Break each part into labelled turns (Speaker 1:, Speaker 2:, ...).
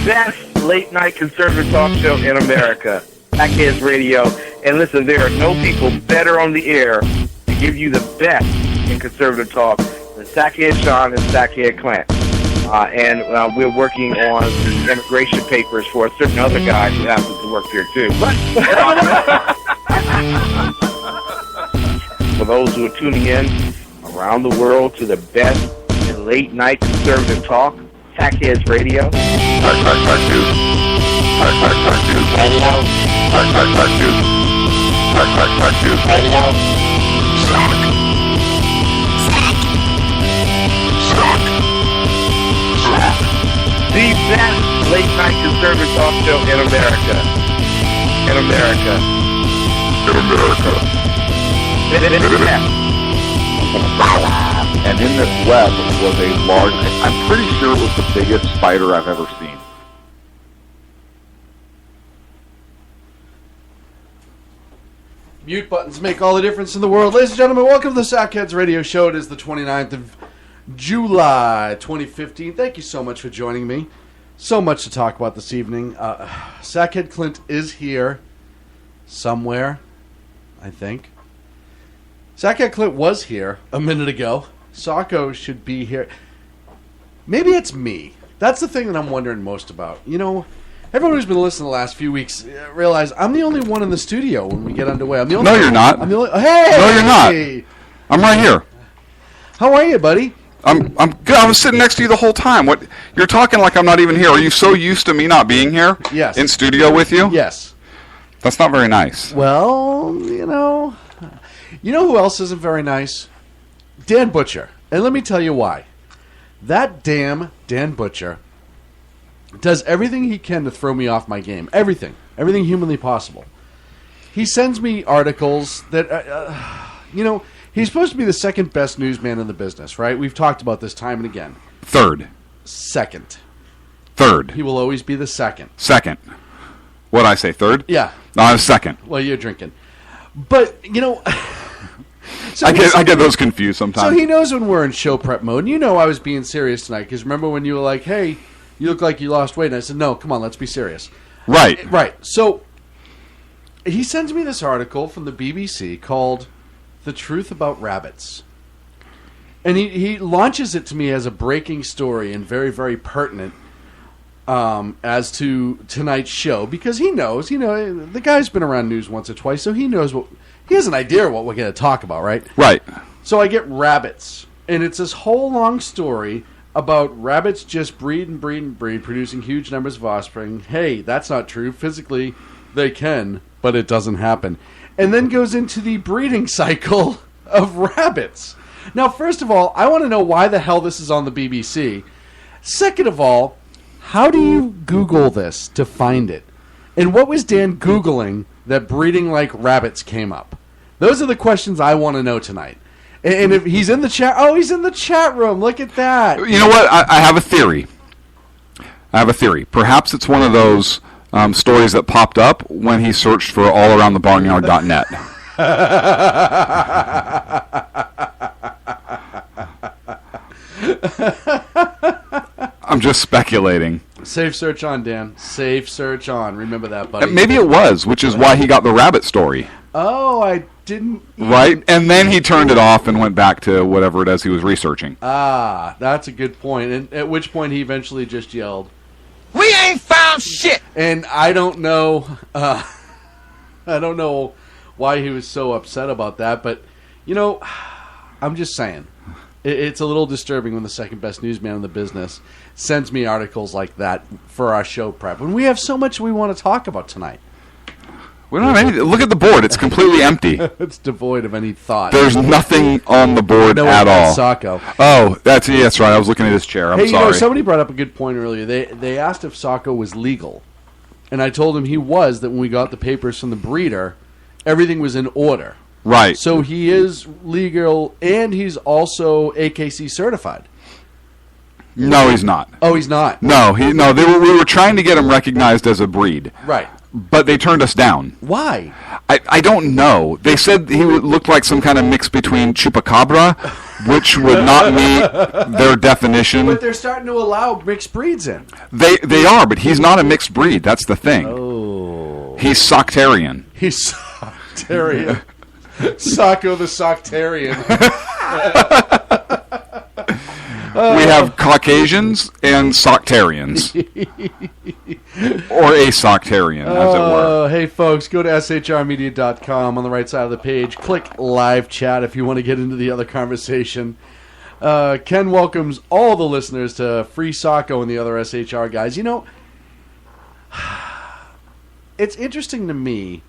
Speaker 1: best late-night conservative talk show in America, Sackheads Radio. And listen, there are no people better on the air to give you the best in conservative talk than Sackhead Sean and Sackhead Clint. And we're working on the immigration papers for a certain other guy who happens to work here, too. But for those who are tuning in around the world to the best in late-night conservative talk, Sackheads Radio. The best late-night conservative talk show in America. In America.
Speaker 2: And in this web was a large, I'm pretty sure it was the biggest spider I've ever seen.
Speaker 3: Mute buttons make all the difference in the world. Ladies and gentlemen, welcome to the Sackheads Radio Show. It is the 29th of July, 2015. Thank you so much for joining me. So much to talk about this evening. Sackhead Clint is here somewhere, I think. Sackhead Clint was here a minute ago. Socko should be here. Maybe it's me. That's the thing that I'm wondering most about. You know, everyone who's been listening the last few weeks realize I'm the only one in the studio when we get underway. I'm the only
Speaker 2: No, you're not.
Speaker 3: I'm the only. Hey!
Speaker 2: No, you're not. I'm right here.
Speaker 3: How are you, buddy?
Speaker 2: I'm good. I was sitting next to you the whole time. What? You're talking like I'm not even here. Are you so used to me not being here?
Speaker 3: Yes.
Speaker 2: In studio with you?
Speaker 3: Yes.
Speaker 2: That's not very nice.
Speaker 3: Well, you know who else isn't very nice? Dan Butcher. And let me tell you why. That damn Dan Butcher does everything he can to throw me off my game. Everything. Everything humanly possible. He sends me articles that, he's supposed to be the second best newsman in the business, right? We've talked about this time and again.
Speaker 2: Third.
Speaker 3: Second.
Speaker 2: Third.
Speaker 3: He will always be the second.
Speaker 2: Second. What'd I say, third?
Speaker 3: Yeah.
Speaker 2: No, I was second.
Speaker 3: Well, you're drinking. But, So
Speaker 2: I get those confused sometimes.
Speaker 3: So he knows when we're in show prep mode. And I was being serious tonight. Because remember when you were like, hey, you look like you lost weight. And I said, no, come on, let's be serious.
Speaker 2: Right.
Speaker 3: Right. So he sends me this article from the BBC called The Truth About Rabbits. And he launches it to me as a breaking story and very, very pertinent as to tonight's show. Because he knows, the guy's been around news once or twice, so he knows he has an idea of what we're going to talk about, right?
Speaker 2: Right.
Speaker 3: So I get rabbits, and it's this whole long story about rabbits just breed and breed and breed, producing huge numbers of offspring. Hey, that's not true. Physically, they can, but it doesn't happen. And then goes into the breeding cycle of rabbits. Now, first of all, I want to know why the hell this is on the BBC. Second of all, how do you Google this to find it? And what was Dan Googling that breeding like rabbits came up? Those are the questions I want to know tonight. And if he's in the chat, he's in the chat room. Look at that.
Speaker 2: You know what? I have a theory. Perhaps it's one of those stories that popped up when he searched for allaroundthebarnyard.net. I'm just speculating.
Speaker 3: Safe search on, Dan. Safe search on. Remember that, buddy.
Speaker 2: Maybe it was, which is why he got the rabbit story.
Speaker 3: Oh, I didn't.
Speaker 2: Right? And then he turned it off and went back to whatever it is he was researching.
Speaker 3: Ah, that's a good point. And at which point he eventually just yelled,
Speaker 4: "We ain't found shit!"
Speaker 3: And I don't know why he was so upset about that, but, I'm just saying. It's a little disturbing when the second best newsman in the business sends me articles like that for our show prep. When we have so much we want to talk about tonight.
Speaker 2: We don't have anything. Look at the board. It's completely empty.
Speaker 3: It's devoid of any thought.
Speaker 2: There's nothing on the board at all.
Speaker 3: Socko.
Speaker 2: Oh, that's right. I was looking at his chair. I'm sorry.
Speaker 3: Somebody brought up a good point earlier. They asked if Socko was legal. And I told him he was, that when we got the papers from the breeder, everything was in order.
Speaker 2: Right.
Speaker 3: So he is legal, and he's also AKC certified.
Speaker 2: No, he's not.
Speaker 3: Oh, he's not.
Speaker 2: No, we were trying to get him recognized as a breed.
Speaker 3: Right.
Speaker 2: but they turned us down.
Speaker 3: Why?
Speaker 2: I don't know. They said he looked like some kind of mix between Chupacabra, which would not meet their definition.
Speaker 3: But they're starting to allow mixed breeds in.
Speaker 2: They are, but he's not a mixed breed. That's the thing.
Speaker 3: Oh.
Speaker 2: He's Soctarian.
Speaker 3: He's Soctarian. Socko the Soctarian.
Speaker 2: We have Caucasians and Soctarians. Or a Soctarian, as it were.
Speaker 3: Hey, folks, go to shrmedia.com on the right side of the page. Click live chat if you want to get into the other conversation. Ken welcomes all the listeners to Free Socko and the other SHR guys. You know, it's interesting to me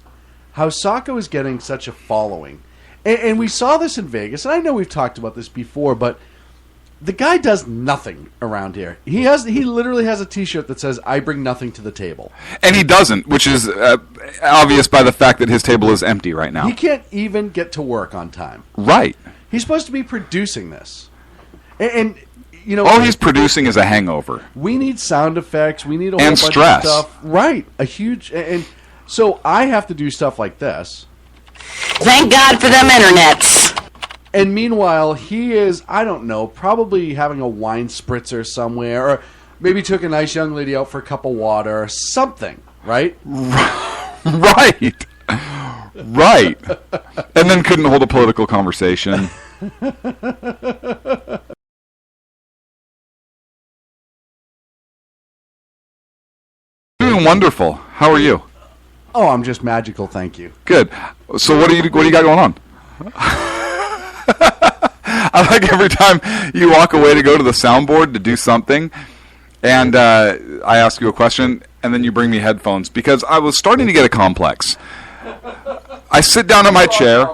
Speaker 3: how Socko is getting such a following. And we saw this in Vegas, and I know we've talked about this before, but the guy does nothing around here. He literally has a T-shirt that says, "I bring nothing to the table."
Speaker 2: And he doesn't, which is obvious by the fact that his table is empty right now.
Speaker 3: He can't even get to work on time.
Speaker 2: Right.
Speaker 3: He's supposed to be producing this. And you know...
Speaker 2: All he's producing is a hangover.
Speaker 3: We need sound effects. We need a whole
Speaker 2: And
Speaker 3: bunch
Speaker 2: stress.
Speaker 3: of stuff. Right. A huge... And so I have to do stuff like this.
Speaker 5: Thank God for them internets.
Speaker 3: And meanwhile, he is, I don't know, probably having a wine spritzer somewhere, or maybe took a nice young lady out for a cup of water, or something, right?
Speaker 2: Right. Right. And then couldn't hold a political conversation. Doing wonderful. How are you?
Speaker 3: Oh, I'm just magical, thank you.
Speaker 2: Good. So what do you got going on? I like every time you walk away to go to the soundboard to do something, and I ask you a question, and then you bring me headphones, because I was starting to get a complex. I sit down in my chair.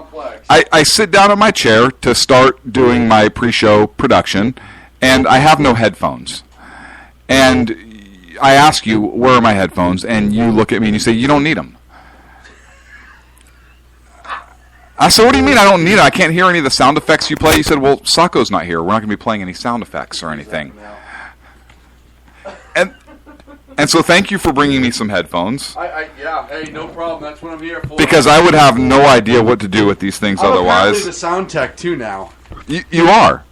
Speaker 2: I sit down in my chair to start doing my pre-show production, and I have no headphones. And I ask you, where are my headphones? And you look at me and you say, you don't need them. I said, what do you mean I don't need it? I can't hear any of the sound effects you play. You said, well, Socko's not here. We're not going to be playing any sound effects or anything. And so thank you for bringing me some headphones.
Speaker 3: Yeah, hey, no problem. That's what I'm here for.
Speaker 2: Because I would have no idea what to do with these things
Speaker 3: I'm
Speaker 2: otherwise.
Speaker 3: I'm the sound tech, too, now.
Speaker 2: You are.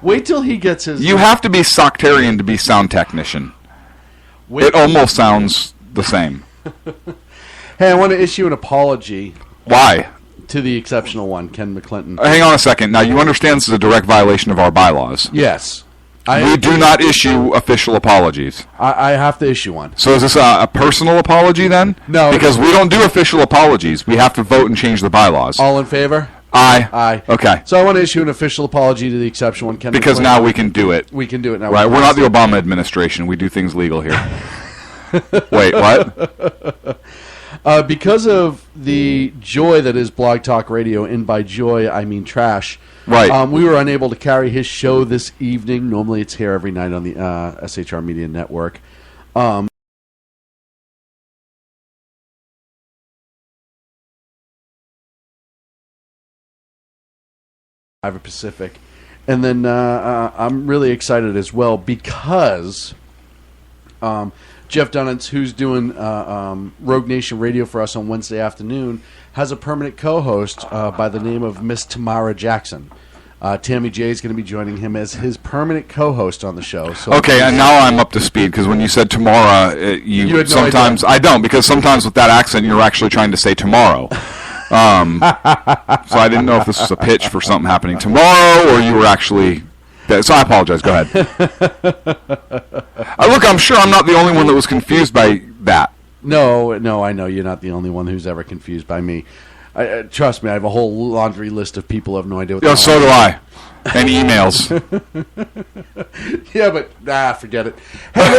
Speaker 3: Wait till he gets his...
Speaker 2: You have to be Soctarian to be sound technician. It almost sounds the same.
Speaker 3: Hey, I want to issue an apology
Speaker 2: Why?
Speaker 3: to the exceptional one, Ken McClinton.
Speaker 2: Hang on a second. Now, you understand this is a direct violation of our bylaws.
Speaker 3: Yes.
Speaker 2: We do not issue official apologies.
Speaker 3: I have to issue one.
Speaker 2: So is this a personal apology then?
Speaker 3: No.
Speaker 2: Because we don't do official apologies. We have to vote and change the bylaws.
Speaker 3: All in favor?
Speaker 2: Aye.
Speaker 3: Aye.
Speaker 2: Okay.
Speaker 3: So I want to issue an official apology to the exceptional one, Ken
Speaker 2: Because
Speaker 3: McClinton.
Speaker 2: now we can do it.
Speaker 3: We can do it now.
Speaker 2: Right. We're not the Obama administration. We do things legal here. Wait, what?
Speaker 3: Because of the joy that is Blog Talk Radio, and by joy I mean trash.
Speaker 2: Right.
Speaker 3: We were unable to carry his show this evening. Normally it's here every night on the SHR Media Network. Pacific. And then I'm really excited as well because Jeff Dunitz, who's doing Rogue Nation Radio for us on Wednesday afternoon, has a permanent co-host by the name of Miss Tamara Jackson. Tammy J is going to be joining him as his permanent co-host on the show. So
Speaker 2: Okay, and now I'm up to speed, because when you said tomorrow,
Speaker 3: You had no
Speaker 2: sometimes
Speaker 3: idea.
Speaker 2: I don't, because sometimes with that accent you're actually trying to say tomorrow. So I didn't know if this was a pitch for something happening tomorrow, or you were actually... So I apologize. Go ahead. Look, I'm sure I'm not the only one that was confused by that.
Speaker 3: No, I know you're not the only one who's ever confused by me. Trust me, I have a whole laundry list of people who have no idea what the hell
Speaker 2: So do I. And emails.
Speaker 3: Yeah, but forget it. Hey,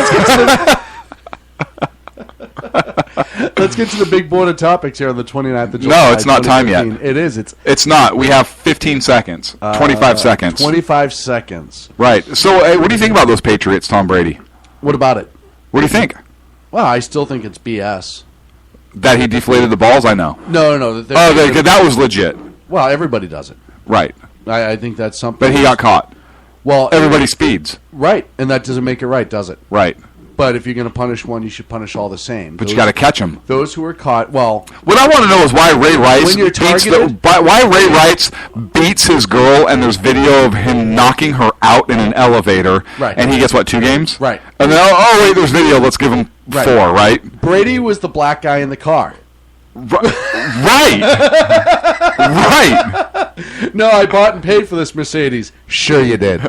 Speaker 3: let's get to the big board of topics here on the 29th of July.
Speaker 2: No, it's not time yet.
Speaker 3: 2015. It is.
Speaker 2: It's not. We have 15 seconds. 25 seconds.
Speaker 3: 25 seconds.
Speaker 2: Right. So what do you think about those Patriots, Tom Brady?
Speaker 3: What about it?
Speaker 2: What do you think?
Speaker 3: Well, I still think it's BS.
Speaker 2: That he deflated the balls? I know.
Speaker 3: No.
Speaker 2: That was legit.
Speaker 3: Well, everybody does it.
Speaker 2: Right.
Speaker 3: I think that's something.
Speaker 2: But he got caught.
Speaker 3: Well,
Speaker 2: Everybody speeds.
Speaker 3: right, and that doesn't make it right, does it?
Speaker 2: Right.
Speaker 3: But if you're going to punish one, you should punish all the same.
Speaker 2: But you got to catch them.
Speaker 3: Those who are caught, well...
Speaker 2: What I want to know is why Ray Rice
Speaker 3: When you're targeted-
Speaker 2: why Ray Rice beats his girl, and there's video of him knocking her out in an elevator,
Speaker 3: Right.
Speaker 2: and he gets, 2 games?
Speaker 3: Right.
Speaker 2: And then, wait, there's video, let's give him 4, right?
Speaker 3: Brady was the black guy in the car.
Speaker 2: Right. Right.
Speaker 3: No, I bought and paid for this Mercedes. Sure you did.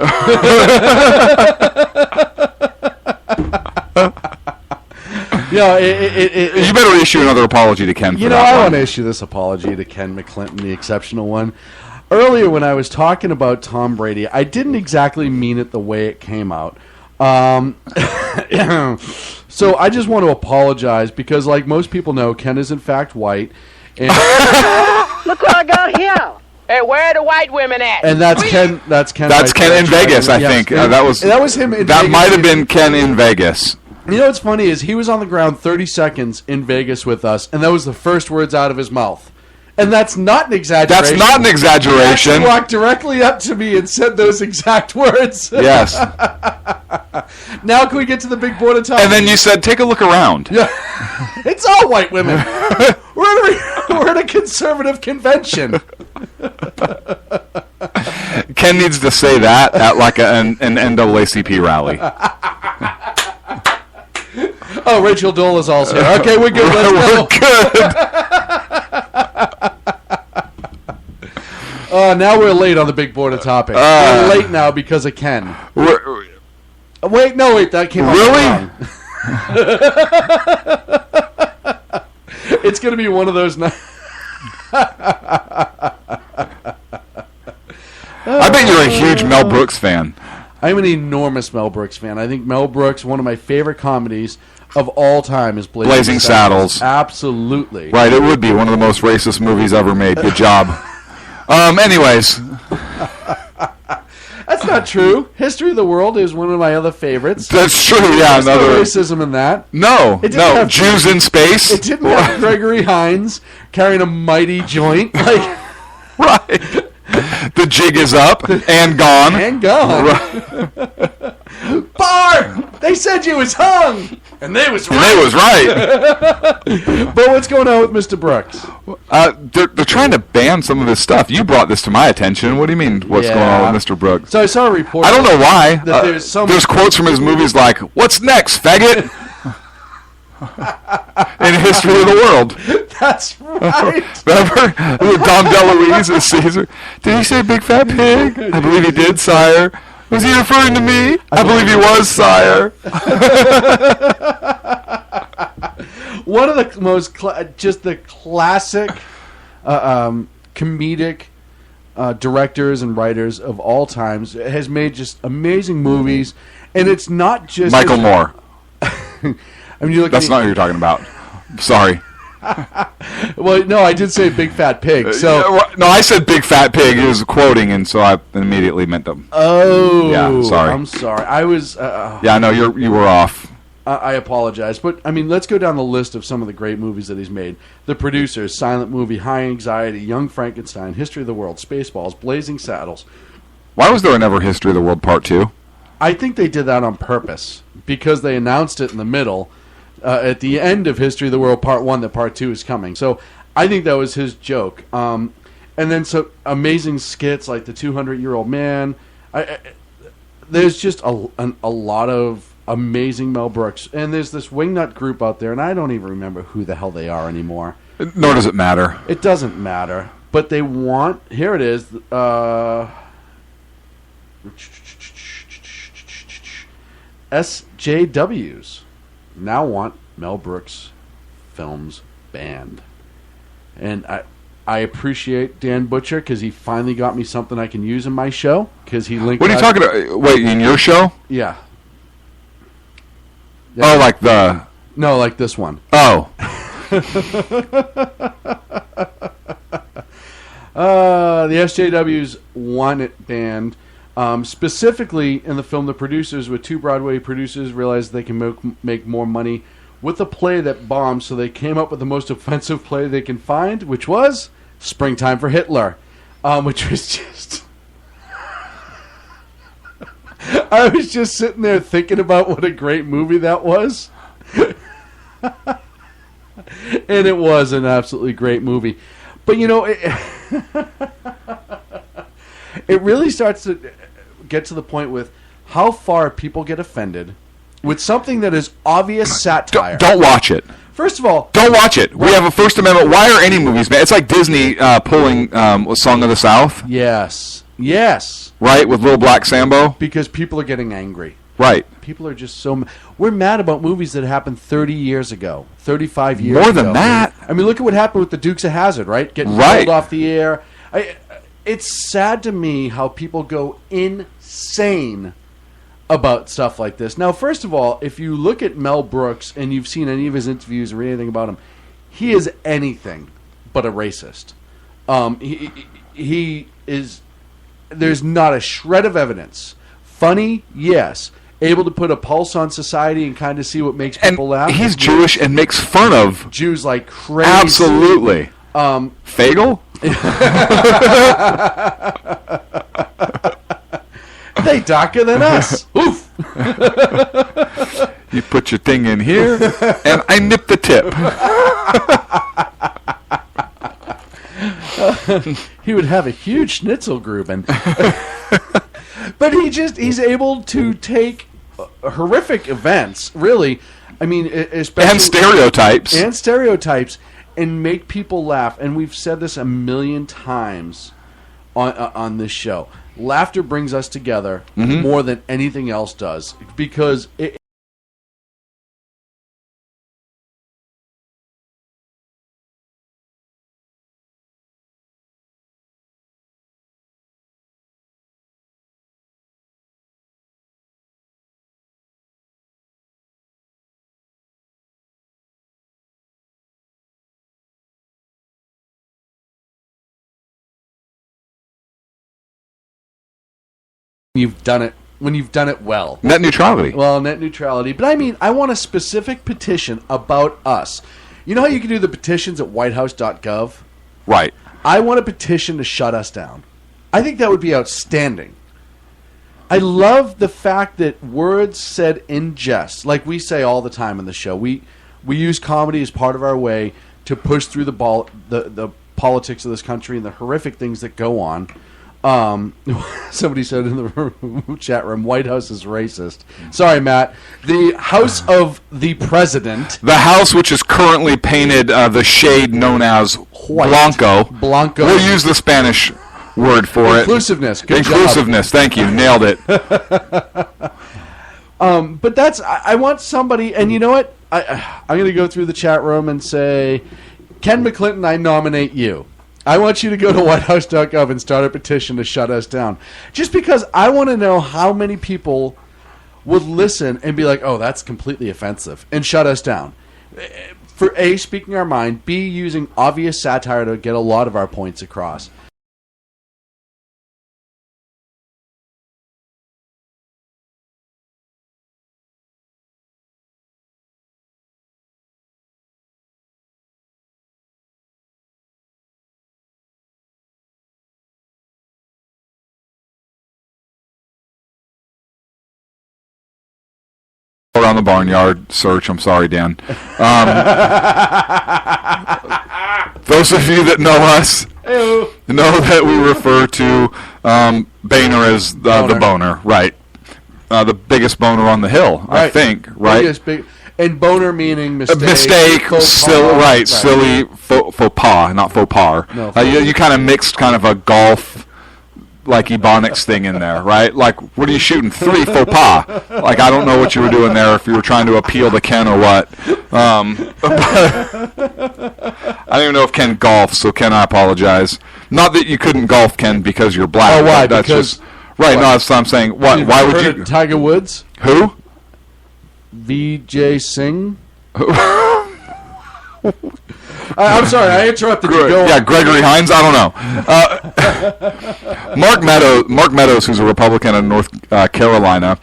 Speaker 2: You better issue another apology to Ken for that
Speaker 3: I
Speaker 2: one.
Speaker 3: want to issue this apology to Ken McClinton, the exceptional one. Earlier, when I was talking about Tom Brady, I didn't exactly mean it the way it came out. So I just want to apologize because, like most people know, Ken is in fact white. And
Speaker 6: Look what I got here. Hey, where are the white women at?
Speaker 3: And that's Ken. That's Ken.
Speaker 2: That's
Speaker 3: right
Speaker 2: Ken
Speaker 3: there.
Speaker 2: in Vegas, I
Speaker 3: Yes.
Speaker 2: think.
Speaker 3: And
Speaker 2: That was
Speaker 3: him. In
Speaker 2: that
Speaker 3: Vegas.
Speaker 2: might have been Ken in Vegas.
Speaker 3: You know what's funny is he was on the ground 30 seconds in Vegas with us, and that was the first words out of his mouth. And that's not an exaggeration.
Speaker 2: That's not an exaggeration.
Speaker 3: He walked directly up to me and said those exact words.
Speaker 2: Yes.
Speaker 3: Now can we get to the big board of time?
Speaker 2: And then you said, take a look around.
Speaker 3: Yeah. It's all white women. We're at a conservative convention.
Speaker 2: Ken needs to say that at like an NAACP rally.
Speaker 3: Oh, Rachel Dolezal's here. Okay, we're good. Let's
Speaker 2: We're
Speaker 3: go.
Speaker 2: good.
Speaker 3: Now we're late on the big board of topics. We're late now because of Ken. Wait, that came out
Speaker 2: Really?
Speaker 3: wrong. It's going to be one of those nights.
Speaker 2: I bet you're a huge Mel Brooks fan.
Speaker 3: I'm an enormous Mel Brooks fan. I think Mel Brooks, one of my favorite comedies of all time, is Blazing
Speaker 2: Saddles.
Speaker 3: Absolutely.
Speaker 2: Right, it would be one of the most racist movies ever made. Good job. Anyways.
Speaker 3: That's not true. History of the World is one of my other favorites.
Speaker 2: That's true, yeah.
Speaker 3: There's no racism in that.
Speaker 2: No,
Speaker 3: It didn't
Speaker 2: no.
Speaker 3: have-
Speaker 2: Jews in space.
Speaker 3: It didn't have Gregory Hines carrying a mighty joint. Like,
Speaker 2: Right. The jig is up and gone.
Speaker 3: and gone. Barb! They said you was hung! And they was
Speaker 2: And
Speaker 3: right.
Speaker 2: they was right.
Speaker 3: But what's going on with Mr. Brooks?
Speaker 2: They're trying to ban some of this stuff. You brought this to my attention. What do you mean, what's going on with Mr. Brooks?
Speaker 3: So I saw a report.
Speaker 2: I don't know why.
Speaker 3: That there's so
Speaker 2: there's quotes from his movies like, "What's next, faggot?" In History of the World.
Speaker 3: That's right.
Speaker 2: Remember? Dom DeLuise as Caesar. Did he say big fat pig? I believe he did, sire. Was he referring to me? I believe he was, sire.
Speaker 3: One of the most just the classic comedic directors and writers of all times has made just amazing movies, and it's not just
Speaker 2: Michael Moore.
Speaker 3: I mean, you look
Speaker 2: That's
Speaker 3: at
Speaker 2: not what you're talking about. Sorry.
Speaker 3: well, no, I did say big fat pig. So
Speaker 2: No, I said big fat pig. He was quoting, and so I immediately meant them.
Speaker 3: oh,
Speaker 2: Yeah, sorry.
Speaker 3: I'm sorry. I was.
Speaker 2: Yeah, no, you were off.
Speaker 3: I apologize, but I mean, let's go down the list of some of the great movies that he's made. The Producers, Silent Movie, High Anxiety, Young Frankenstein, History of the World, Spaceballs, Blazing Saddles.
Speaker 2: Why was there never History of the World Part 2?
Speaker 3: I think they did that on purpose because they announced it in the middle, at the end of History of the World Part 1, that Part 2 is coming. So I think that was his joke. And then so amazing skits like The 200-Year-Old Man. There's just a lot of amazing Mel Brooks. And there's this wingnut group out there, and I don't even remember who the hell they are anymore.
Speaker 2: Nor does it matter.
Speaker 3: It doesn't matter. But they want... Here it is. SJWs now want Mel Brooks films banned. And I appreciate Dan Butcher because he finally got me something I can use in my show because he linked...
Speaker 2: What are you talking about? Wait, in your show?
Speaker 3: Yeah.
Speaker 2: Oh, like the...
Speaker 3: No, like this one.
Speaker 2: Oh.
Speaker 3: The SJWs want it banned. Specifically, in the film, the producers, with two Broadway producers, realized they can make more money with a play that bombed, so they came up with the most offensive play they can find, which was Springtime for Hitler, which was just... I was just sitting there thinking about what a great movie that was. And it was an absolutely great movie. But, you know, it really starts to get to the point with how far people get offended with something that is obvious satire.
Speaker 2: Don't watch it.
Speaker 3: First of all,
Speaker 2: don't watch it. We have a First Amendment. Why are any movies banned? It's like Disney pulling Song of the South.
Speaker 3: Yes.
Speaker 2: Right, with Little Black Sambo.
Speaker 3: Because people are getting angry.
Speaker 2: Right.
Speaker 3: People are just so... We're mad about movies that happened 30 years ago, 35 years ago.
Speaker 2: More than that.
Speaker 3: I mean, look at what happened with the Dukes of Hazzard, right? Getting pulled off the air. It's sad to me how people go insane about stuff like this. Now, first of all, if you look at Mel Brooks and you've seen any of his interviews or anything about him, he is anything but a racist. He is... There's not a shred of evidence. Funny, yes. Able to put a pulse on society and kind of see what makes people laugh.
Speaker 2: He's Jewish and makes fun of
Speaker 3: Jews like crazy.
Speaker 2: Absolutely. Fagel?
Speaker 3: They darker than us. Oof.
Speaker 2: You put your thing in here, and I nip the tip.
Speaker 3: He would have a huge Schnitzelgruben. But he's able to take horrific events, really. I mean, especially...
Speaker 2: And
Speaker 3: stereotypes. And make people laugh. And we've said this a million times on this show. Laughter brings us together more than anything else does. Because when you've done it well.
Speaker 2: Net neutrality.
Speaker 3: Well, net neutrality. But I mean, I want a specific petition about us. You know how you can do the petitions at whitehouse.gov?
Speaker 2: Right.
Speaker 3: I want a petition to shut us down. I think that would be outstanding. I love the fact that words said in jest, like we say all the time on the show, we use comedy as part of our way to push through the politics of this country and the horrific things that go on. Somebody said in the chat room, White House is racist. Sorry, Matt. The House of the President.
Speaker 2: The house which is currently painted the shade known as
Speaker 3: White.
Speaker 2: Blanco. We'll use the Spanish word for
Speaker 3: Inclusiveness.
Speaker 2: it.
Speaker 3: Good
Speaker 2: Inclusiveness.
Speaker 3: job.
Speaker 2: Thank you. Nailed it.
Speaker 3: But that's... I want somebody... And you know what? I'm going to go through the chat room and say, Ken McClinton, I nominate you. I want you to go to whitehouse.gov and start a petition to shut us down. Just because I want to know how many people would listen and be like, oh, that's completely offensive, and shut us down. For A, speaking our mind, B, using obvious satire to get a lot of our points across.
Speaker 2: Around the barnyard search. I'm sorry, Dan. Those of you that know us know that we refer to Boehner as the boner, right? The biggest boner on the hill, right. I think, right?
Speaker 3: And boner meaning mistake.
Speaker 2: Silly, faux pas, not faux pas.
Speaker 3: No,
Speaker 2: you kind of mixed kind of a golf... like Ebonics thing in there, right? Like, what are you shooting? 3 faux pas. Like, I don't know what you were doing there, if you were trying to appeal to Ken or what. I don't even know if Ken golfs, so Ken, I apologize. Not that you couldn't golf, Ken, because you're black.
Speaker 3: Oh, why?
Speaker 2: That's
Speaker 3: because...
Speaker 2: Right, no, that's what I'm saying. Why would you...
Speaker 3: Heard Tiger Woods?
Speaker 2: Who?
Speaker 3: Vijay Singh? I'm sorry, I interrupted you. Go
Speaker 2: on. Gregory Hines. I don't know. Mark Meadows, who's a Republican in North Carolina,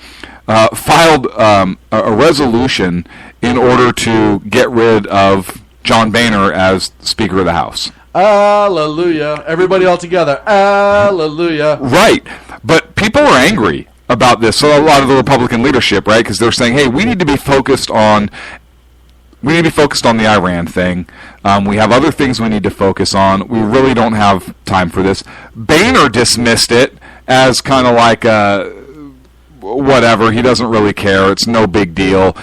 Speaker 2: filed a resolution in order to get rid of John Boehner as Speaker of the House.
Speaker 3: Hallelujah. Everybody all together. Hallelujah.
Speaker 2: Right. But people are angry. about this. So a lot of the Republican leadership, right? Because they're saying, hey, we need to be focused on the Iran thing. We have other things we need to focus on. We really don't have time for this. Boehner dismissed it as kind of like whatever. He doesn't really care. It's no big deal.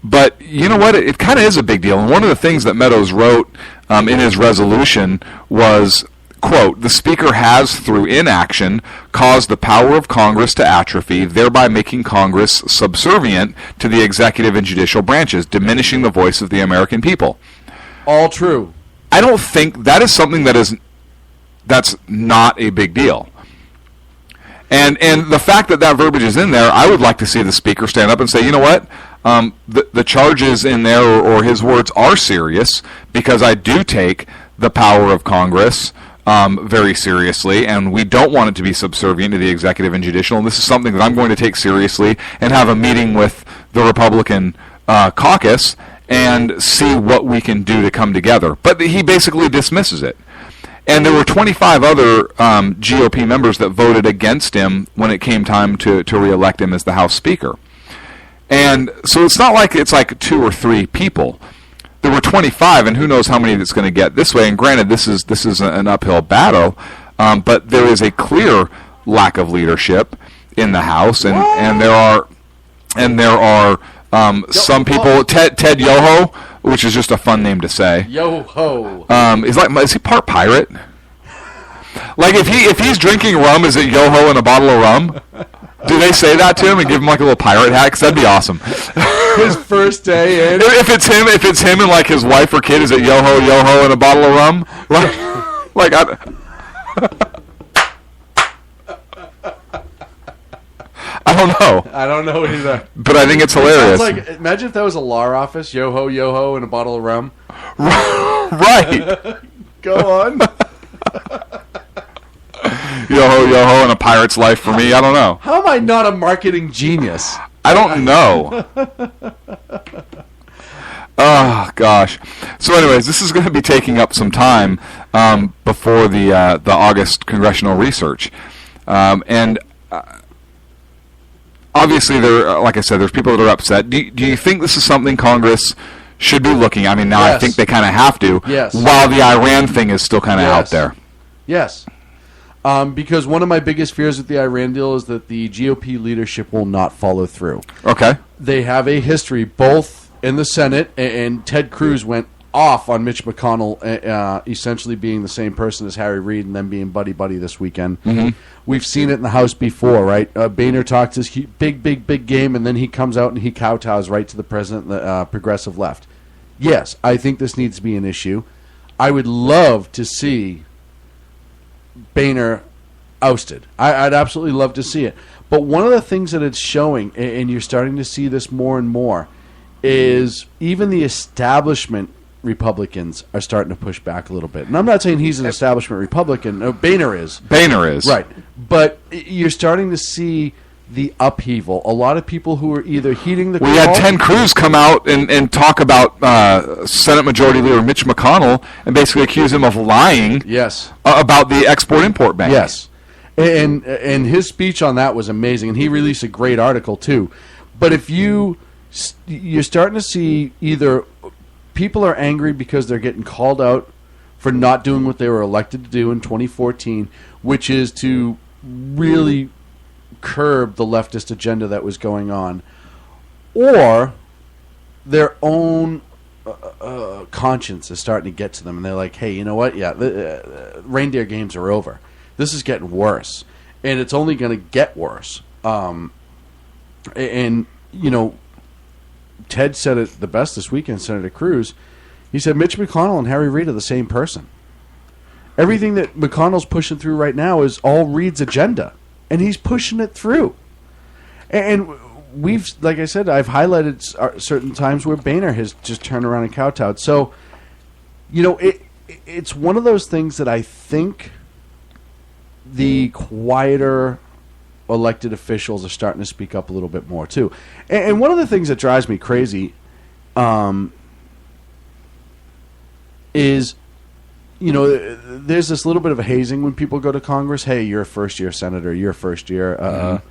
Speaker 2: But you know what? It kind of is a big deal. And one of the things that Meadows wrote in his resolution was, quote, the Speaker has, through inaction, caused the power of Congress to atrophy, thereby making Congress subservient to the executive and judicial branches, diminishing the voice of the American people.
Speaker 3: All true.
Speaker 2: I don't think that is something that's not a big deal. And the fact that verbiage is in there, I would like to see the Speaker stand up and say, you know what, the charges in there, or his words, are serious, because I do take the power of Congress very seriously, and we don't want it to be subservient to the executive and judicial, and this is something that I'm going to take seriously and have a meeting with the Republican caucus and see what we can do to come together. But he basically dismisses it. And there were 25 other GOP members that voted against him when it came time to re-elect him as the House Speaker. And so it's not like it's like 2 or 3 people. There were 25, and who knows how many it's going to get this way. And granted, this is an uphill battle, but there is a clear lack of leadership in the House, and there are some people. Ted Yoho, which is just a fun name to say.
Speaker 3: Yo-ho.
Speaker 2: Is he part pirate? Like if he's drinking rum, is it Yoho and a bottle of rum? Do they say that to him and give him like a little pirate hat? 'Cause that'd be awesome.
Speaker 3: His first day in.
Speaker 2: If it's him and like his wife or kid, is it Yoho and a bottle of rum? Like I don't know.
Speaker 3: I don't know either.
Speaker 2: But I think it's hilarious.
Speaker 3: Like, imagine if that was a law office, yo-ho, and a bottle of rum.
Speaker 2: Right.
Speaker 3: Go on.
Speaker 2: Yo-ho, and a pirate's life for me. I don't know.
Speaker 3: How am I not a marketing genius?
Speaker 2: I don't know. Oh, gosh. So anyways, this is going to be taking up some time before the August congressional research. And obviously, like I said, there's people that are upset. Do you think this is something Congress should be looking at? I mean, now
Speaker 3: Yes.
Speaker 2: I think they kind of have to,
Speaker 3: Yes.
Speaker 2: while the Iran thing is still kind of out there.
Speaker 3: Yes. Because one of my biggest fears with the Iran deal is that the GOP leadership will not follow through.
Speaker 2: Okay.
Speaker 3: They have a history, both in the Senate, and Ted Cruz went off on Mitch McConnell, essentially being the same person as Harry Reid and then being buddy-buddy this weekend. Mm-hmm. We've seen it in the House before, right? Boehner talks his big game, and then he comes out and he kowtows right to the president, the progressive left. Yes, I think this needs to be an issue. I would love to see Boehner ousted. I'd absolutely love to see it. But one of the things that it's showing, and you're starting to see this more and more, is even the establishment Republicans are starting to push back a little bit. And I'm not saying he's an establishment Republican. No, Boehner is.
Speaker 2: Boehner is.
Speaker 3: Right. But you're starting to see the upheaval. A lot of people who are either heeding the call.
Speaker 2: We had Ted Cruz come out and talk about Senate Majority Leader Mitch McConnell and basically accuse him of lying
Speaker 3: Yes.
Speaker 2: About the Export-Import Bank.
Speaker 3: Yes. And his speech on that was amazing. And he released a great article, too. But if you're starting to see either people are angry because they're getting called out for not doing what they were elected to do in 2014, which is to really curb the leftist agenda that was going on, or their own conscience is starting to get to them, and they're like, hey, you know what? Yeah, the reindeer games are over. This is getting worse, and it's only going to get worse. And, you know, Ted said it the best this weekend, Senator Cruz. He said Mitch McConnell and Harry Reid are the same person. Everything that McConnell's pushing through right now is all Reid's agenda, and he's pushing it through. And we've, like I said, I've highlighted certain times where Boehner has just turned around and kowtowed. So, you know, it's one of those things that I think the quieter elected officials are starting to speak up a little bit more too. And one of the things that drives me crazy is, you know, there's this little bit of a hazing when people go to Congress. Hey, you're a first-year senator. You're a first-year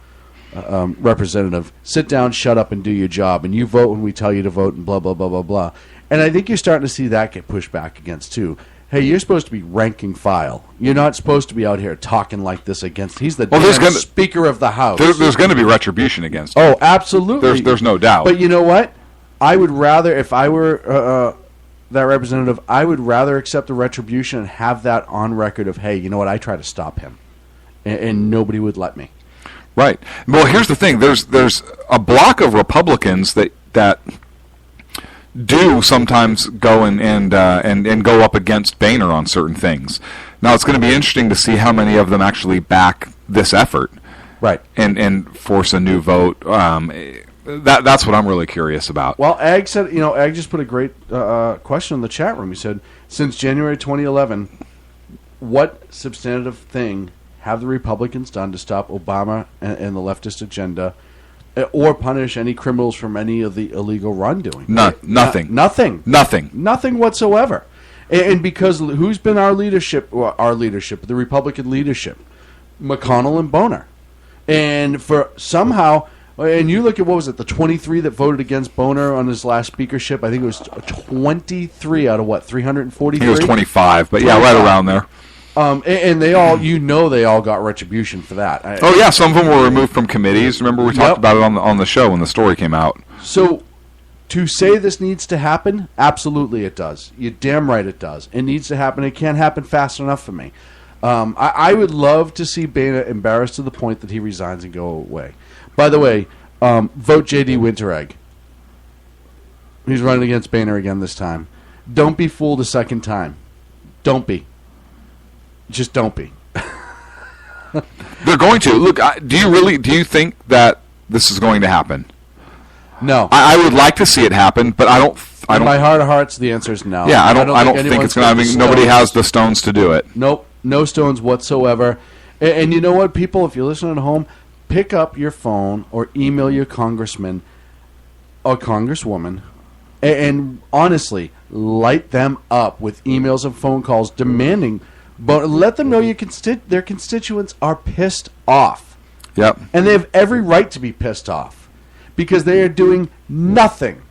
Speaker 3: representative, sit down, shut up, and do your job, and you vote when we tell you to vote, and blah, blah, blah, blah, blah. And I think you're starting to see that get pushed back against, too. Hey, you're supposed to be ranking file. You're not supposed to be out here talking like this against... He's the Speaker of the House.
Speaker 2: There's going to be retribution against him.
Speaker 3: Oh, absolutely.
Speaker 2: There's no doubt.
Speaker 3: But you know what? I would rather, if I were that representative, I would rather accept the retribution and have that on record of, hey, you know what, I tried to stop him, and nobody would let me.
Speaker 2: Right. Well, here's the thing. There's a block of Republicans that do sometimes go and go up against Boehner on certain things. Now, it's going to be interesting to see how many of them actually back this effort,
Speaker 3: right,
Speaker 2: and force a new vote. That's what I'm really curious about.
Speaker 3: Well, Ag said, Ag just put a great question in the chat room. He said, since January 2011, what substantive thing have the Republicans done to stop Obama and the leftist agenda, or punish any criminals from any of the illegal wrongdoing?
Speaker 2: Nothing.
Speaker 3: Nothing whatsoever. And because who's been our leadership, the Republican leadership? McConnell and Boehner. And for somehow, and you look at, what was it, the 23 that voted against Boehner on his last speakership? I think it was 23 out of 343?
Speaker 2: He was 25, but 25. Yeah, right around there.
Speaker 3: And they all, they all got retribution for that.
Speaker 2: Oh yeah, some of them were removed from committees. Remember we talked about it on the show when the story came out.
Speaker 3: So, to say this needs to happen, absolutely it does. You're damn right it does. It needs to happen. It can't happen fast enough for me. I would love to see Boehner embarrassed to the point that he resigns and go away. By the way, vote J.D. Winteregg. He's running against Boehner again this time. Don't be fooled a second time. Don't be. Just don't be.
Speaker 2: They're going to. Look, do you think that this is going to happen?
Speaker 3: No.
Speaker 2: I would like to see it happen, but I don't.
Speaker 3: In my heart of hearts, the answer is no.
Speaker 2: Yeah, I don't think it's going to happen. Nobody has the stones to do it.
Speaker 3: Nope. No stones whatsoever. And you know what, people, if you're listening at home, pick up your phone or email your congressman or congresswoman and honestly, light them up with emails and phone calls demanding, but let them know their constituents are pissed off.
Speaker 2: Yep.
Speaker 3: And they have every right to be pissed off because they are doing nothing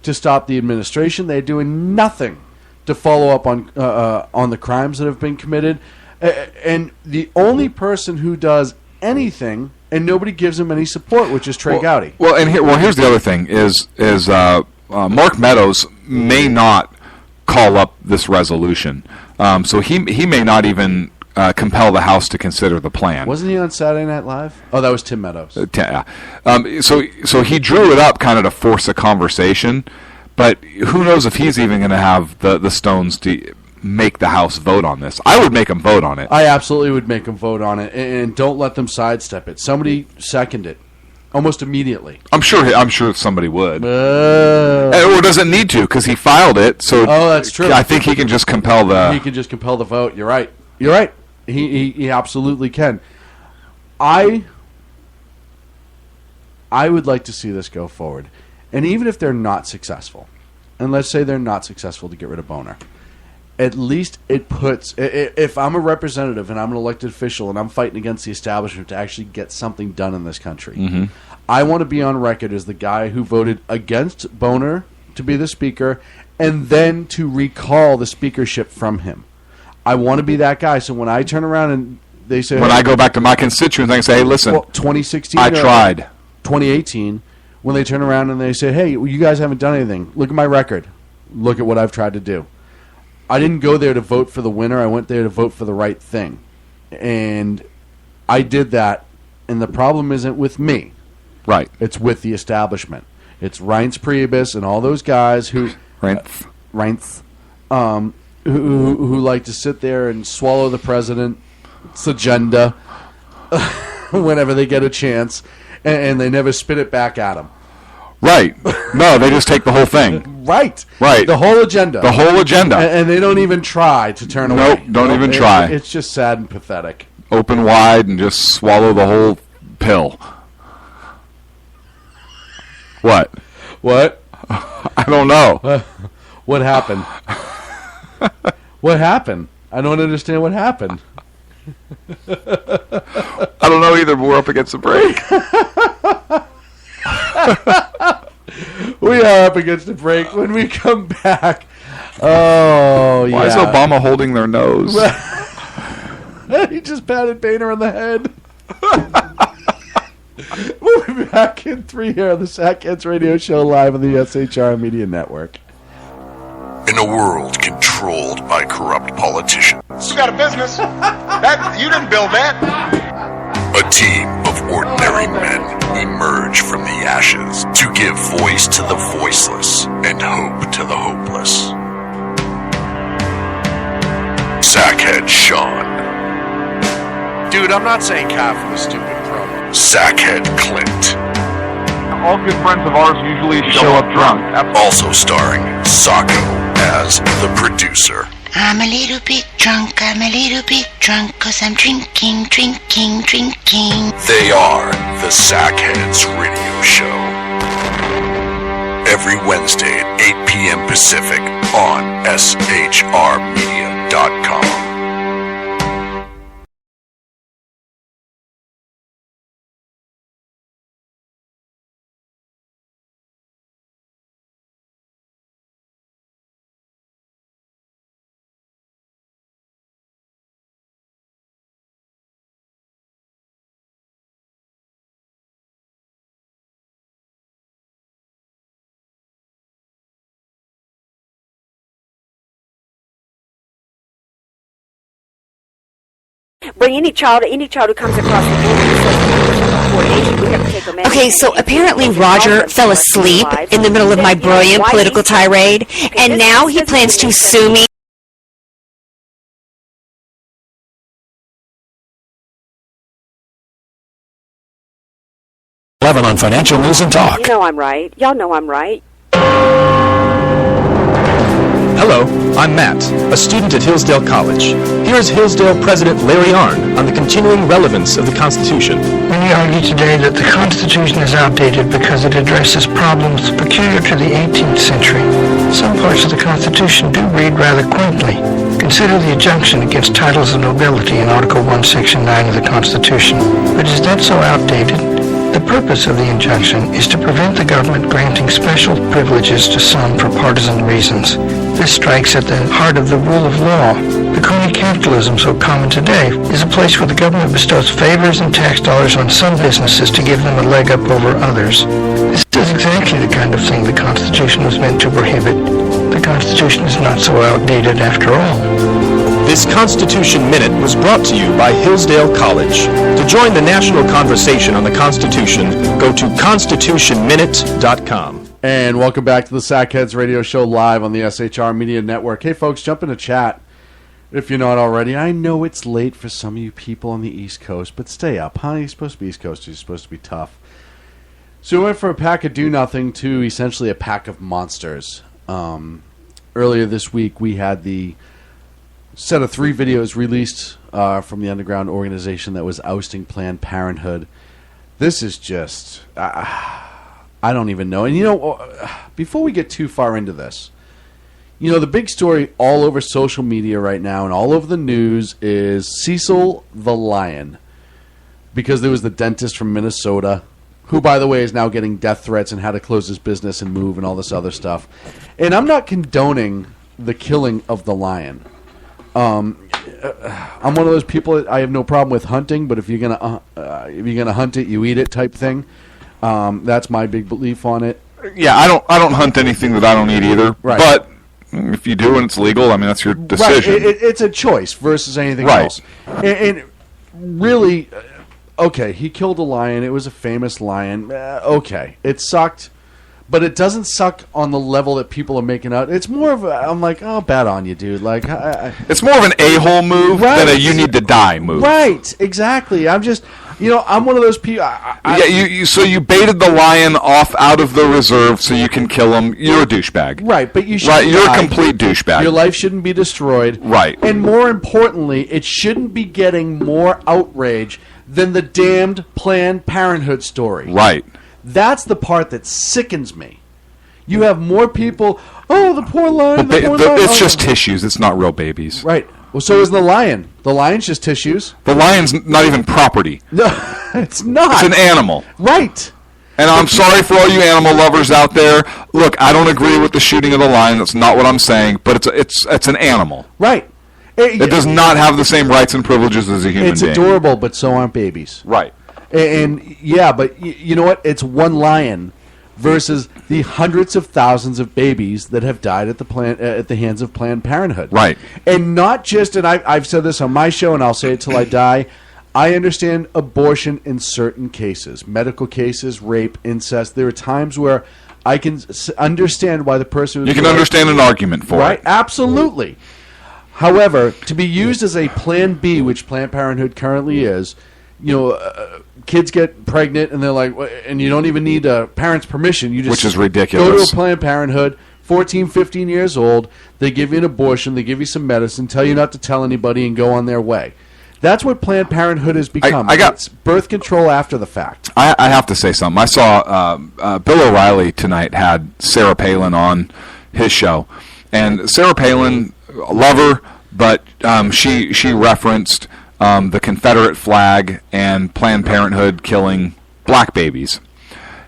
Speaker 3: to stop the administration. They are doing nothing to follow up on the crimes that have been committed. And the only person who does anything, and nobody gives him any support, which is Trey Gowdy.
Speaker 2: Well, here's the other thing: is Mark Meadows may not call up this resolution, so he may not even compel the House to consider the plan.
Speaker 3: Wasn't he on Saturday Night Live? Oh, that was Tim Meadows.
Speaker 2: Yeah. So he drew it up kind of to force a conversation, but who knows if he's even going to have the stones to make the House vote on this. I would make them vote on it.
Speaker 3: I absolutely would make them vote on it, and don't let them sidestep it. Somebody second it almost immediately.
Speaker 2: I'm sure somebody would. Or doesn't need to because he filed it. So
Speaker 3: that's true.
Speaker 2: I think he can just compel the.
Speaker 3: He can just compel the vote. You're right. He absolutely can. I would like to see this go forward, and even if they're not successful, and let's say they're not successful to get rid of Boehner. At least it puts, if I'm a representative and I'm an elected official and I'm fighting against the establishment to actually get something done in this country, I want to be on record as the guy who voted against Boehner to be the speaker and then to recall the speakership from him. I want to be that guy. So when I turn around and they say...
Speaker 2: When I go back to my constituents and say, hey, listen,
Speaker 3: 2016,
Speaker 2: I tried.
Speaker 3: 2018, when they turn around and they say, hey, you guys haven't done anything. Look at my record. Look at what I've tried to do. I didn't go there to vote for the winner. I went there to vote for the right thing. And I did that. And the problem isn't with me.
Speaker 2: Right.
Speaker 3: It's with the establishment. It's Reince Priebus and all those guys who... Reince. Who like to sit there and swallow the president's agenda whenever they get a chance. And they never spit it back at him.
Speaker 2: Right. No, they just take the whole thing.
Speaker 3: Right. The whole agenda. And they don't even try to turn away.
Speaker 2: Nope, don't even try.
Speaker 3: It's just sad and pathetic.
Speaker 2: Open wide and just swallow the whole pill. What? I don't know.
Speaker 3: What happened? What happened? I don't understand what happened.
Speaker 2: I don't know either, but we're up against the break.
Speaker 3: We are up against the break. When we come back, oh, yeah.
Speaker 2: Why is Obama holding their nose?
Speaker 3: He just patted Boehner on the head. We'll be back in 3 here on the Sackheads Radio Show live on the SHR Media Network.
Speaker 7: In a world controlled by corrupt politicians.
Speaker 4: You got a business. You didn't build that.
Speaker 7: A team of ordinary men emerge from the ashes to give voice to the voiceless and hope to the hopeless. Sackhead Sean.
Speaker 8: Dude, I'm not saying cow for the stupid promo.
Speaker 7: Sackhead Clint.
Speaker 2: All good friends of ours usually show up drunk.
Speaker 7: Also starring Sacco as the producer.
Speaker 5: I'm a little bit drunk, 'cause I'm drinking.
Speaker 7: They are the Sackheads Radio Show. Every Wednesday at 8 p.m. Pacific on shrmedia.com.
Speaker 9: Bring any child who comes across the border. We have to take them in.
Speaker 10: Okay, so apparently Roger fell asleep in the middle of my brilliant political tirade, and now he plans to sue me.
Speaker 11: On Financial News and Talk.
Speaker 9: You know I'm right. Y'all know I'm right.
Speaker 11: Hello, I'm Matt, a student at Hillsdale College. Here is Hillsdale President Larry Arnn on the continuing relevance of the Constitution.
Speaker 12: Many argue today that the Constitution is outdated because it addresses problems peculiar to the 18th century. Some parts of the Constitution do read rather quaintly. Consider the injunction against titles of nobility in Article 1, Section 9 of the Constitution. But is that so outdated? The purpose of the injunction is to prevent the government granting special privileges to some for partisan reasons. This strikes at the heart of the rule of law. The crony capitalism so common today is a place where the government bestows favors and tax dollars on some businesses to give them a leg up over others. This is exactly the kind of thing the Constitution was meant to prohibit. The Constitution is not so outdated after all.
Speaker 11: This Constitution Minute was brought to you by Hillsdale College. To join the national conversation on the Constitution, go to constitutionminute.com.
Speaker 3: And welcome back to the Sackheads Radio Show live on the SHR Media Network. Hey, folks, jump into chat if you're not already. I know it's late for some of you people on the East Coast, but stay up, huh? You're supposed to be East Coast. You're supposed to be tough. So we went from a pack of do-nothing to essentially a pack of monsters. Earlier this week, we had the set of 3 videos released from the underground organization that was ousting Planned Parenthood. This is just... I don't even know. And, you know, before we get too far into this, you know, the big story all over social media right now and all over the news is Cecil the Lion. Because there was the dentist from Minnesota, who, by the way, is now getting death threats and had to close his business and move and all this other stuff. And I'm not condoning the killing of the lion. I'm one of those people. I have no problem with hunting, but if you're gonna hunt it, you eat it type thing. That's my big belief on it.
Speaker 2: Yeah, I don't hunt anything that I don't eat either.
Speaker 3: Right.
Speaker 2: But if you do and it's legal, I mean that's your decision.
Speaker 3: Right. It's a choice versus anything else. And really, okay, he killed a lion. It was a famous lion. Okay, it sucked. But it doesn't suck on the level that people are making out. It's more of a, I'm like, oh, bad on you, dude. Like,
Speaker 2: it's more of an a-hole move than a you need to die move.
Speaker 3: Right, exactly. I'm just, you know, I'm one of those people.
Speaker 2: So you baited the lion off out of the reserve so you can kill him. You're a douchebag.
Speaker 3: Right, but you should.
Speaker 2: Right, you're a complete douchebag.
Speaker 3: Your life shouldn't be destroyed.
Speaker 2: Right.
Speaker 3: And more importantly, it shouldn't be getting more outrage than the damned Planned Parenthood story.
Speaker 2: Right.
Speaker 3: That's the part that sickens me. You have more people, oh, the poor lion,
Speaker 2: It's just tissues. It's not real babies.
Speaker 3: Right. Well, so is the lion. The lion's just tissues.
Speaker 2: The lion's not even property.
Speaker 3: No, it's not.
Speaker 2: It's an animal.
Speaker 3: Right.
Speaker 2: And I'm sorry for all you animal lovers out there. Look, I don't agree with the shooting of the lion. That's not what I'm saying. But it's an animal.
Speaker 3: Right.
Speaker 2: It does not have the same rights and privileges as a human being.
Speaker 3: It's adorable, but so aren't babies.
Speaker 2: Right.
Speaker 3: And yeah, but you know what? It's one lion versus the hundreds of thousands of babies that have died at the hands of Planned Parenthood.
Speaker 2: Right.
Speaker 3: And not just, and I've said this on my show, and I'll say it till I die, I understand abortion in certain cases, medical cases, rape, incest. There are times where I can understand why the person...
Speaker 2: You can understand an argument for it.
Speaker 3: Right, absolutely. However, to be used as a Plan B, which Planned Parenthood currently is, kids get pregnant and they're like, and you don't even need a parent's permission. You just
Speaker 2: which is ridiculous.
Speaker 3: Go to a Planned Parenthood, 14, 15 years old. They give you an abortion. They give you some medicine, tell you not to tell anybody, and go on their way. That's what Planned Parenthood has become. It's birth control after the fact.
Speaker 2: I have to say something. I saw Bill O'Reilly tonight had Sarah Palin on his show, and Sarah Palin, love her, but she referenced the Confederate flag and Planned Parenthood killing black babies.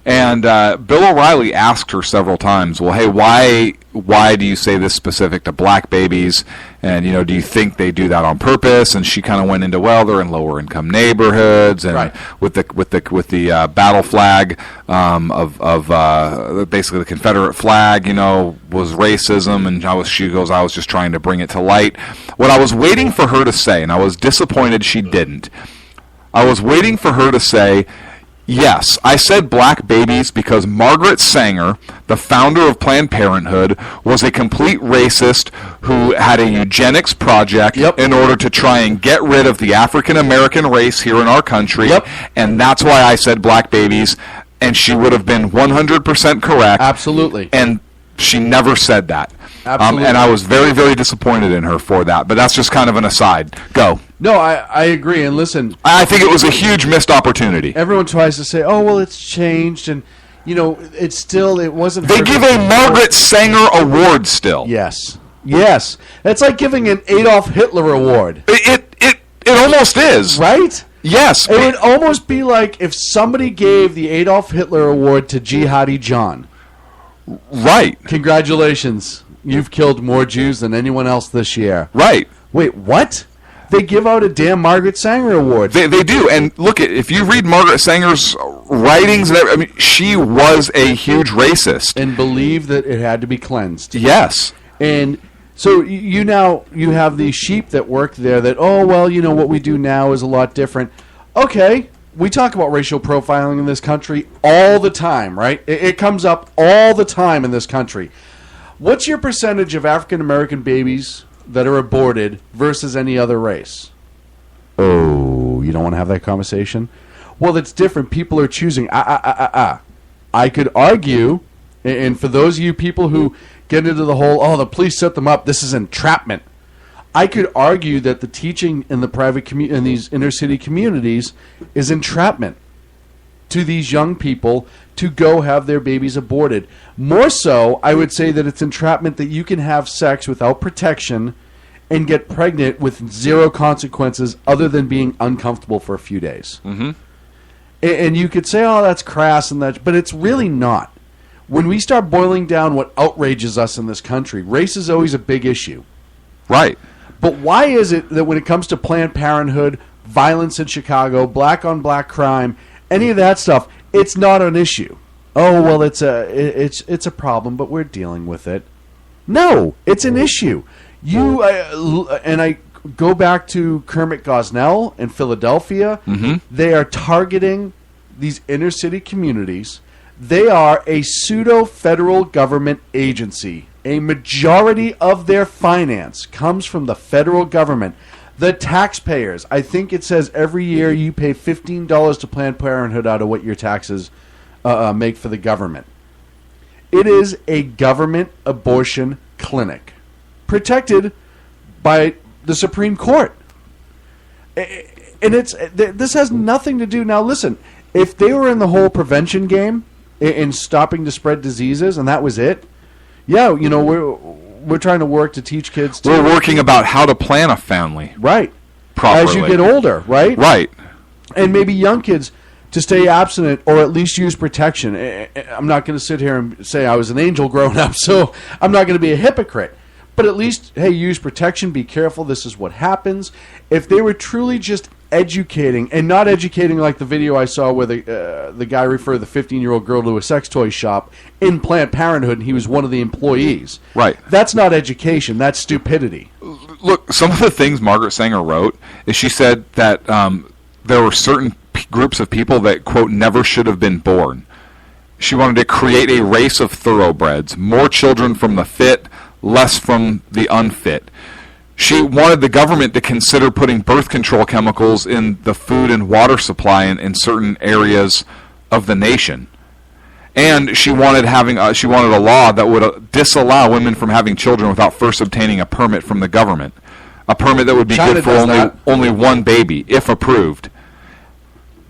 Speaker 2: And Bill O'Reilly asked her several times, well, hey, why do you say this specific to black babies? And, do you think they do that on purpose? And she kind of went into, well, they're in lower income neighborhoods, and
Speaker 3: right.
Speaker 2: with the battle flag of basically the Confederate flag, was racism. And she goes, I was just trying to bring it to light. What I was waiting for her to say, and I was disappointed she didn't, I was waiting for her to say, yes, I said black babies because Margaret Sanger, the founder of Planned Parenthood, was a complete racist who had a eugenics project in order to try and get rid of the African American race here in our country. And that's why I said black babies, and she would have been 100% correct.
Speaker 3: Absolutely.
Speaker 2: And she never said that.
Speaker 3: Absolutely.
Speaker 2: And I was very, very disappointed in her for that. But that's just kind of an aside. Go.
Speaker 3: No, I agree. And listen,
Speaker 2: I think it was a huge missed opportunity.
Speaker 3: Everyone tries to say, oh, well, it's changed. And, it wasn't...
Speaker 2: They give a Margaret Sanger award still.
Speaker 3: Yes. Yes. It's like giving an Adolf Hitler award.
Speaker 2: It almost is.
Speaker 3: Right?
Speaker 2: Yes.
Speaker 3: It would almost be like if somebody gave the Adolf Hitler award to Jihadi John.
Speaker 2: Right.
Speaker 3: Congratulations. You've killed more Jews than anyone else this year.
Speaker 2: Right.
Speaker 3: Wait, what? They give out a damn Margaret Sanger award.
Speaker 2: They do. And look, if you read Margaret Sanger's writings, she was a huge racist.
Speaker 3: And believed that it had to be cleansed.
Speaker 2: Yes.
Speaker 3: And so you have these sheep that work there that, oh, well, what we do now is a lot different. Okay. We talk about racial profiling in this country all the time, right? It comes up all the time in this country. What's your percentage of African American babies that are aborted versus any other race? Oh, you don't want to have that conversation? Well, it's different. People are choosing. I could argue, and for those of you people who get into the whole, the police set them up, this is entrapment. I could argue that the teaching in the private in these inner city communities is entrapment to these young people to go have their babies aborted. More so, I would say that it's entrapment that you can have sex without protection and get pregnant with zero consequences other than being uncomfortable for a few days.
Speaker 2: Mm-hmm.
Speaker 3: And you could say, oh, that's crass, but it's really not. When we start boiling down what outrages us in this country, race is always a big issue.
Speaker 2: Right.
Speaker 3: But why is it that when it comes to Planned Parenthood, violence in Chicago, black-on-black crime, any of that stuff, it's not an issue? Oh, well, it's a problem, but we're dealing with it. No, it's an issue. I go back to Kermit Gosnell in Philadelphia.
Speaker 2: Mm-hmm.
Speaker 3: They are targeting these inner-city communities. They are a pseudo-federal government agency. A majority of their finance comes from the federal government. The taxpayers, I think it says every year you pay $15 to Planned Parenthood out of what your taxes make for the government. It is a government abortion clinic protected by the Supreme Court. And this has nothing to do... Now, listen, if they were in the whole prevention game in stopping to spread diseases and that was it, yeah, we're trying to work to teach kids.
Speaker 2: We're working about how to plan a family.
Speaker 3: Right.
Speaker 2: Properly.
Speaker 3: As you get older, right?
Speaker 2: Right.
Speaker 3: And maybe young kids to stay abstinent or at least use protection. I'm not going to sit here and say I was an angel growing up, so I'm not going to be a hypocrite. But at least, hey, use protection, be careful, this is what happens. If they were truly just educating, and not educating like the video I saw where the guy referred the 15-year-old girl to a sex toy shop in Planned Parenthood and he was one of the employees.
Speaker 2: Right.
Speaker 3: That's not education, that's stupidity.
Speaker 2: Look, some of the things Margaret Sanger wrote is she said that there were certain groups of people that, quote, never should have been born. She wanted to create a race of thoroughbreds, more children from the fit, less from the unfit. She wanted the government to consider putting birth control chemicals in the food and water supply in certain areas of the nation. And she wanted a law that would disallow women from having children without first obtaining a permit from the government. A permit that would be
Speaker 3: China
Speaker 2: good for only one baby, if approved.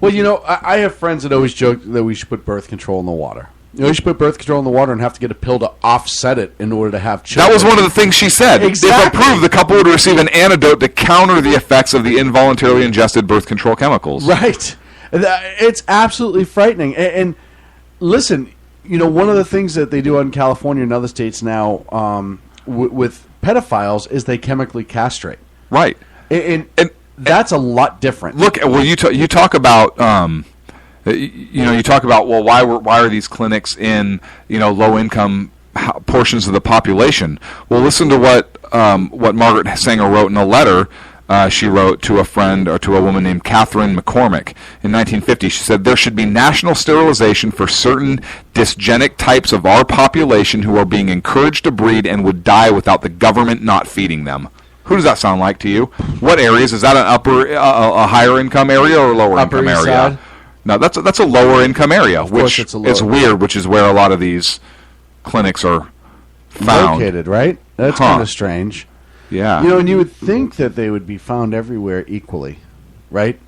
Speaker 3: Well, you know, I have friends that always joke that we should put birth control in the water. You know, we should put birth control in the water and have to get a pill to offset it in order to have children.
Speaker 2: That was one of the things she said.
Speaker 3: Exactly.
Speaker 2: If approved, the couple would receive an antidote to counter the effects of the involuntarily ingested birth control chemicals.
Speaker 3: Right. It's absolutely frightening. And listen, you know, one of the things that they do in California and other states now with pedophiles is they chemically castrate.
Speaker 2: Right.
Speaker 3: And that's a lot different.
Speaker 2: Look, well, you talk about... you talk about, well, why are these clinics in low income portions of the population? Well, listen to what Margaret Sanger wrote in a letter she wrote to a friend or to a woman named Catherine McCormick in 1950. She said there should be national sterilization for certain dysgenic types of our population who are being encouraged to breed and would die without the government not feeding them. Who does that sound like to you? What areas? Is that an a higher income area or a lower
Speaker 3: Upper
Speaker 2: income
Speaker 3: East
Speaker 2: area?
Speaker 3: Side?
Speaker 2: No, that's a lower income area, which
Speaker 3: it's a lower
Speaker 2: is weird, which is where a lot of these clinics are found.
Speaker 3: Located, right? That's kind of strange.
Speaker 2: Yeah.
Speaker 3: You know, and you would think that they would be found everywhere equally, right?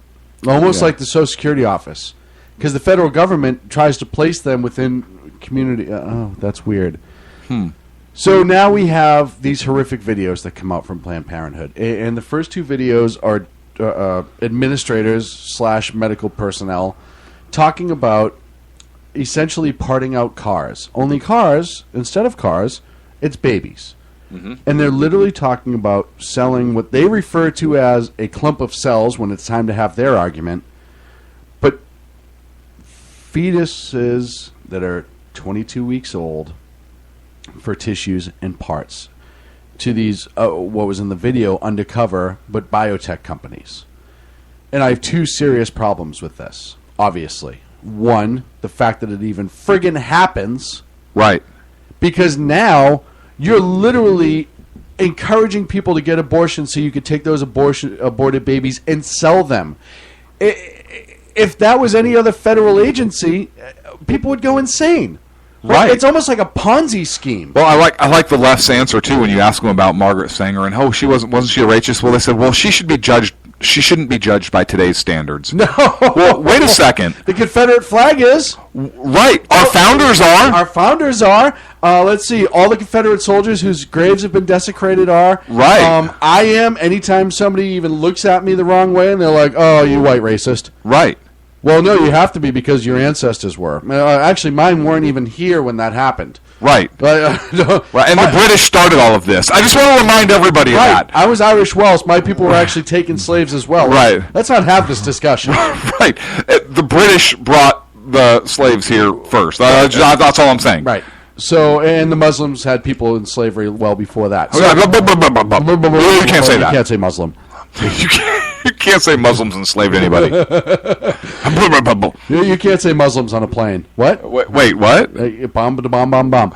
Speaker 3: Almost like the Social Security office. Because the federal government tries to place them within community. Oh, that's weird. So now we have these horrific videos that come out from Planned Parenthood. And the first two videos are administrators / medical personnel talking about essentially parting out cars. Only cars, instead of cars, it's babies. Mm-hmm. And they're literally talking about selling what they refer to as a clump of cells when it's time to have their argument. But fetuses that are 22 weeks old for tissues and parts to these, what was in the video, undercover, but biotech companies. And I have two serious problems with this, obviously. One, the fact that it even friggin' happens.
Speaker 2: Right.
Speaker 3: Because now you're literally encouraging people to get abortions so you could take those aborted babies and sell them. If that was any other federal agency, people would go insane.
Speaker 2: Right.
Speaker 3: It's almost like a Ponzi scheme.
Speaker 2: Well, I like the left's answer too when you ask them about Margaret Sanger and she wasn't she a racist? Well, they said, well, she should be judged. She shouldn't be judged by today's standards.
Speaker 3: No.
Speaker 2: Well, wait a second.
Speaker 3: The Confederate flag is.
Speaker 2: Right. Our founders are.
Speaker 3: Our founders are. Let's see. All the Confederate soldiers whose graves have been desecrated are.
Speaker 2: Right.
Speaker 3: I am. Anytime somebody even looks at me the wrong way and they're like, oh, you white racist.
Speaker 2: Right.
Speaker 3: Well, no, you have to be because your ancestors were. Actually, mine weren't even here when that happened.
Speaker 2: Right.
Speaker 3: Right.
Speaker 2: And the British started all of this. I just want to remind everybody of that.
Speaker 3: I was Irish Welsh. My people were actually taking slaves as well.
Speaker 2: Right.
Speaker 3: Let's not have this discussion.
Speaker 2: Right. The British brought the slaves here first. That's all I'm saying.
Speaker 3: Right. So, and the Muslims had people in slavery well before that. So,
Speaker 2: you can't say that.
Speaker 3: You can't say Muslim.
Speaker 2: You can't say Muslims enslaved anybody.
Speaker 3: You can't say Muslims on a plane. What?
Speaker 2: Wait, what?
Speaker 3: Bomb, bomb, bomb, bomb.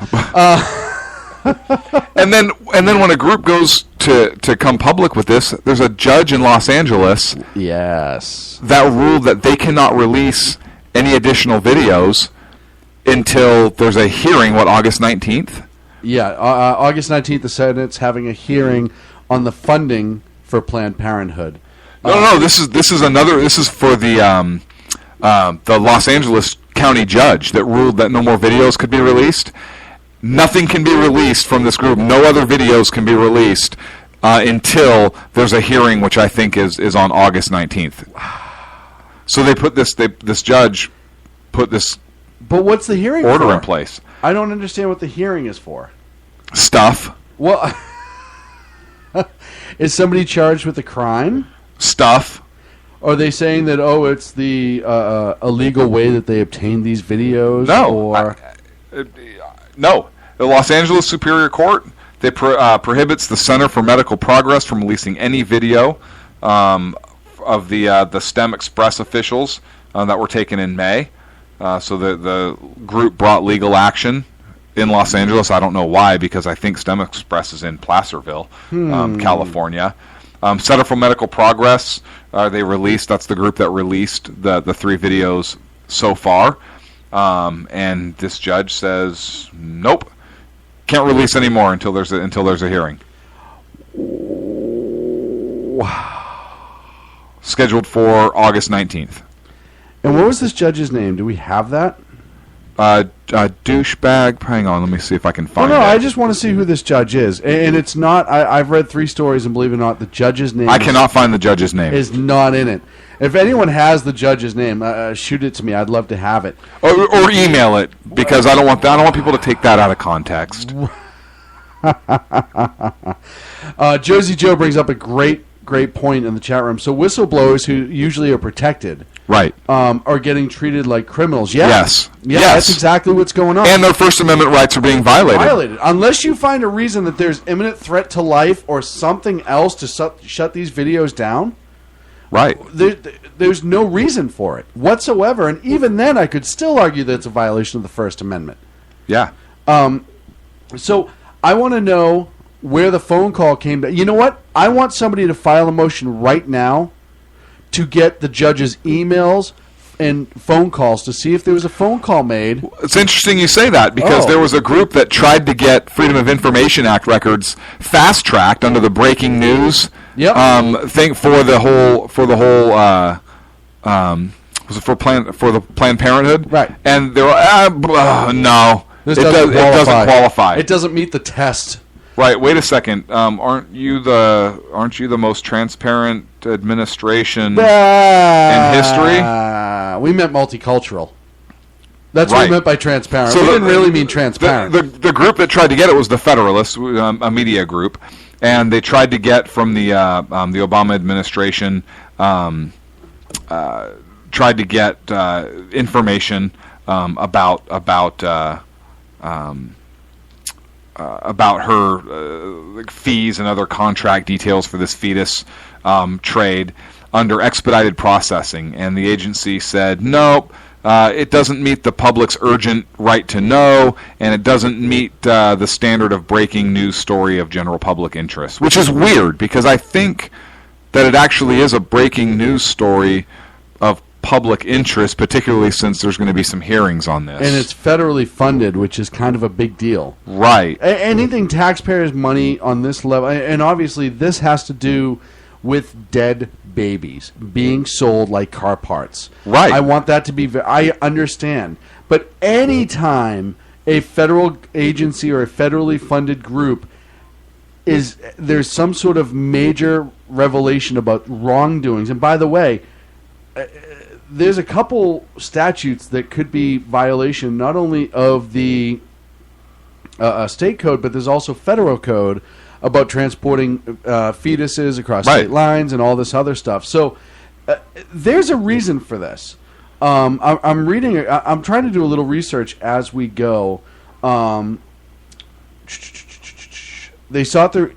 Speaker 2: And then when a group goes to come public with this, there's a judge in Los Angeles.
Speaker 3: Yes.
Speaker 2: That ruled that they cannot release any additional videos until there's a hearing. What, August 19th?
Speaker 3: Yeah, August 19th. The Senate's having a hearing on the funding for Planned Parenthood.
Speaker 2: No. This is another. This is for the Los Angeles County judge that ruled that no more videos could be released. Nothing can be released from this group. No other videos can be released until there's a hearing, which I think is on August 19th. So they put this judge put this
Speaker 3: But what's the hearing
Speaker 2: order
Speaker 3: for?
Speaker 2: in place.
Speaker 3: I don't understand what the hearing is for.
Speaker 2: Stuff.
Speaker 3: Well, is somebody charged with a crime?
Speaker 2: Stuff.
Speaker 3: Are they saying that, it's the illegal way that they obtained these videos?
Speaker 2: No. No. The Los Angeles Superior Court, they prohibits the Center for Medical Progress from releasing any video of the STEM Express officials that were taken in May. So the group brought legal action in Los Angeles. I don't know why, because I think STEM Express is in Placerville, California. Center for Medical Progress, they released, that's the group that released the 3 videos so far. And this judge says, nope, can't release any more until there's a hearing. Scheduled for August 19th.
Speaker 3: And what was this judge's name? Do we have that?
Speaker 2: Douchebag. Hang on, let me see if I can find it.
Speaker 3: I just want to see who this judge is. And it's not, I've read 3 stories, and believe it or not, the judge's name
Speaker 2: I cannot find the judge's name.
Speaker 3: Is not in it. If anyone has the judge's name, shoot it to me. I'd love to have it.
Speaker 2: Or email it, because I don't want people to take that out of context.
Speaker 3: Josie Joe brings up a great point in the chat room. So whistleblowers who usually are protected,
Speaker 2: right,
Speaker 3: are getting treated like criminals. Yeah.
Speaker 2: Yes.
Speaker 3: Yeah,
Speaker 2: yes.
Speaker 3: That's exactly what's going on.
Speaker 2: And their First Amendment rights are being violated.
Speaker 3: Unless you find a reason that there's imminent threat to life or something else to shut these videos down.
Speaker 2: Right.
Speaker 3: There's no reason for it whatsoever. And even then, I could still argue that it's a violation of the First Amendment.
Speaker 2: Yeah.
Speaker 3: So I want to know where the phone call came to. You know what? I want somebody to file a motion right now to get the judge's emails and phone calls to see if there was a phone call made.
Speaker 2: It's interesting you say that, because there was a group that tried to get Freedom of Information Act records fast-tracked under the breaking news thing for the whole was it for the Planned Parenthood?
Speaker 3: Right.
Speaker 2: And they were no. It doesn't qualify.
Speaker 3: It doesn't meet the test.
Speaker 2: Right. Wait a second. Aren't you the most transparent administration in history?
Speaker 3: We meant multicultural. That's what we meant by transparent.
Speaker 2: So
Speaker 3: we didn't really mean transparent.
Speaker 2: The group that tried to get it was the Federalists, a media group, and they tried to get from the Obama administration, tried to get information about her fees and other contract details for this fetus trade under expedited processing, and the agency said nope. It doesn't meet the public's urgent right to know, and it doesn't meet the standard of breaking news story of general public interest, which is weird, because I think that it actually is a breaking news story of public interest, particularly since there's going to be some hearings on this.
Speaker 3: And it's federally funded, which is kind of a big deal.
Speaker 2: Right.
Speaker 3: Anything taxpayers' money on this level, and obviously this has to do with dead babies being sold like car parts.
Speaker 2: Right.
Speaker 3: I want that to be I understand. But anytime a federal agency or a federally funded group there's some sort of major revelation about wrongdoings, and by the way, there's a couple statutes that could be violation not only of the state code, but there's also federal code about transporting fetuses across state lines and all this other stuff. So there's a reason for this. I'm reading. I'm trying to do a little research as we go. They sought the.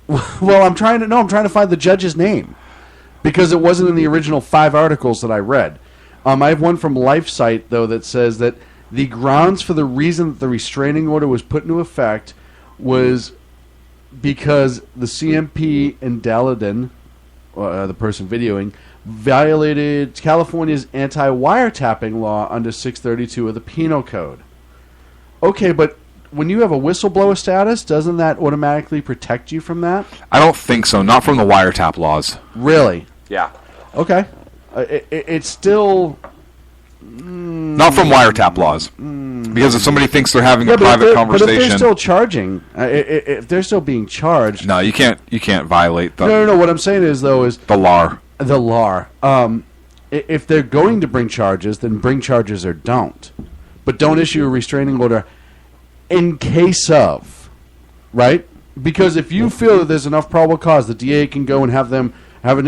Speaker 3: Well, I'm trying to find the judge's name, because it wasn't in the original 5 articles that I read. I have one from LifeSite, though, that says that the grounds for the reason that the restraining order was put into effect was because the CMP in Daladin, the person videoing, violated California's anti-wiretapping law under 632 of the Penal Code. Okay, but when you have a whistleblower status, doesn't that automatically protect you from that?
Speaker 2: I don't think so. Not from the wiretap laws.
Speaker 3: Really?
Speaker 2: Yeah.
Speaker 3: Okay. It's still...
Speaker 2: Not from wiretap laws. Because if somebody thinks they're having a private conversation,
Speaker 3: but if they're still charging, if they're still being charged,
Speaker 2: no, you can't violate the.
Speaker 3: No. What I'm saying is
Speaker 2: the LAR.
Speaker 3: The LAR. If they're going to bring charges, then bring charges or don't, but don't issue a restraining order in case of, right? Because if you feel that there's enough probable cause, the DA can go and have a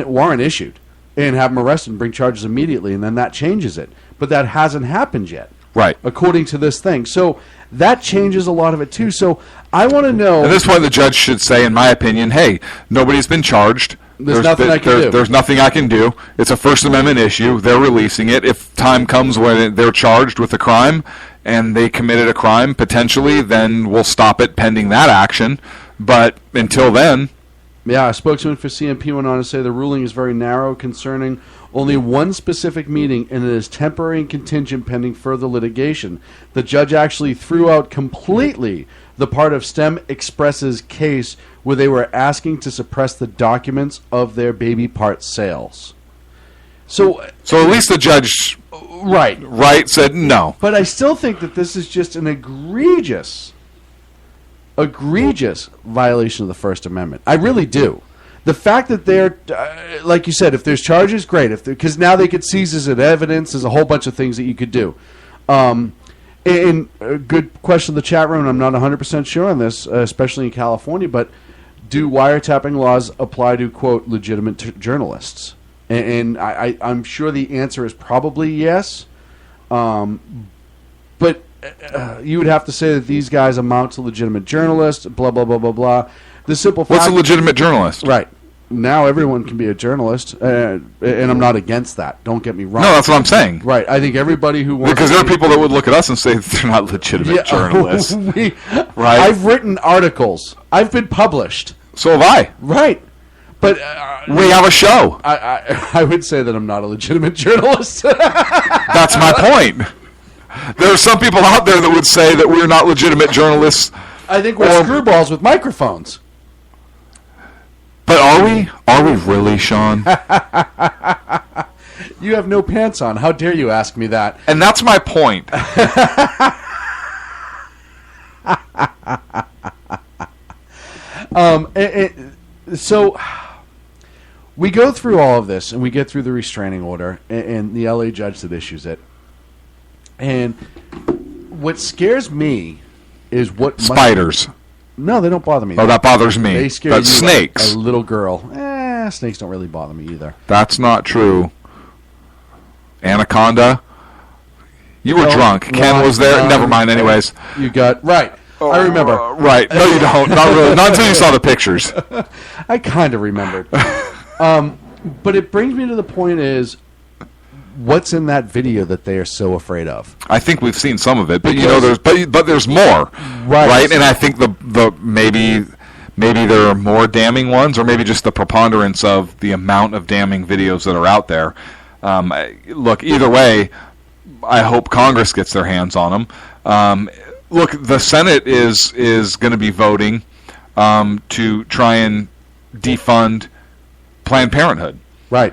Speaker 3: warrant issued and have them arrested and bring charges immediately, and then that changes it. But that hasn't happened yet.
Speaker 2: Right.
Speaker 3: According to this thing. So that changes a lot of it, too. So I want to know...
Speaker 2: At this point, the judge should say, in my opinion, hey, nobody's been charged.
Speaker 3: There's nothing I can do.
Speaker 2: There's nothing I can do. It's a First Amendment issue. They're releasing it. If time comes when they're charged with a crime and they committed a crime, potentially, then we'll stop it pending that action. But until then...
Speaker 3: Yeah, a spokesman for CMP went on to say the ruling is very narrow, concerning only one specific meeting, and it is temporary and contingent pending further litigation. The judge actually threw out completely the part of STEM Express's case where they were asking to suppress the documents of their baby part sales. So
Speaker 2: at least the judge
Speaker 3: right
Speaker 2: said no.
Speaker 3: But I still think that this is just an egregious violation of the First Amendment. I really do. The fact that they're, like you said, if there's charges, great. Because now they could seize this as evidence. There's a whole bunch of things that you could do. And a good question in the chat room, and I'm not 100% sure on this, especially in California, but do wiretapping laws apply to, quote, legitimate journalists? And I'm sure the answer is probably yes. But you would have to say that these guys amount to legitimate journalists, blah, blah, blah, blah, blah. The simple fact...
Speaker 2: What's a legitimate journalist?
Speaker 3: Right. Now everyone can be a journalist, and I'm not against that. Don't get me wrong.
Speaker 2: No, that's what I'm saying.
Speaker 3: Right. I think everybody who wants...
Speaker 2: Because there are people that would look at us and say they're not legitimate journalists. Right?
Speaker 3: I've written articles. I've been published.
Speaker 2: So have I.
Speaker 3: Right. But...
Speaker 2: we have a show.
Speaker 3: I would say that I'm not a legitimate journalist.
Speaker 2: That's my point. There are some people out there that would say that we're not legitimate journalists.
Speaker 3: I think we're screwballs with microphones.
Speaker 2: But are we? Are we really, Sean?
Speaker 3: You have no pants on. How dare you ask me that?
Speaker 2: And that's my point.
Speaker 3: So we go through all of this, and we get through the restraining order, and the LA judge that issues it. And what scares me is what
Speaker 2: spiders.
Speaker 3: No, they don't bother me.
Speaker 2: Oh, that bothers me.
Speaker 3: They scare
Speaker 2: but snakes.
Speaker 3: Like a little girl. Snakes don't really bother me either.
Speaker 2: That's not true. Anaconda. You were drunk. Ken was there. Never mind. Anyways,
Speaker 3: you got right. I remember.
Speaker 2: Right. No, you don't. Not really. Not until you saw the pictures.
Speaker 3: I kind of remembered. But it brings me to the point is, what's in that video that they are so afraid of?
Speaker 2: I think we've seen some of it, but there's more, right? And I think the maybe there are more damning ones, or maybe just the preponderance of the amount of damning videos that are out there. Look, either way, I hope Congress gets their hands on them. Look, the Senate is going to be voting to try and defund Planned Parenthood,
Speaker 3: right?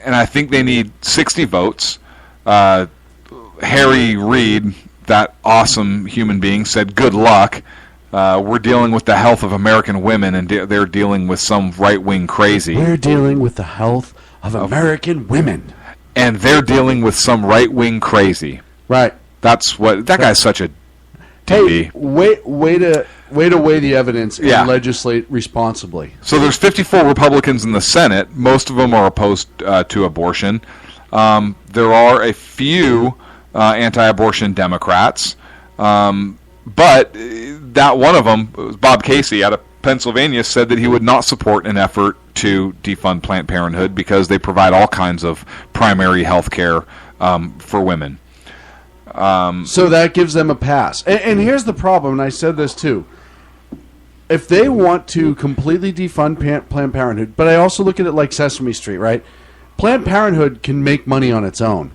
Speaker 2: And I think they need 60 votes. Harry Reid, that awesome human being, said, good luck. We're dealing with the health of American women, and they're dealing with some right-wing crazy.
Speaker 3: We're dealing with the health of American women.
Speaker 2: And they're dealing with some right-wing crazy.
Speaker 3: Right.
Speaker 2: That's what... That guy's such a DB.
Speaker 3: Hey, way to weigh the evidence and legislate responsibly.
Speaker 2: So there's 54 Republicans in the Senate. Most of them are opposed to abortion. There are a few anti-abortion Democrats. But that one of them, Bob Casey out of Pennsylvania, said that he would not support an effort to defund Planned Parenthood because they provide all kinds of primary health care for women.
Speaker 3: So that gives them a pass. And here's the problem, and I said this too. If they want to completely defund Planned Parenthood, but I also look at it like Sesame Street, right? Planned Parenthood can make money on its own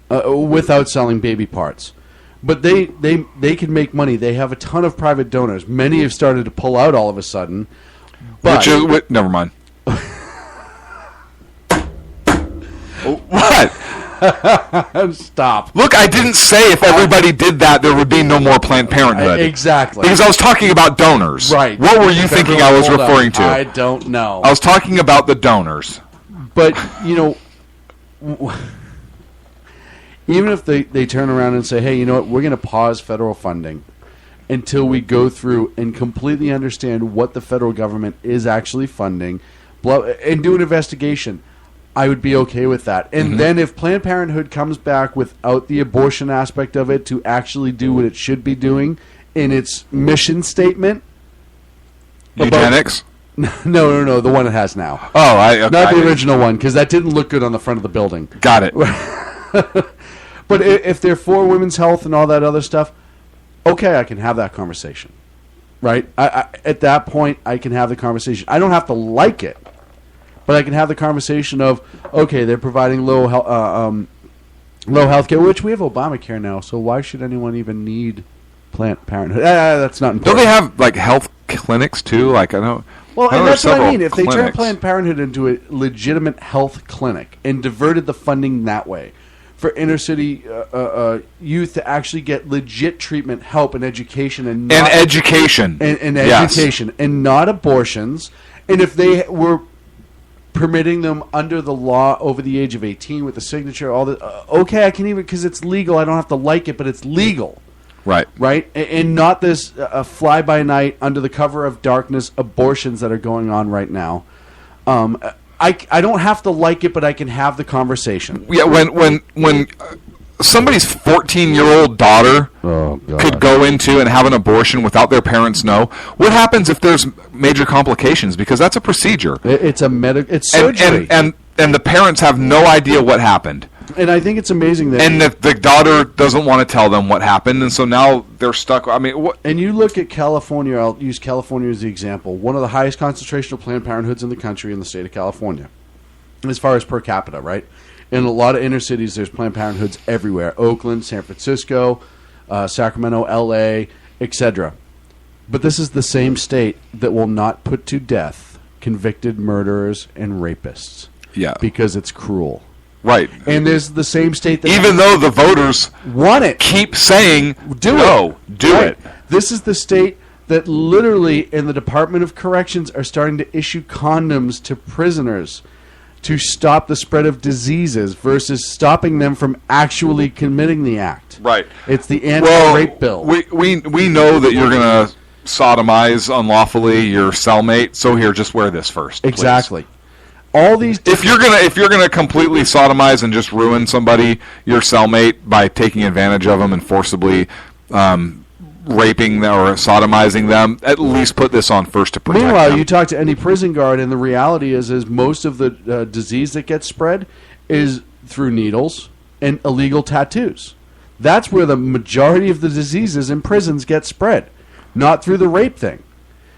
Speaker 3: without selling baby parts. But they can make money. They have a ton of private donors. Many have started to pull out all of a sudden. But
Speaker 2: never mind. What?
Speaker 3: Stop.
Speaker 2: Look, I didn't say if everybody did that, there would be no more Planned Parenthood.
Speaker 3: Exactly.
Speaker 2: Because I was talking about donors.
Speaker 3: Right.
Speaker 2: What were you thinking I was referring to?
Speaker 3: I don't know.
Speaker 2: I was talking about the donors.
Speaker 3: But, even if they turn around and say, hey, you know what, we're going to pause federal funding until we go through and completely understand what the federal government is actually funding and do an investigation, I would be okay with that. And then if Planned Parenthood comes back without the abortion aspect of it to actually do what it should be doing in its mission statement.
Speaker 2: Eugenics?
Speaker 3: No, the one it has now.
Speaker 2: Oh, okay.
Speaker 3: Not the original one, because that didn't look good on the front of the building.
Speaker 2: Got it.
Speaker 3: But if they're for women's health and all that other stuff, okay, I can have that conversation, right? At that point, I can have the conversation. I don't have to like it, but I can have the conversation of, okay, they're providing low health care, which we have Obamacare now, so why should anyone even need Planned Parenthood? That's not important.
Speaker 2: Don't they have, like, health clinics, too? Like, I don't...
Speaker 3: Well, and that's what I mean. If they turn
Speaker 2: clinics.
Speaker 3: Planned Parenthood into a legitimate health clinic and diverted the funding that way for inner city youth to actually get legit treatment, help, and education, and
Speaker 2: education,
Speaker 3: and not abortions, and if they were permitting them under the law over the age of 18 with the signature, all that, okay, I can even, because it's legal. I don't have to like it, but it's legal. Right, and not this fly-by-night, under the cover of darkness abortions that are going on right now. I don't have to like it, but I can have the conversation.
Speaker 2: Yeah, when somebody's 14-year-old daughter could go into and have an abortion without their parents know, what happens if there's major complications? Because that's a procedure.
Speaker 3: It's it's surgery,
Speaker 2: and the parents have no idea what happened.
Speaker 3: And I think it's amazing that...
Speaker 2: And the daughter doesn't want to tell them what happened, and so now they're stuck. I mean, what?
Speaker 3: And you look at California, I'll use California as the example, one of the highest concentration of Planned Parenthoods in the country in the state of California, as far as per capita, right? In a lot of inner cities, there's Planned Parenthoods everywhere. Oakland, San Francisco, Sacramento, L.A., etc. But this is the same state that will not put to death convicted murderers and rapists.
Speaker 2: Yeah.
Speaker 3: Because it's cruel.
Speaker 2: Right.
Speaker 3: And there's the same state that...
Speaker 2: Even though the voters
Speaker 3: want it.
Speaker 2: Keep saying, do
Speaker 3: right.
Speaker 2: it.
Speaker 3: This is the state that literally in the Department of Corrections are starting to issue condoms to prisoners to stop the spread of diseases versus stopping them from actually committing the act.
Speaker 2: Right.
Speaker 3: It's the anti-rape bill.
Speaker 2: We know that you're going to sodomize unlawfully your cellmate, so here, just wear this first. Please.
Speaker 3: Exactly. All these
Speaker 2: if you're gonna completely sodomize and just ruin somebody, your cellmate, by taking advantage of them and forcibly raping them or sodomizing them, at least put this on first to protect
Speaker 3: Meanwhile,
Speaker 2: them.
Speaker 3: you talk to any prison guard, and the reality is most of the disease that gets spread is through needles and illegal tattoos. That's where the majority of the diseases in prisons get spread, not through the rape thing.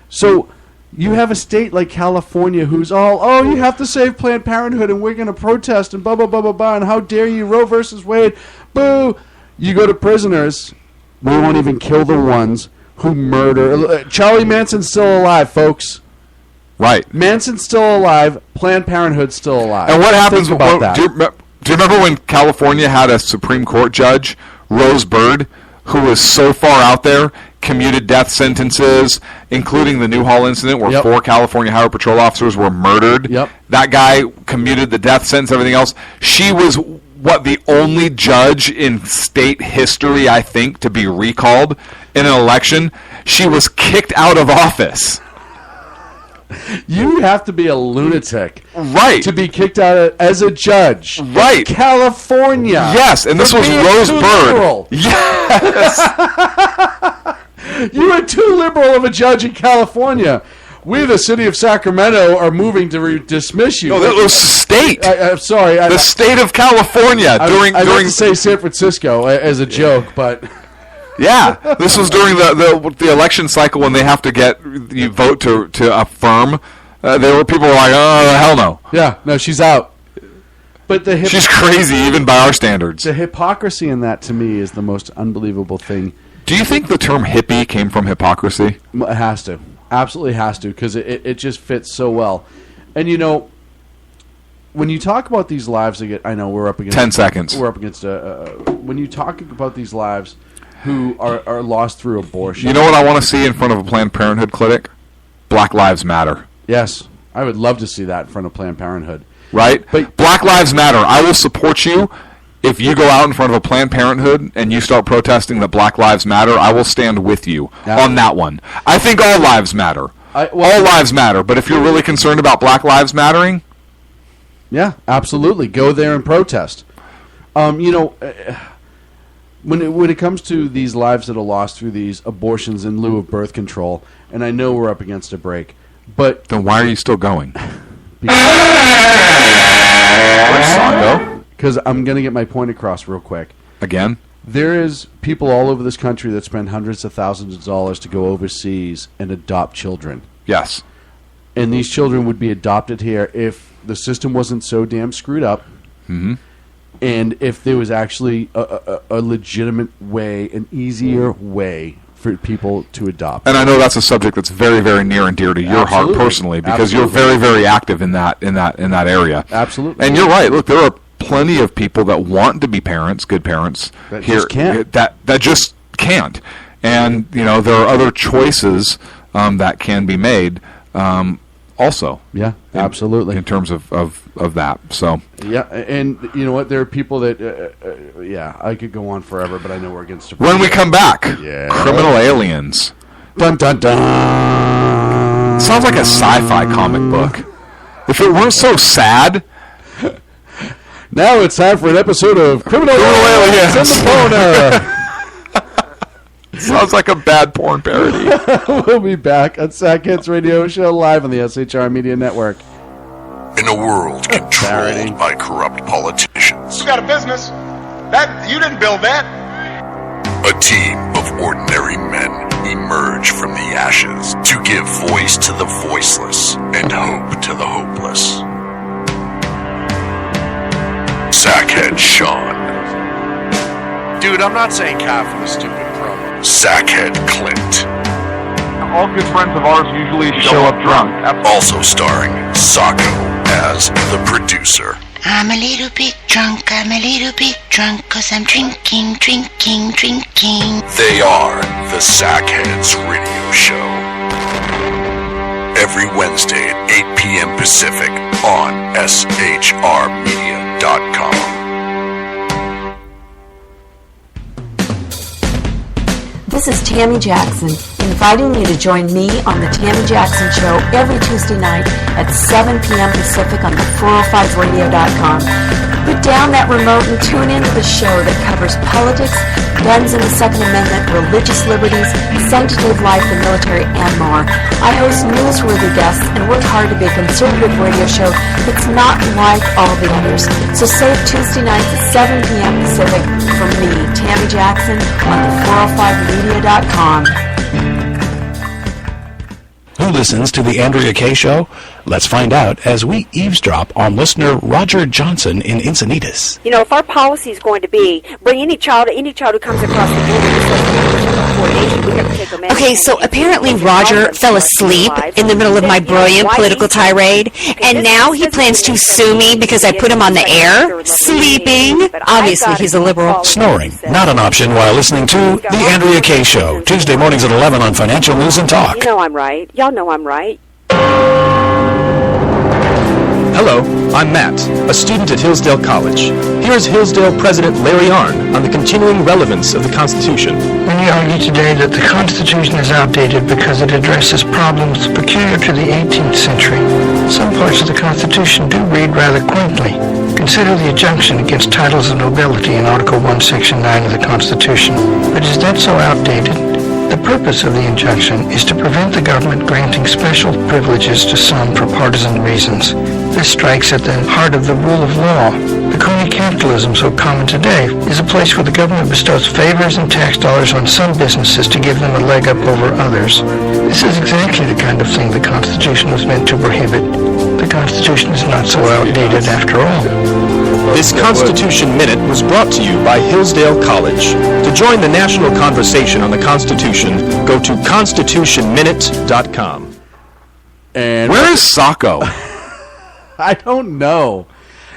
Speaker 3: So you have a state like California who's all, you have to save Planned Parenthood and we're going to protest and blah, blah, blah, blah, blah, and how dare you, Roe versus Wade, boo. You go to prisoners, we won't even kill the ones who murder. Charlie Manson's still alive, folks.
Speaker 2: Right.
Speaker 3: Manson's still alive, Planned Parenthood's still alive.
Speaker 2: And what happens
Speaker 3: Think about that.
Speaker 2: Do you remember when California had a Supreme Court judge, Rose Bird, who was so far out there, commuted death sentences, including the Newhall incident where 4 California Highway Patrol officers were murdered.
Speaker 3: Yep.
Speaker 2: That guy commuted the death sentence, everything else. She was, the only judge in state history, I think, to be recalled in an election. She was kicked out of office.
Speaker 3: You have to be a lunatic,
Speaker 2: right,
Speaker 3: to be kicked out as a judge,
Speaker 2: right?
Speaker 3: California,
Speaker 2: yes, and this was Rose Bird. Yes,
Speaker 3: you are too liberal of a judge in California. We, the city of Sacramento, are moving to dismiss you.
Speaker 2: No, that was state.
Speaker 3: I'm sorry,
Speaker 2: the state of California during.
Speaker 3: I meant to say San Francisco as a joke, but.
Speaker 2: Yeah, this was during the election cycle when they have to get you vote to affirm. People were like, oh, hell no.
Speaker 3: Yeah, no, she's out. But
Speaker 2: she's crazy even by our standards.
Speaker 3: The hypocrisy in that, to me, is the most unbelievable thing.
Speaker 2: Do you think the term hippie came from hypocrisy?
Speaker 3: It has to. Absolutely has to, because it just fits so well. And, when you talk about these lives, I know we're up against
Speaker 2: 10 seconds.
Speaker 3: We're up against when you talk about these lives who are lost through abortion.
Speaker 2: You know what I want to see in front of a Planned Parenthood clinic? Black Lives Matter.
Speaker 3: Yes, I would love to see that in front of Planned Parenthood.
Speaker 2: Right?
Speaker 3: But
Speaker 2: Black Lives Matter. I will support you. If you go out in front of a Planned Parenthood and you start protesting that Black Lives Matter, I will stand with you on that one. I think all lives matter. All lives matter. But if you're really concerned about Black Lives mattering...
Speaker 3: Yeah, absolutely. Go there and protest. When it comes to these lives that are lost through these abortions in lieu of birth control, and I know we're up against a break, but...
Speaker 2: Then why are you still going?
Speaker 3: Because I'm going to get my point across real quick.
Speaker 2: Again?
Speaker 3: There is people all over this country that spend hundreds of thousands of dollars to go overseas and adopt children.
Speaker 2: Yes.
Speaker 3: And these children would be adopted here if the system wasn't so damn screwed up.
Speaker 2: Mm-hmm.
Speaker 3: And if there was actually a legitimate way, an easier way for people to adopt.
Speaker 2: And I know that's a subject that's very, very near and dear to your heart personally, because you're very, very active in that area.
Speaker 3: Absolutely.
Speaker 2: And you're right. Look, there are plenty of people that want to be parents, good parents,
Speaker 3: that
Speaker 2: here
Speaker 3: just can't.
Speaker 2: That just can't. And there are other choices that can be made. Also,
Speaker 3: yeah, absolutely.
Speaker 2: In terms of that, so
Speaker 3: yeah, and you know what? There are people that, I could go on forever, but I know we're against.
Speaker 2: When we come back, Criminal Aliens.
Speaker 3: Dun dun dun.
Speaker 2: Sounds like a sci-fi comic book. If it weren't so sad.
Speaker 3: Now it's time for an episode of Criminal Aliens in the Boner.
Speaker 2: Sounds like a bad porn parody.
Speaker 3: We'll be back on Sackheads Radio Show live on the SHR Media Network.
Speaker 7: In a world controlled by corrupt politicians,
Speaker 4: You got a business. You didn't build that.
Speaker 7: a team of ordinary men emerge from the ashes to give voice to the voiceless and hope to the hopeless. Sackhead Sean.
Speaker 8: Dude, I'm not saying cough was stupid promo.
Speaker 7: Sackhead Clint.
Speaker 13: All good friends of ours usually show up drunk.
Speaker 7: Also starring Sacco as the producer.
Speaker 5: I'm a little bit drunk, cause I'm drinking.
Speaker 7: They are the Sackheads Radio Show. Every Wednesday at 8 p.m. Pacific on shrmedia.com.
Speaker 14: This is Tammy Jackson, inviting you to join me on the Tammy Jackson Show every Tuesday night at 7 p.m. Pacific on the 405radio.com. Put down that remote and tune into the show that covers politics, guns and the Second Amendment, religious liberties, sanctity of life, the military, and more. I host newsworthy guests and work hard to be a conservative radio show that's not like all the others. So save Tuesday nights at 7 p.m. Pacific from me, Tammy Jackson, on the 405media.com.
Speaker 15: Who listens to the Andrea Kaye Show? Let's find out as we eavesdrop on listener Roger Johnson in Encinitas.
Speaker 9: You know, if our policy is going to be bring any child who comes across the border, we have to take them in.
Speaker 10: Okay, so apparently Roger fell asleep in the middle of my brilliant political tirade, and now he plans to sue me because I put him on the air, sleeping. Obviously, he's a liberal.
Speaker 15: Snoring, not an option while listening to the Andrea Kaye Show, Tuesday mornings at 11 on Financial News and Talk.
Speaker 9: You know I'm right. Y'all know I'm right.
Speaker 11: Hello, I'm Matt, a student at Hillsdale College. Here's Hillsdale President Larry Arnn on the continuing relevance of the Constitution.
Speaker 12: Many argue today that the Constitution is outdated because it addresses problems peculiar to the 18th century. Some parts of the Constitution do read rather quaintly. Consider the injunction against titles of nobility in Article 1, Section 9 of the Constitution. But is that so outdated? The purpose of the injunction is to prevent the government granting special privileges to some for partisan reasons. This strikes at the heart of the rule of law. The crony capitalism so common today is a place where the government bestows favors and tax dollars on some businesses to give them a leg up over others. This is exactly the kind of thing the Constitution was meant to prohibit. The Constitution is not so outdated after all.
Speaker 11: This Constitution Minute was brought to you by Hillsdale College. To join the national conversation on the Constitution, go to constitutionminute.com.
Speaker 3: And
Speaker 2: where is Sacco?
Speaker 3: I don't know.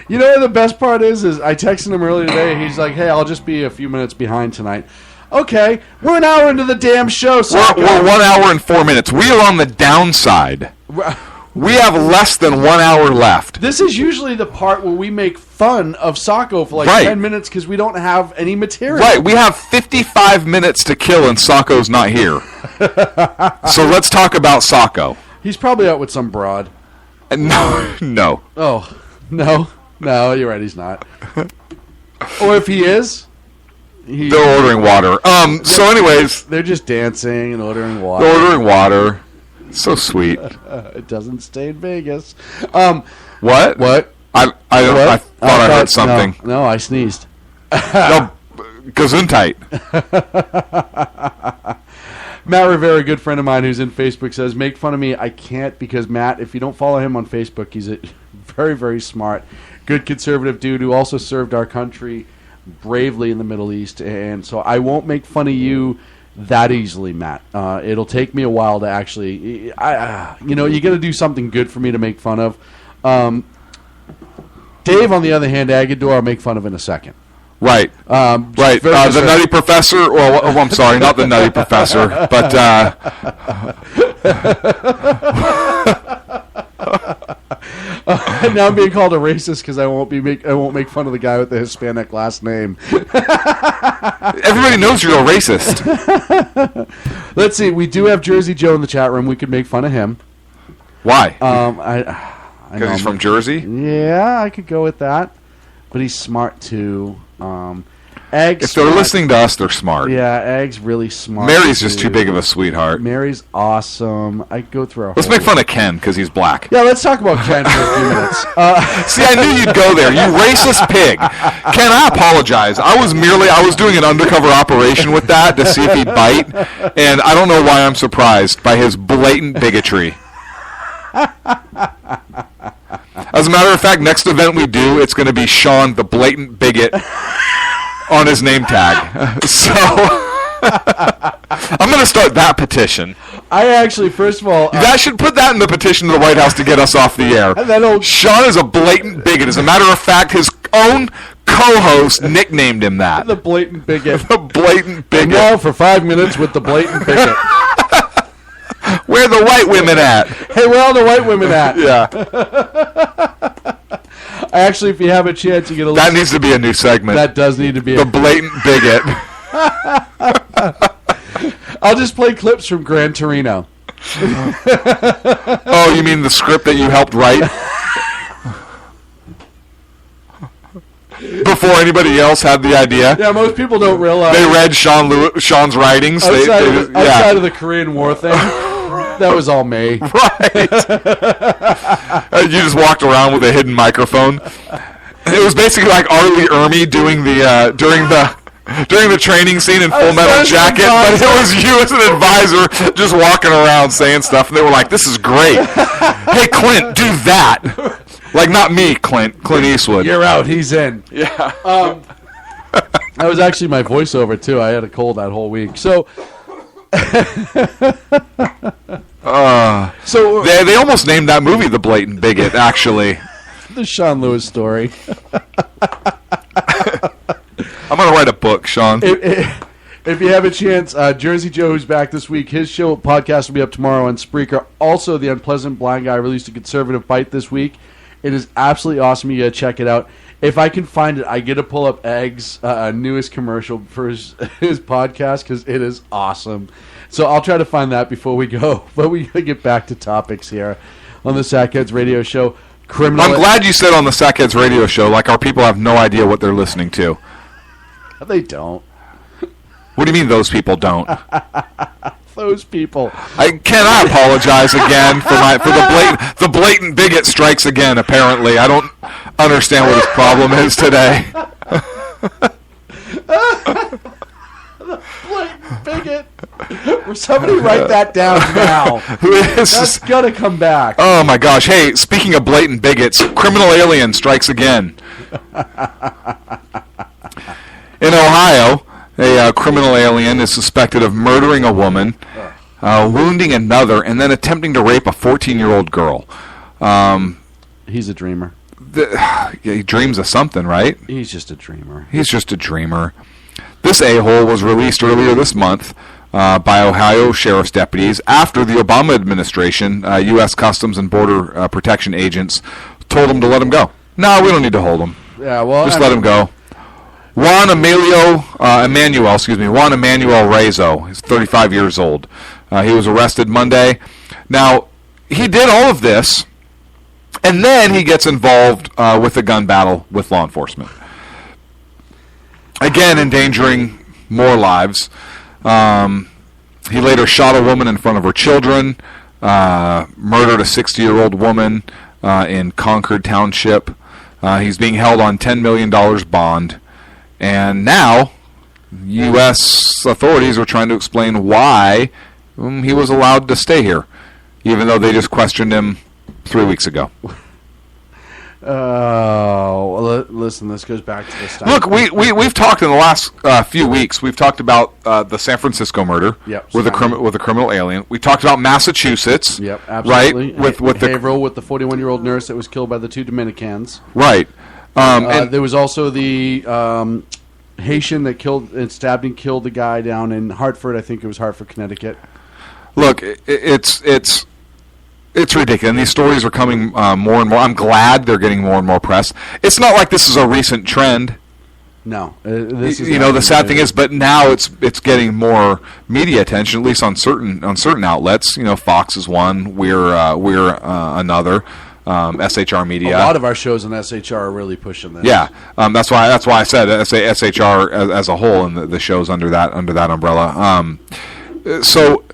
Speaker 3: You know what the best part is I texted him earlier today. He's like, hey, I'll just be a few minutes behind tonight. Okay, we're an hour into the damn show. So
Speaker 2: we're 1 hour and 4 minutes. We are on the downside. We have less than 1 hour left.
Speaker 3: This is usually the part where we make fun of Sacco for like 10 minutes because we don't have any material.
Speaker 2: Right, we have 55 minutes to kill and Sacco's not here. So let's talk about Sacco.
Speaker 3: He's probably out with some broad.
Speaker 2: No.
Speaker 3: Oh, no, you're right, he's not. Or if he is...
Speaker 2: They're ordering water. So anyways...
Speaker 3: They're just dancing and ordering water.
Speaker 2: They're ordering water. So sweet.
Speaker 3: It doesn't stay in Vegas.
Speaker 2: What? I thought I heard something.
Speaker 3: No, I sneezed.
Speaker 2: No, Gesundheit.
Speaker 3: Matt Rivera, a good friend of mine who's in Facebook, says, make fun of me. I can't because, Matt, if you don't follow him on Facebook, he's a very, very smart, good conservative dude who also served our country bravely in the Middle East. And so I won't make fun of you that easily, Matt. It'll take me a while to actually... you got to do something good for me to make fun of. Dave, on the other hand, Agador, I'll make fun of in a second.
Speaker 2: Right. Right. The Nutty Professor. Well, I'm sorry, not the Nutty Professor, but...
Speaker 3: now I'm being called a racist because I won't make fun of the guy with the Hispanic last name.
Speaker 2: Everybody knows you're a racist.
Speaker 3: Let's see. We do have Jersey Joe in the chat room. We could make fun of him.
Speaker 2: Why?
Speaker 3: Because
Speaker 2: he's from Jersey?
Speaker 3: Yeah, I could go with that. But he's smart too. Egg's
Speaker 2: if they're listening to us, they're smart.
Speaker 3: Yeah, Egg's really smart.
Speaker 2: Mary's just too big of a sweetheart.
Speaker 3: Mary's awesome. I go through our
Speaker 2: Let's make fun of Ken because he's black.
Speaker 3: Yeah, let's talk about Ken for a few minutes.
Speaker 2: See, I knew you'd go there. You racist pig. Ken, I apologize. I was doing an undercover operation with that to see if he'd bite, and I don't know why I'm surprised by his blatant bigotry. As a matter of fact, next event we do, it's going to be Sean the Blatant Bigot on his name tag. So I'm going to start that petition.
Speaker 3: I actually, first of all...
Speaker 2: that should put that in the petition to the White House to get us off the air. Sean is a blatant bigot. As a matter of fact, his own co-host nicknamed him that.
Speaker 3: The Blatant Bigot.
Speaker 2: The Blatant Bigot.
Speaker 3: And now for 5 minutes with the Blatant Bigot.
Speaker 2: Where are the white women at?
Speaker 3: Hey, where are the white women at?
Speaker 2: Yeah.
Speaker 3: Actually, if you have a chance, you get a listen.
Speaker 2: That needs to be a new segment.
Speaker 3: That does need to be
Speaker 2: the Blatant Bigot.
Speaker 3: I'll just play clips from Gran Torino.
Speaker 2: Oh, you mean the script that you helped write? Before anybody else had the idea.
Speaker 3: Yeah, most people don't realize.
Speaker 2: They read Sean's writings.
Speaker 3: Outside of the Korean War thing. That was all me.
Speaker 2: Right. You just walked around with a hidden microphone. It was basically like Arlie Ermy doing the during the training scene in Full Metal Jacket, but it was you as an advisor just walking around saying stuff, and they were like, "This is great. Hey, Clint, do that." Like, not me, Clint Eastwood.
Speaker 3: You're out. He's in.
Speaker 2: Yeah.
Speaker 3: That was actually my voiceover too. I had a cold that whole week, so.
Speaker 2: So they almost named that movie The Blatant Bigot, actually.
Speaker 3: The Sean Lewis story.
Speaker 2: I'm going to write a book, Sean.
Speaker 3: If you have a chance, Jersey Joe, who's back this week, his show podcast will be up tomorrow on Spreaker. Also, The Unpleasant Blind Guy released a conservative bite this week. It is absolutely awesome. You got to check it out. If I can find it, I get to pull up Egg's newest commercial for his podcast because it is awesome. So I'll try to find that before we go. But we got to get back to topics here on the Sackheads Radio Show.
Speaker 2: I'm glad you said on the Sackheads Radio Show, like our people have no idea what they're listening to.
Speaker 3: They don't.
Speaker 2: What do you mean those people don't?
Speaker 3: Those people.
Speaker 2: I cannot apologize again for the blatant bigot strikes again. Apparently, I don't understand what his problem is today.
Speaker 3: The blatant bigot. Somebody write that down now. That's gonna come back.
Speaker 2: Oh my gosh! Hey, speaking of blatant bigots, criminal alien strikes again. In Ohio, a criminal alien is suspected of murdering a woman, wounding another, and then attempting to rape a 14-year-old girl.
Speaker 3: He's a dreamer.
Speaker 2: he dreams of something, right?
Speaker 3: He's just a dreamer.
Speaker 2: He's just a dreamer. This a-hole was released earlier this month by Ohio sheriff's deputies after the Obama administration, U.S. Customs and Border Protection agents, told him to let him go. No, we don't need to hold him.
Speaker 3: Yeah, well,
Speaker 2: just let him go. Juan Emmanuel Rezo. He's 35 years old. He was arrested Monday. Now, he did all of this, and then he gets involved with a gun battle with law enforcement. Again, endangering more lives. He later shot a woman in front of her children, murdered a 60-year-old woman in Concord Township. He's being held on $10 million bond. And now, U.S. authorities are trying to explain why he was allowed to stay here, even though they just questioned him 3 weeks ago.
Speaker 3: Listen, this goes back to the stuff.
Speaker 2: Look, we've talked in the last few weeks. We've talked about the San Francisco murder with a criminal alien. We talked about Massachusetts.
Speaker 3: Yep, absolutely.
Speaker 2: Right, with
Speaker 3: Haverhill, with the 41-year-old nurse that was killed by the 2 Dominicans.
Speaker 2: Right.
Speaker 3: And there was also the Haitian that killed and stabbed and killed the guy down in Hartford. I think it was Hartford, Connecticut.
Speaker 2: Look, it's ridiculous. And these stories are coming more and more. I'm glad they're getting more and more press. It's not like this is a recent trend.
Speaker 3: No, this is
Speaker 2: the sad thing is, but now it's getting more media attention, at least on certain outlets. Fox is one. We're another. SHR Media.
Speaker 3: A lot of our shows on SHR are really pushing this.
Speaker 2: Yeah, that's why I said SHR as a whole, and the shows under that umbrella. So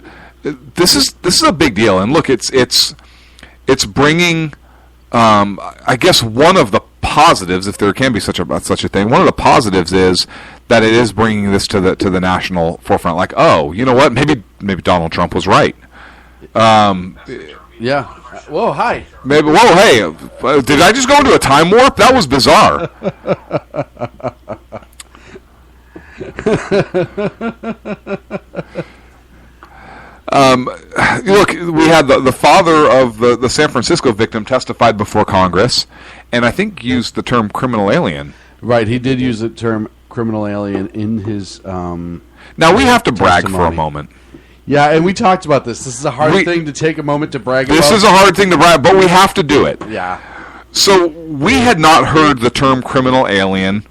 Speaker 2: this is a big deal, and look, it's bringing. I guess one of the positives, if there can be such a thing, one of the positives is that it is bringing this to the national forefront. Like, oh, you know what? Maybe Donald Trump was right.
Speaker 3: Yeah. Whoa, hi.
Speaker 2: Maybe. Whoa, hey. Did I just go into a time warp? That was bizarre. Look, we had the father of the San Francisco victim testified before Congress, and I think used the term criminal alien.
Speaker 3: Right, he did use the term criminal alien in his
Speaker 2: Now, we have to brag for a moment.
Speaker 3: Yeah, and we talked about this. This is a hard thing to take a moment to brag about.
Speaker 2: This is a hard thing to brag, but we have to do it.
Speaker 3: Yeah.
Speaker 2: So we had not heard the term criminal alien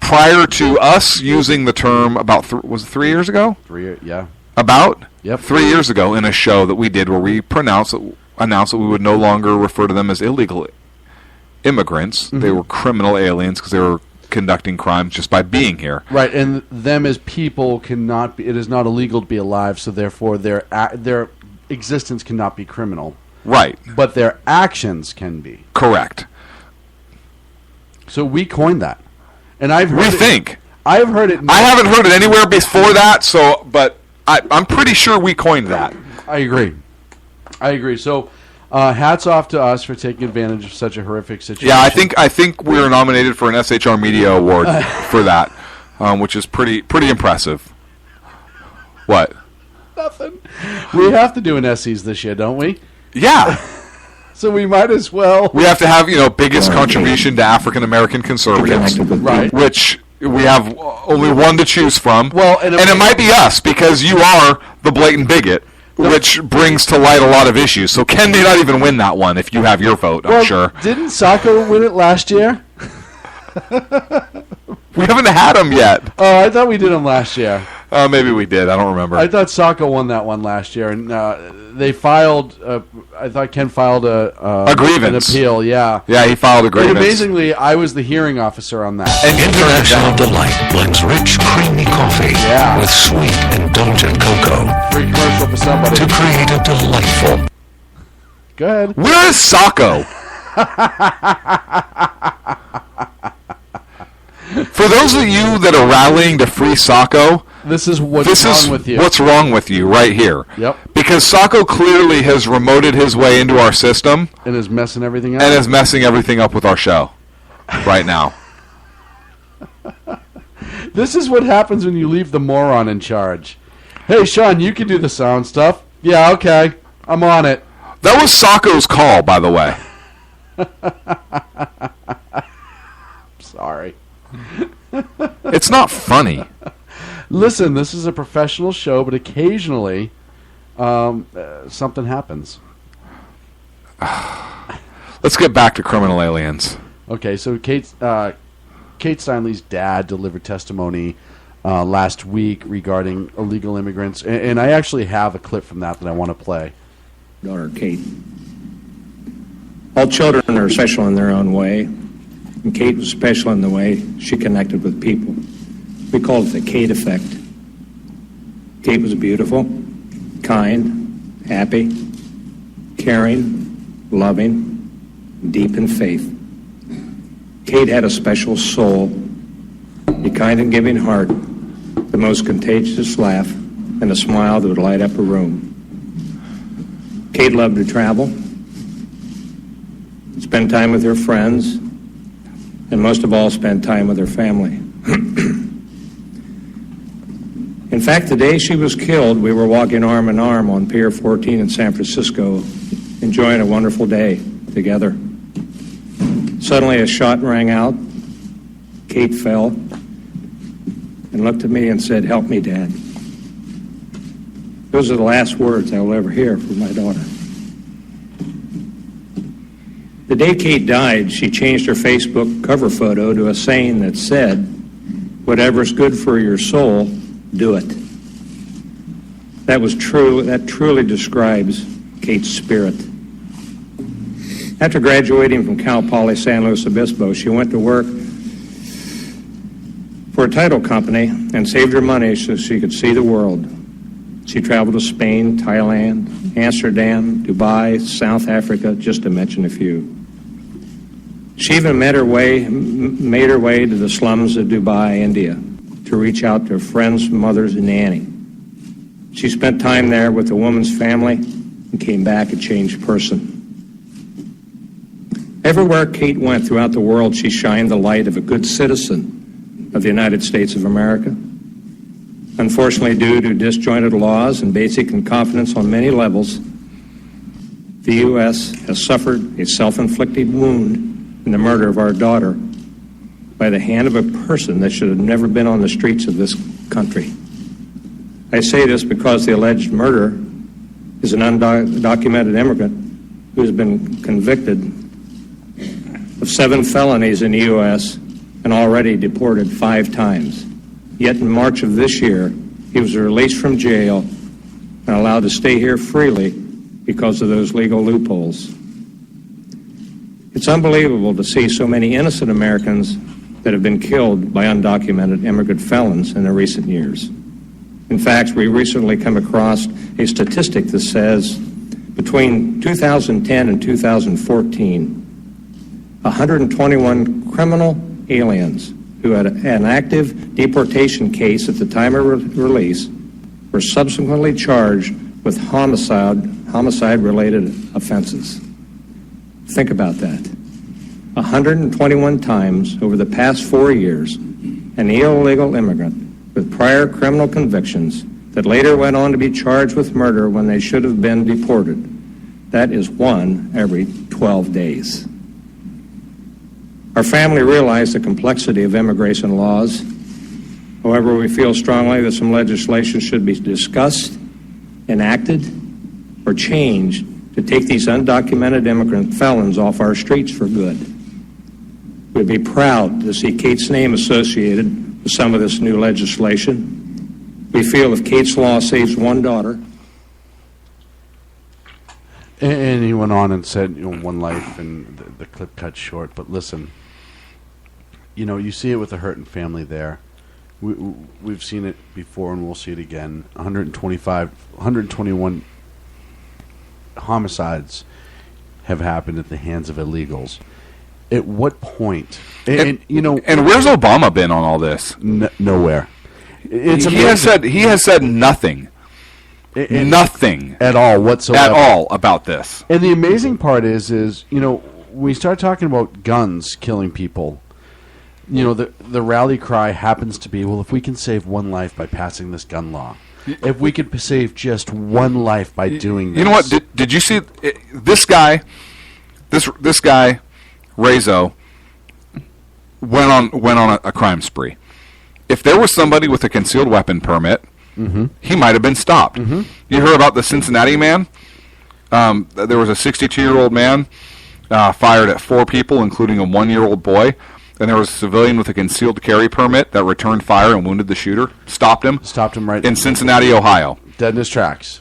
Speaker 2: prior to us using the term about, was it 3 years ago?
Speaker 3: 3 years, yeah.
Speaker 2: About?
Speaker 3: Yep.
Speaker 2: 3 years ago in a show that we did where we announced that we would no longer refer to them as illegal immigrants. Mm-hmm. They were criminal aliens because they were conducting crimes just by being here.
Speaker 3: Right, and them as people cannot be, it is not illegal to be alive, so therefore their existence cannot be criminal.
Speaker 2: Right.
Speaker 3: But their actions can be.
Speaker 2: Correct.
Speaker 3: So we coined that. And I've heard
Speaker 2: I've heard it. I haven't heard it anywhere before that, but I'm pretty sure we coined that.
Speaker 3: I agree. So hats off to us for taking advantage of such a horrific situation.
Speaker 2: Yeah, I think we were nominated for an SHR Media Award for that, which is pretty impressive. What?
Speaker 3: Nothing. We have to do an SEs this year, don't we?
Speaker 2: Yeah.
Speaker 3: So we might as well.
Speaker 2: We have to have biggest contribution to African American conservatives,
Speaker 3: right?
Speaker 2: Which we have only one to choose from.
Speaker 3: Well, and
Speaker 2: it might be us because you are the blatant bigot. Which brings to light a lot of issues. So Ken may not even win that one if you have your vote, I'm sure.
Speaker 3: Didn't Sacco win it last year?
Speaker 2: We haven't had him yet.
Speaker 3: Oh, I thought we did him last year.
Speaker 2: Maybe we did. I don't remember.
Speaker 3: I thought Sacco won that one last year. And they filed, I thought Ken filed a
Speaker 2: grievance.
Speaker 3: An appeal, yeah.
Speaker 2: Yeah, he filed a grievance.
Speaker 3: But amazingly, I was the hearing officer on that.
Speaker 15: And International Delight blends rich, creamy coffee with sweet, indulgent cocoa.
Speaker 3: Free commercial for somebody.
Speaker 15: To create a delightful.
Speaker 3: Go ahead.
Speaker 2: Where is Sacco? For those of you that are rallying to free Sacco,
Speaker 3: this is what's wrong with you.
Speaker 2: What's wrong with you right here.
Speaker 3: Yep.
Speaker 2: Because Sacco clearly has remoted his way into our system.
Speaker 3: And is messing everything up.
Speaker 2: And is messing everything up with our show right now.
Speaker 3: This is what happens when you leave the moron in charge. Hey, Sean, you can do the sound stuff. Yeah, okay. I'm on it.
Speaker 2: That was Sacco's call, by the way.
Speaker 3: Sorry.
Speaker 2: It's not funny.
Speaker 3: Listen, this is a professional show, but occasionally something happens.
Speaker 2: Let's get back to criminal aliens.
Speaker 3: Okay, so Kate Steinle's dad delivered testimony last week regarding illegal immigrants, and I actually have a clip from that I want to play.
Speaker 16: Daughter Kate. All children are special in their own way, and Kate was special in the way she connected with people. We called it the Kate effect. Kate was beautiful, kind, happy, caring, loving, deep in faith. Kate had a special soul, a kind and giving heart, the most contagious laugh, and a smile that would light up a room. Kate loved to travel, spend time with her friends, and most of all, spend time with her family. In fact, the day she was killed, we were walking arm in arm on Pier 14 in San Francisco, enjoying a wonderful day together. Suddenly, a shot rang out. Kate fell and looked at me and said, "Help me, Dad." Those are the last words I will ever hear from my daughter. The day Kate died, she changed her Facebook cover photo to a saying that said, "Whatever's good for your soul, do it." That was true. That truly describes Kate's spirit. After graduating from Cal Poly San Luis Obispo, she went to work for a title company and saved her money so she could see the world. She traveled to Spain, Thailand, Amsterdam, Dubai, South Africa, just to mention a few. She even made her way to the slums of Dubai, India, to reach out to friends, mothers, and nanny. She spent time there with the woman's family and came back a changed person. Everywhere Kate went throughout the world, she shined the light of a good citizen of the United States of America. Unfortunately, due to disjointed laws and basic incompetence on many levels, the U.S. has suffered a self-inflicted wound in the murder of our daughter by the hand of a person that should have never been on the streets of this country. I say this because the alleged murderer is an undocumented immigrant who has been convicted of 7 felonies in the U.S. and already deported 5 times. Yet in March of this year, he was released from jail and allowed to stay here freely because of those legal loopholes. It's unbelievable to see so many innocent Americans that have been killed by undocumented immigrant felons in the recent years. In fact, we recently come across a statistic that says between 2010 and 2014, 121 criminal aliens who had an active deportation case at the time of release were subsequently charged with homicide-related offenses. Think about that. 121 times over the past 4 years, an illegal immigrant with prior criminal convictions that later went on to be charged with murder when they should have been deported. That is 1 every 12 days. Our family realized the complexity of immigration laws. However, we feel strongly that some legislation should be discussed, enacted, or changed to take these undocumented immigrant felons off our streets for good. We'd be proud to see Kate's name associated with some of this new legislation. We feel if Kate's law saves 1 daughter.
Speaker 3: And he went on and said, 1 life, and the clip cut short. But listen, you see it with the Hurton family there. We've seen it before, and we'll see it again. 121 homicides have happened at the hands of illegals. At what point? And
Speaker 2: where's Obama been on all this?
Speaker 3: Nowhere.
Speaker 2: He has said nothing. Nothing
Speaker 3: at all whatsoever
Speaker 2: at all about this.
Speaker 3: And the amazing part is we start talking about guns killing people. The rally cry happens to be, well, if we can save 1 life by passing this gun law, if we could save just 1 life by doing this.
Speaker 2: You know what? Did you see this guy? This guy Rezo went on a crime spree. If there was somebody with a concealed weapon permit, he might have been stopped. You heard about the Cincinnati man? There was a 62-year-old man fired at 4 people, including a 1-year-old boy. And there was a civilian with a concealed carry permit that returned fire and wounded the shooter. Stopped him
Speaker 3: right
Speaker 2: in Cincinnati, Ohio.
Speaker 3: Dead in his tracks.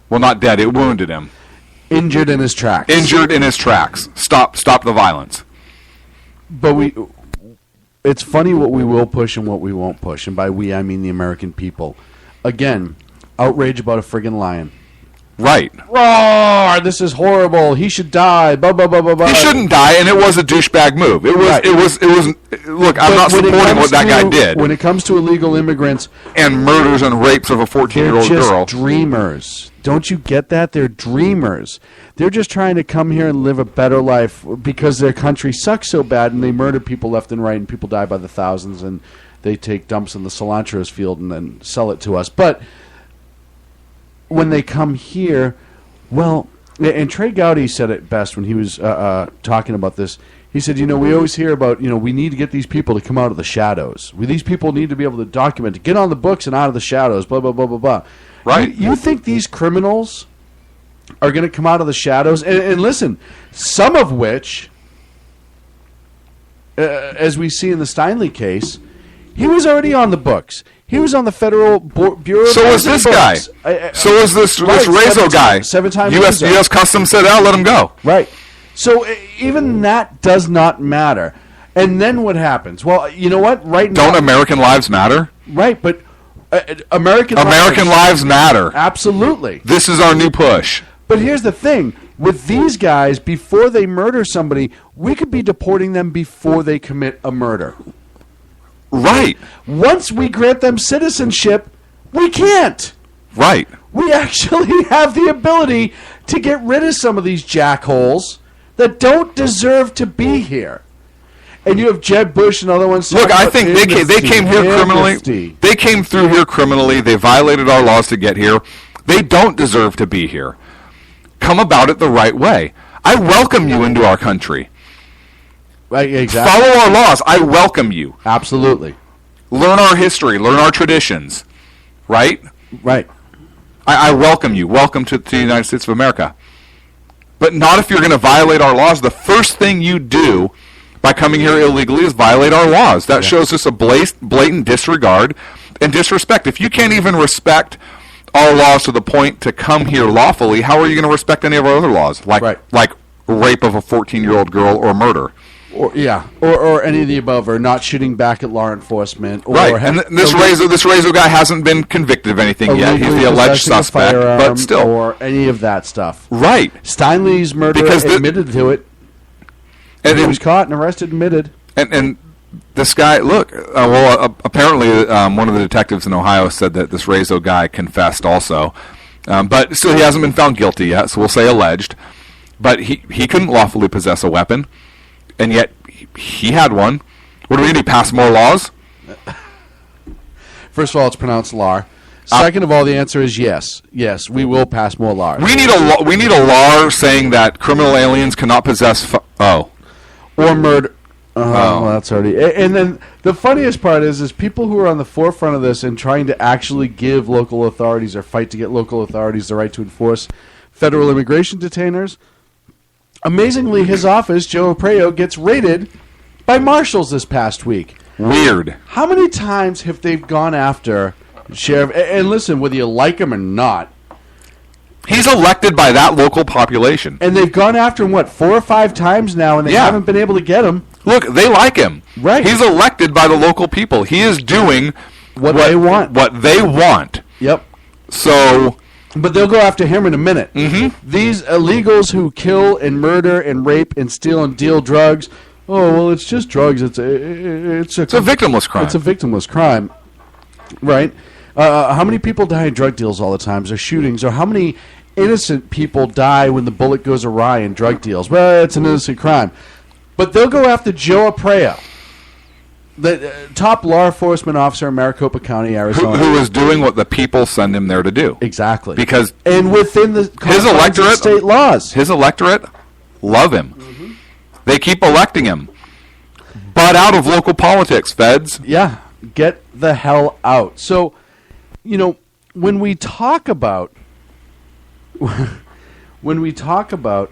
Speaker 2: Well, not dead. It wounded him.
Speaker 3: Injured in his tracks.
Speaker 2: Injured in his tracks. Stop the violence.
Speaker 3: But it's funny what we will push and what we won't push. And by we, I mean the American people. Again, outrage about a friggin' lion.
Speaker 2: Right.
Speaker 3: Roar! This is horrible. He should die. Blah blah blah blah blah.
Speaker 2: He shouldn't die, and it was a douchebag move. It was. Right. It was. Look, I'm not supporting what that guy did.
Speaker 3: When it comes to illegal immigrants
Speaker 2: and murders and rapes of a 14-year-old girl,
Speaker 3: they're just dreamers. Don't you get that? They're dreamers. They're just trying to come here and live a better life because their country sucks so bad, and they murder people left and right, and people die by the thousands, and they take dumps in the cilantro's field and then sell it to us. But when they come here, well, and Trey Gowdy said it best when he was talking about this. He said, we always hear about, we need to get these people to come out of the shadows. These people need to be able to document, to get on the books and out of the shadows, blah, blah, blah, blah, blah.
Speaker 2: Right.
Speaker 3: You think these criminals are going to come out of the shadows? And listen, some of which, as we see in the Steinle case, he was already on the books. He was on the Federal Bureau.
Speaker 2: So was this guy. So was this Rezo guy.
Speaker 3: 7-time
Speaker 2: U.S. Customs said, let him go.
Speaker 3: Right. So even that does not matter. And then what happens? Well, you know what? Right now,
Speaker 2: don't American lives matter?
Speaker 3: Right, but American
Speaker 2: lives matter.
Speaker 3: Absolutely.
Speaker 2: This is our new push.
Speaker 3: But here's the thing. With these guys, before they murder somebody, we could be deporting them before they commit a murder.
Speaker 2: Right.
Speaker 3: Once we grant them citizenship, we can't.
Speaker 2: Right.
Speaker 3: We actually have the ability to get rid of some of these jackholes that don't deserve to be here. And you have Jeb Bush and other ones.
Speaker 2: Look, I think they came here criminally. They came through here criminally. They violated our laws to get here. They don't deserve to be here. Come about it the right way. I welcome you into our country.
Speaker 3: Exactly.
Speaker 2: Follow our laws. I welcome you.
Speaker 3: Absolutely.
Speaker 2: Learn our history. Learn our traditions. Right?
Speaker 3: Right.
Speaker 2: I welcome you. Welcome to the United States of America. But not if you're going to violate our laws. The first thing you do by coming here illegally is violate our laws. That shows us a blatant disregard and disrespect. If you can't even respect our laws to the point to come here lawfully, how are you going to respect any of our other laws? Like rape of a 14-year-old girl or murder.
Speaker 3: Or any of the above, or not shooting back at law enforcement. Or
Speaker 2: right, and this Rezo guy hasn't been convicted of anything yet. He's the alleged suspect, but still.
Speaker 3: Or any of that stuff.
Speaker 2: Right.
Speaker 3: Steinle's murderer admitted to it. And he was caught and arrested and admitted.
Speaker 2: And this guy, look, apparently one of the detectives in Ohio said that this Rezo guy confessed also. But still, he hasn't been found guilty yet, so we'll say alleged. But he couldn't lawfully possess a weapon. And yet, he had one. What do we need? He pass more laws?
Speaker 3: First of all, it's pronounced law. Second of all, the answer is yes. Yes, we will pass more laws.
Speaker 2: We need a law saying that criminal aliens cannot possess
Speaker 3: or murder. Well, that's already. And then the funniest part is people who are on the forefront of this and trying to actually give local authorities or fight to get local authorities the right to enforce federal immigration detainers. Amazingly, his office, Joe Arpaio, gets raided by marshals this past week.
Speaker 2: Weird.
Speaker 3: How many times have they gone after sheriff? And listen, whether you like him or not,
Speaker 2: he's elected by that local population.
Speaker 3: And they've gone after him, 4 or 5 times now, and they haven't been able to get him.
Speaker 2: Look, they like him.
Speaker 3: Right.
Speaker 2: He's elected by the local people. He is doing
Speaker 3: what they want.
Speaker 2: What they want.
Speaker 3: Yep.
Speaker 2: So...
Speaker 3: But they'll go after him in a minute.
Speaker 2: Mm-hmm.
Speaker 3: These illegals who kill and murder and rape and steal and deal drugs, it's just drugs. It's a
Speaker 2: victimless crime.
Speaker 3: It's a victimless crime, right? How many people die in drug deals all the time, or shootings, or how many innocent people die when the bullet goes awry in drug deals? Well, it's an innocent crime. But they'll go after Joe Arpaio, the top law enforcement officer in Maricopa County, Arizona,
Speaker 2: who is doing what the people send him there to do.
Speaker 3: Exactly.
Speaker 2: Because
Speaker 3: and within the
Speaker 2: his electorate,
Speaker 3: state laws,
Speaker 2: his electorate love him.
Speaker 3: Mm-hmm.
Speaker 2: They keep electing him. Butt out of local politics, feds.
Speaker 3: Yeah, get the hell out. So, when we talk about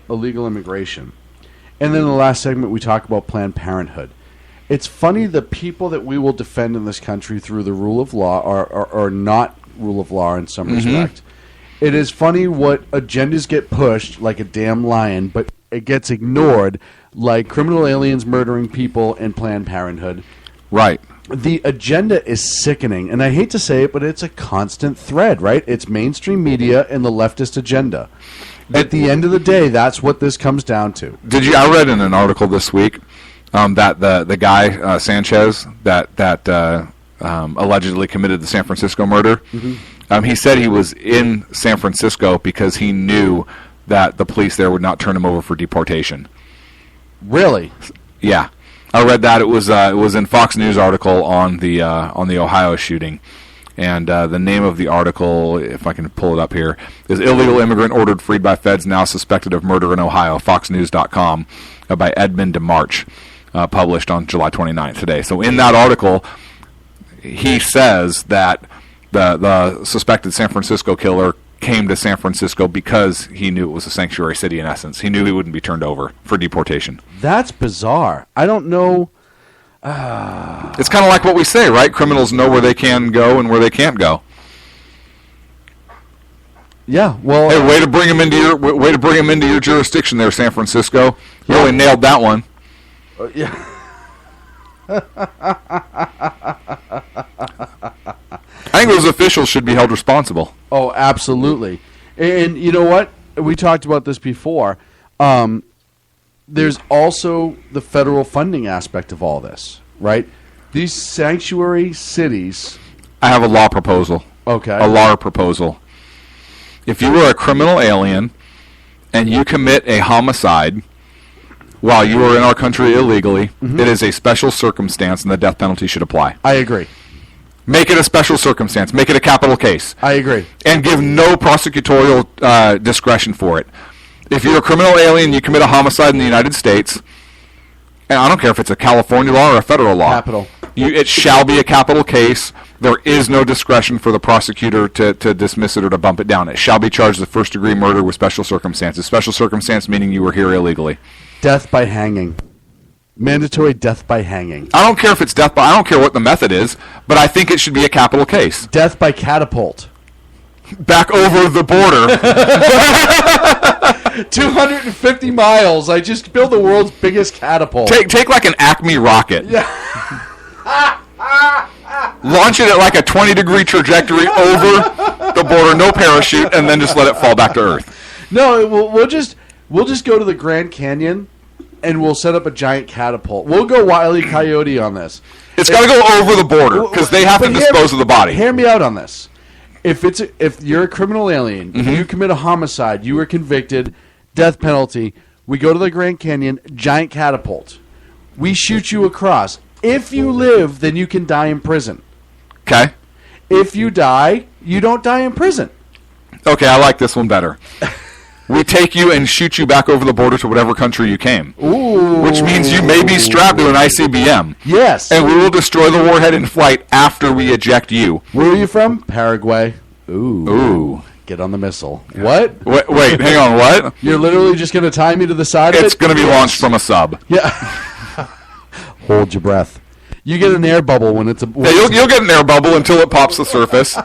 Speaker 3: illegal immigration, and then in the last segment we talk about Planned Parenthood, it's funny the people that we will defend in this country through the rule of law are not rule of law in some respect. It is funny what agendas get pushed like a damn lion, but it gets ignored like criminal aliens murdering people and Planned Parenthood.
Speaker 2: Right.
Speaker 3: The agenda is sickening, and I hate to say it, but it's a constant thread, right? It's mainstream media and the leftist agenda. At the end of the day, that's what this comes down to.
Speaker 2: I read in an article this week that the guy Sanchez that allegedly committed the San Francisco murder. He said he was in San Francisco because he knew that the police there would not turn him over for deportation.
Speaker 3: Really?
Speaker 2: Yeah, I read that. It was in Fox News article on the Ohio shooting, and the name of the article, if I can pull it up here, is "Illegal Immigrant Ordered Freed by Feds Now Suspected of Murder in Ohio." FoxNews.com by Edmund DeMarch, published on July 29th today. So in that article, he says that the suspected San Francisco killer came to San Francisco because he knew it was a sanctuary city in essence. He knew he wouldn't be turned over for deportation.
Speaker 3: That's bizarre. I don't know.
Speaker 2: It's kind of like what we say, right? Criminals know where they can go and where they can't go.
Speaker 3: Yeah, well,
Speaker 2: hey, way to bring him into your jurisdiction there, San Francisco. You really nailed that one.
Speaker 3: Yeah.
Speaker 2: I think those officials should be held responsible.
Speaker 3: Oh, absolutely. And you know what? We talked about this before. There's also the federal funding aspect of all this, right? These sanctuary cities.
Speaker 2: I have a law proposal.
Speaker 3: Okay.
Speaker 2: A law proposal. If you are a criminal alien and you commit a homicide while you are in our country illegally, it is a special circumstance and the death penalty should apply.
Speaker 3: I agree.
Speaker 2: Make it a special circumstance. Make it a capital case.
Speaker 3: I agree.
Speaker 2: And give no prosecutorial discretion for it. If you're a criminal alien, you commit a homicide in the United States, and I don't care if it's a California law or a federal law.
Speaker 3: Capital.
Speaker 2: It shall be a capital case. There is no discretion for the prosecutor to dismiss it or to bump it down. It shall be charged as first-degree murder with special circumstances. Special circumstance meaning you were here illegally.
Speaker 3: Death by hanging. Mandatory death by hanging.
Speaker 2: I don't care if it's death by... I don't care what the method is, but I think it should be a capital case.
Speaker 3: Death by catapult.
Speaker 2: Back over the border.
Speaker 3: 250 miles. I just built the world's biggest catapult.
Speaker 2: Take like an Acme rocket.
Speaker 3: Yeah.
Speaker 2: Launch it at like a 20-degree trajectory over the border, no parachute, and then just let it fall back to Earth.
Speaker 3: No, we'll just go to the Grand Canyon, and we'll set up a giant catapult. We'll go Wile E. Coyote on this.
Speaker 2: It's got to go over the border because they have to dispose of the body.
Speaker 3: Hear me out on this. If you're a criminal alien, you commit a homicide, you were convicted, death penalty, we go to the Grand Canyon, giant catapult. We shoot you across. If you live, then you can die in prison.
Speaker 2: Okay.
Speaker 3: If you die, you don't die in prison.
Speaker 2: Okay, I like this one better. We take you and shoot you back over the border to whatever country you came.
Speaker 3: Ooh.
Speaker 2: Which means you may be strapped to an ICBM.
Speaker 3: Yes.
Speaker 2: And we will destroy the warhead in flight after we eject you.
Speaker 3: Where are you from? Paraguay.
Speaker 2: Ooh.
Speaker 3: Get on the missile. What?
Speaker 2: Wait, hang on, what?
Speaker 3: You're literally just going to tie me to the side of it?
Speaker 2: It's going to be launched from a sub.
Speaker 3: Yeah. Hold your breath. You get an air bubble when it's a...
Speaker 2: Yeah, you'll get an air bubble until it pops the surface.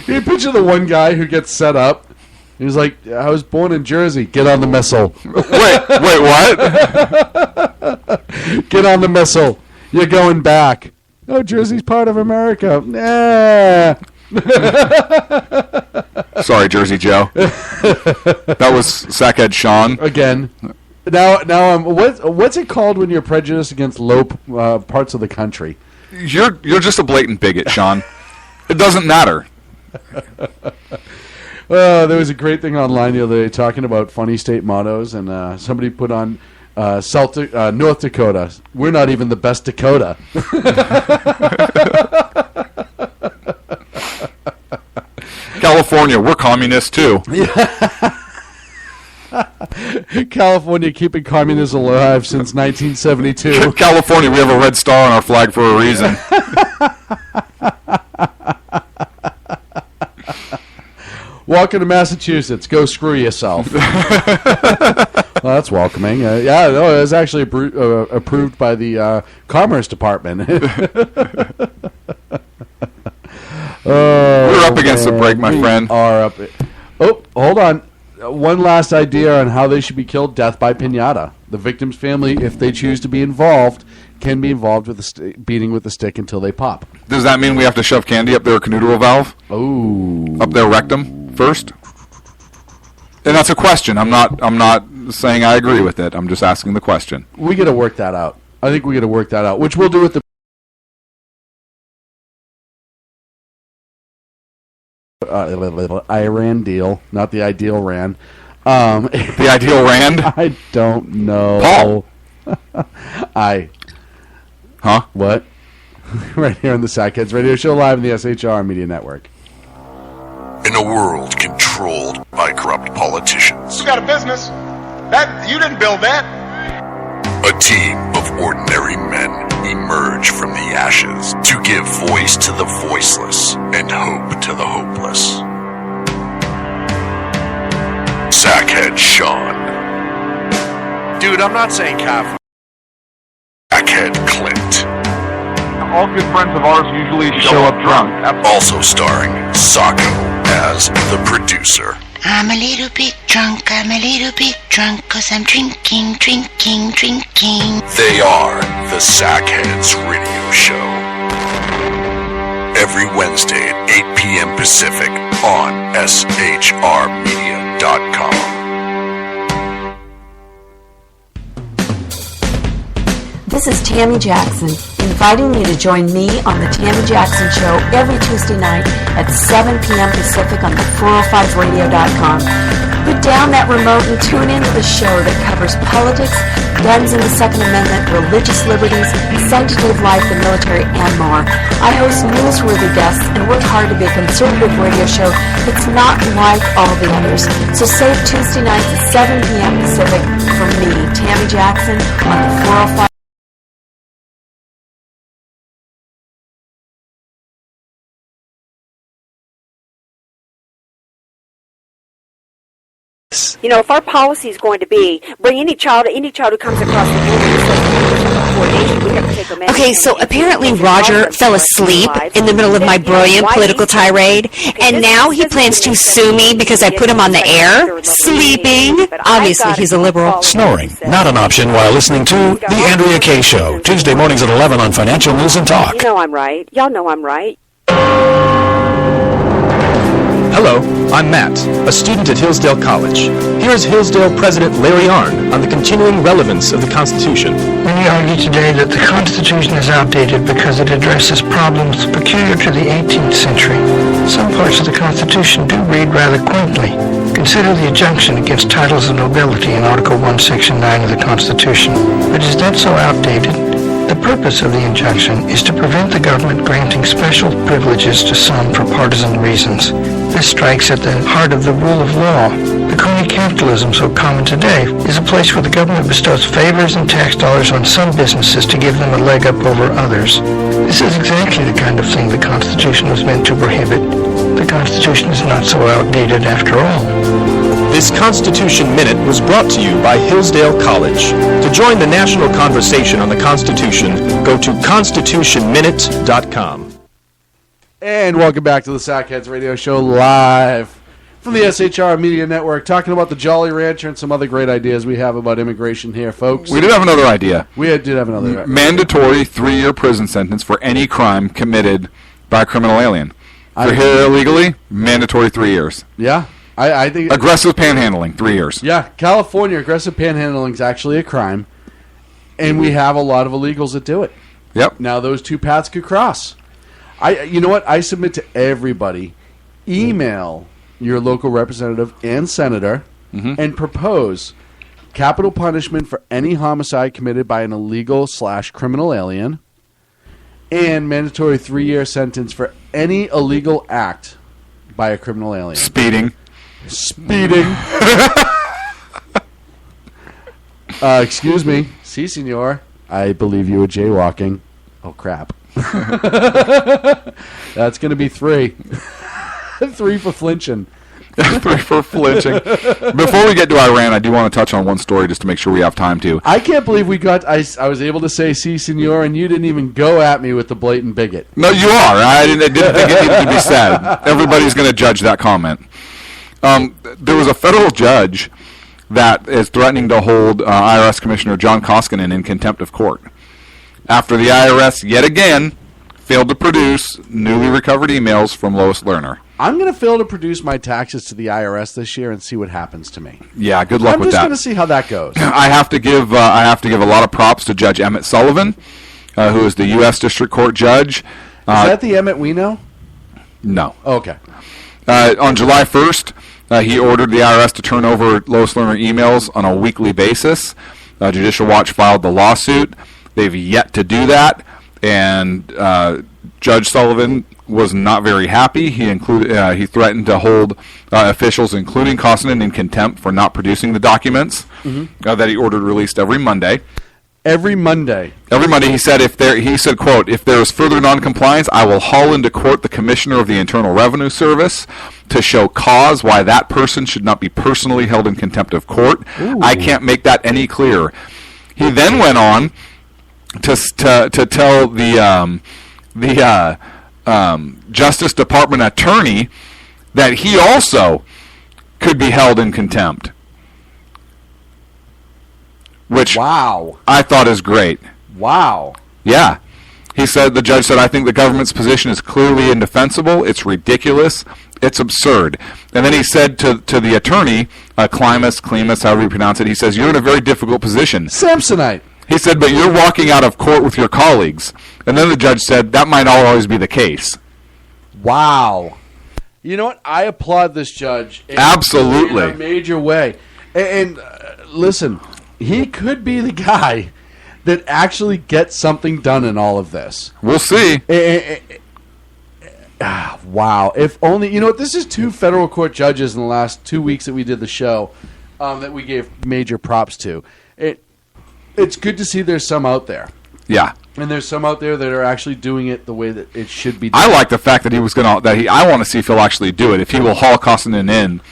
Speaker 3: You picture the one guy who gets set up. He's like, I was born in Jersey. Get on the missile.
Speaker 2: Wait, what?
Speaker 3: Get on the missile. You're going back. Oh, Jersey's part of America. Nah.
Speaker 2: Sorry, Jersey Joe. That was Sackhead Sean.
Speaker 3: Again. Now, what's it called when you're prejudiced against low parts of the country?
Speaker 2: You're just a blatant bigot, Sean. It doesn't matter.
Speaker 3: There was a great thing online the other day talking about funny state mottos, and somebody put on North Dakota. We're not even the best Dakota.
Speaker 2: California, we're communists too.
Speaker 3: Yeah. California keeping communism alive since 1972.
Speaker 2: California, we have a red star on our flag for a reason.
Speaker 3: Welcome to Massachusetts. Go screw yourself. Well, that's welcoming. It was actually approved by the Commerce Department.
Speaker 2: We're up against the break, my friend.
Speaker 3: Are up. Oh, hold on. One last idea on how they should be killed: death by piñata. The victim's family, if they choose to be involved, can be involved with beating with the stick until they pop.
Speaker 2: Does that mean we have to shove candy up their canoodle valve?
Speaker 3: Oh,
Speaker 2: up their rectum first? And that's a question. I'm not saying I agree with it. I'm just asking the question.
Speaker 3: We got to work that out. I think we got to work that out, which we'll do with the Iran deal, not the ideal Rand.
Speaker 2: The ideal Rand?
Speaker 3: I don't know.
Speaker 2: Paul.
Speaker 3: What? Right here on the Sackheads Radio Show, live in the SHR Media Network.
Speaker 7: In a world controlled by corrupt politicians,
Speaker 4: You got a business. That you didn't build that.
Speaker 7: a team of ordinary men emerge from the ashes to give voice to the voiceless and hope to the hopeless. Sackhead Sean.
Speaker 8: Dude, I'm not saying Catholic.
Speaker 7: Sackhead Clint.
Speaker 13: All good friends of ours usually show up drunk.
Speaker 7: Also starring Sacco as the producer.
Speaker 5: I'm a little bit drunk, cause I'm drinking.
Speaker 7: They are the Sackheads Radio Show. Every Wednesday at 8 p.m. Pacific on shrmedia.com.
Speaker 14: This is Tammy Jackson, inviting you to join me on the Tammy Jackson Show every Tuesday night at 7 p.m. Pacific on the 405radio.com. Put down that remote and tune into the show that covers politics, guns and the Second Amendment, religious liberties, sanctity of life, the military, and more. I host newsworthy guests and work hard to be a conservative radio show that's not like all the others. So save Tuesday nights at 7 p.m. Pacific for me, Tammy Jackson, on the 405.
Speaker 9: You know, if our policy is going to be bring any child who comes across the border, we have to take them in.
Speaker 10: Okay, so apparently Roger fell asleep in the middle of my brilliant political tirade, and now he plans to sue me because I put him on the air, sleeping. Obviously, he's a liberal.
Speaker 15: Snoring, not an option while listening to The Andrea Kaye Show, Tuesday mornings at 11 on Financial News and Talk.
Speaker 9: You know I'm right. Y'all know I'm right.
Speaker 11: Hello, I'm Matt, a student at Hillsdale College. Here's Hillsdale President Larry Arnn on the continuing relevance of the Constitution.
Speaker 12: Many argue today that the Constitution is outdated because it addresses problems peculiar to the 18th century. Some parts of the Constitution do read rather quaintly. Consider the injunction against titles of nobility in Article 1, Section 9 of the Constitution. But is that so outdated? The purpose of the injunction is to prevent the government granting special privileges to some for partisan reasons. This strikes at the heart of the rule of law. The crony capitalism so common today is a place where the government bestows favors and tax dollars on some businesses to give them a leg up over others. This is exactly the kind of thing the Constitution was meant to prohibit. The Constitution is not so outdated after all.
Speaker 11: This Constitution Minute was brought to you by Hillsdale College. To join the national conversation on the Constitution, go to constitutionminute.com.
Speaker 3: And welcome back to the Sackheads Radio Show live from the SHR Media Network, talking about the Jolly Rancher and some other great ideas we have about immigration here, folks.
Speaker 2: We did have another idea.
Speaker 3: We did have another idea.
Speaker 2: Mandatory 3-year prison sentence for any crime committed by a criminal alien. If you're here illegally, mandatory 3 years.
Speaker 3: Yeah. I think
Speaker 2: aggressive panhandling, 3 years.
Speaker 3: Yeah, California, aggressive panhandling is actually a crime, and we have a lot of illegals that do it.
Speaker 2: Yep.
Speaker 3: Now those two paths could cross. You know what? I submit to everybody, email your local representative and senator and propose capital punishment for any homicide committed by an illegal/criminal alien and mandatory 3-year sentence for any illegal act by a criminal alien.
Speaker 2: Speeding.
Speaker 3: Excuse me. Si, senor. I believe you were jaywalking. Oh, crap. That's going to be 3. 3 for flinching.
Speaker 2: 3 for flinching. Before we get to Iran, I do want to touch on one story just to make sure we have time to.
Speaker 3: I can't believe I was able to say si, senor, and you didn't even go at me with the blatant bigot.
Speaker 2: No, you are. I didn't think it needed to be said. Everybody's going to judge that comment. There was a federal judge that is threatening to hold IRS Commissioner John Koskinen in contempt of court after the IRS yet again failed to produce newly recovered emails from Lois Lerner.
Speaker 3: I'm going to fail to produce my taxes to the IRS this year and see what happens to me.
Speaker 2: Yeah, good luck with that.
Speaker 3: I'm just going to see how that goes.
Speaker 2: I have to give a lot of props to Judge Emmett Sullivan, who is the U.S. District Court judge.
Speaker 3: Is that the Emmett we know?
Speaker 2: No.
Speaker 3: Oh, okay.
Speaker 2: On July 1st, he ordered the IRS to turn over Lois Lerner emails on a weekly basis. Judicial Watch filed the lawsuit. They've yet to do that, and Judge Sullivan was not very happy. He threatened to hold officials, including Koskinen, in contempt for not producing the documents that he ordered released every Monday.
Speaker 3: Every Monday.
Speaker 2: Every Monday, he said, quote, if there is further noncompliance, I will haul into court the Commissioner of the Internal Revenue Service to show cause why that person should not be personally held in contempt of court. Ooh. I can't make that any clearer. He then went on to tell the Justice Department attorney that he also could be held in contempt. Which
Speaker 3: wow.
Speaker 2: I thought is great.
Speaker 3: Wow.
Speaker 2: Yeah. The judge said, I think the government's position is clearly indefensible. It's ridiculous. It's absurd. And then he said to the attorney, Klimas, however you pronounce it, he says, you're in a very difficult position.
Speaker 3: Samsonite.
Speaker 2: He said, but you're walking out of court with your colleagues. And then the judge said, that might not always be the case.
Speaker 3: Wow. You know what? I applaud this judge.
Speaker 2: Absolutely.
Speaker 3: In a major way. And listen, he could be the guy that actually gets something done in all of this.
Speaker 2: We'll see.
Speaker 3: Wow. If only, you know what? This is 2 federal court judges in the last 2 weeks that we did the show that we gave major props to. It's good to see there's some out there.
Speaker 2: Yeah.
Speaker 3: And there's some out there that are actually doing it the way that it should be done.
Speaker 2: I like the fact that I want to see if he'll actually do it. If he will haul Koskinen in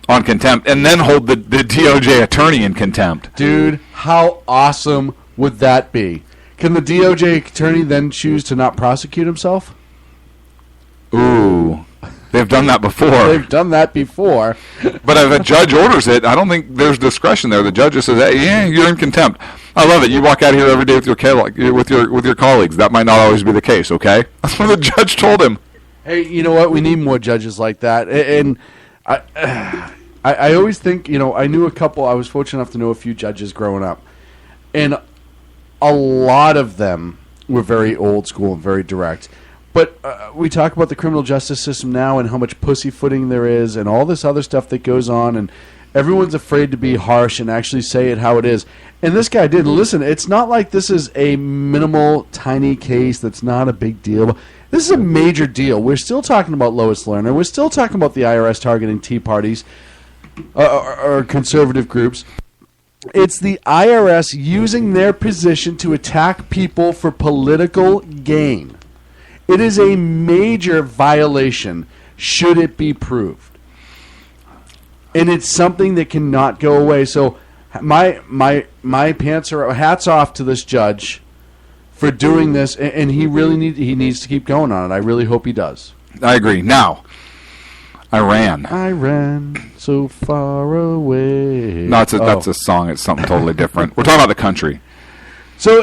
Speaker 2: on contempt and then hold the DOJ attorney in contempt.
Speaker 3: Dude, how awesome would that be? Can the DOJ attorney then choose to not prosecute himself?
Speaker 2: Ooh. They've done that before. But if a judge orders it, I don't think there's discretion there. The judge just says, hey, yeah, you're in contempt. I love it. You walk out of here every day with your colleagues. That might not always be the case, okay? That's what the judge told him.
Speaker 3: Hey, you know what? We need more judges like that. And I always think, I knew a couple. I was fortunate enough to know a few judges growing up. And a lot of them were very old school and very direct. But we talk about the criminal justice system now and how much pussyfooting there is and all this other stuff that goes on, and everyone's afraid to be harsh and actually say it how it is. And this guy did. Listen, it's not like this is a minimal, tiny case that's not a big deal. This is a major deal. We're still talking about Lois Lerner. We're still talking about the IRS targeting Tea Parties or conservative groups. It's the IRS using their position to attack people for political gain. It is a major violation should it be proved. And it's something that cannot go away. So my pants are hats off to this judge for doing this, and he needs to keep going on it. I really hope he does.
Speaker 2: I agree. Now, Iran.
Speaker 3: I ran so far away.
Speaker 2: No, that's a song. It's something totally different. We're talking about the country.
Speaker 3: So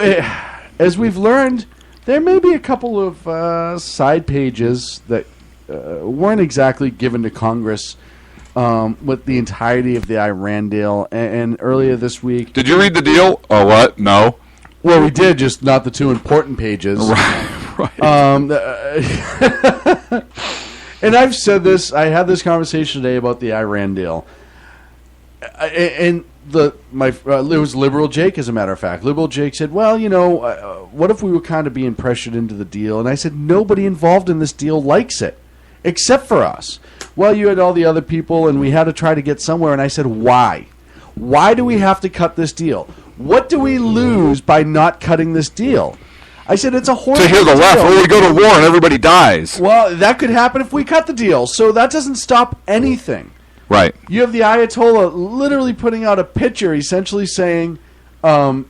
Speaker 3: as we've learned, there may be a couple of side pages that weren't exactly given to Congress with the entirety of the Iran deal. And earlier this week...
Speaker 2: Did you read the deal? Oh, what? No.
Speaker 3: Well, we did, just not the 2 important pages.
Speaker 2: Right.
Speaker 3: And I've said this. I had this conversation today about the Iran deal. And it was Liberal Jake, as a matter of fact. Liberal Jake said, well, what if we were kind of being pressured into the deal? And I said, nobody involved in this deal likes it, except for us. Well, you had all the other people, and we had to try to get somewhere. And I said, why? Why do we have to cut this deal? what do we lose by not cutting this deal? I said, it's a horrible
Speaker 2: To hear the
Speaker 3: deal.
Speaker 2: left, we go to war and everybody dies.
Speaker 3: Well, that could happen if we cut the deal. So that doesn't stop anything.
Speaker 2: Right.
Speaker 3: You have the Ayatollah literally putting out a picture essentially saying death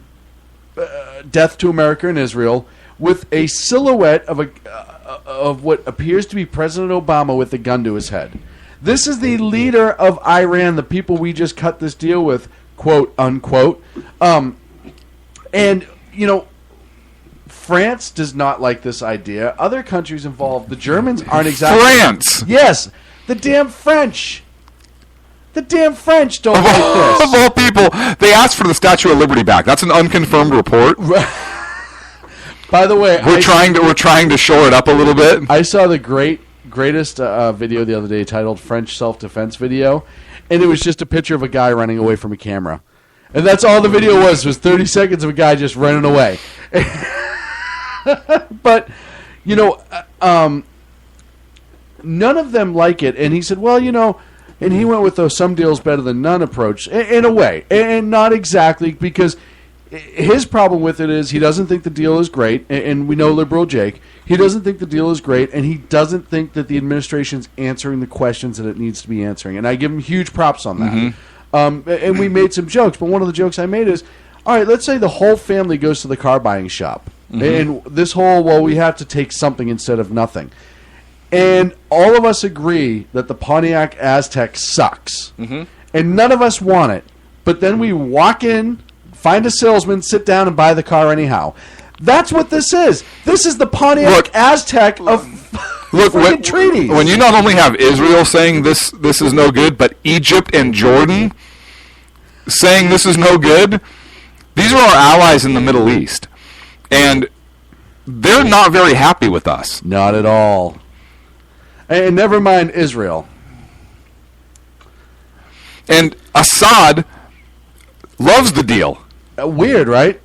Speaker 3: to America and Israel with a silhouette of what appears to be President Obama with a gun to his head. This is the leader of Iran, the people we just cut this deal with, quote, unquote. And, you know, France does not like this idea. Other countries involved, the Germans aren't exactly...
Speaker 2: France!
Speaker 3: Yes, the damn French. The damn French don't like this.
Speaker 2: Of all people, they asked for the Statue of Liberty back. That's an unconfirmed report.
Speaker 3: By the way,
Speaker 2: we're trying to shore it up a little bit.
Speaker 3: I saw the greatest video the other day titled French Self-Defense Video, and it was just a picture of a guy running away from a camera. And that's all the video was 30 seconds of a guy just running away. But, you know, none of them like it. And he said, well, you know, and he went with the some deals better than none approach, in a way. And not exactly, because his problem with it is he doesn't think the deal is great, and we know Liberal Jake. He doesn't think the deal is great, and he doesn't think that the administration's answering the questions that it needs to be answering. And I give him huge props on that.
Speaker 2: Mm-hmm.
Speaker 3: And we made some jokes, but one of the jokes I made is, all right, let's say the whole family goes to the car buying shop. Mm-hmm. And this whole, well, we have to take something instead of nothing. And all of us agree that the Pontiac Aztek sucks.
Speaker 2: Mm-hmm.
Speaker 3: And none of us want it. But then we walk in, find a salesman, sit down, and buy the car anyhow. That's what this is. This is the Pontiac Aztek of treaties.
Speaker 2: When you not only have Israel saying this is no good, but Egypt and Jordan saying this is no good, these are our allies in the Middle East. And they're not very happy with us.
Speaker 3: Not at all. And never mind Israel.
Speaker 2: And Assad loves the deal.
Speaker 3: Weird, right?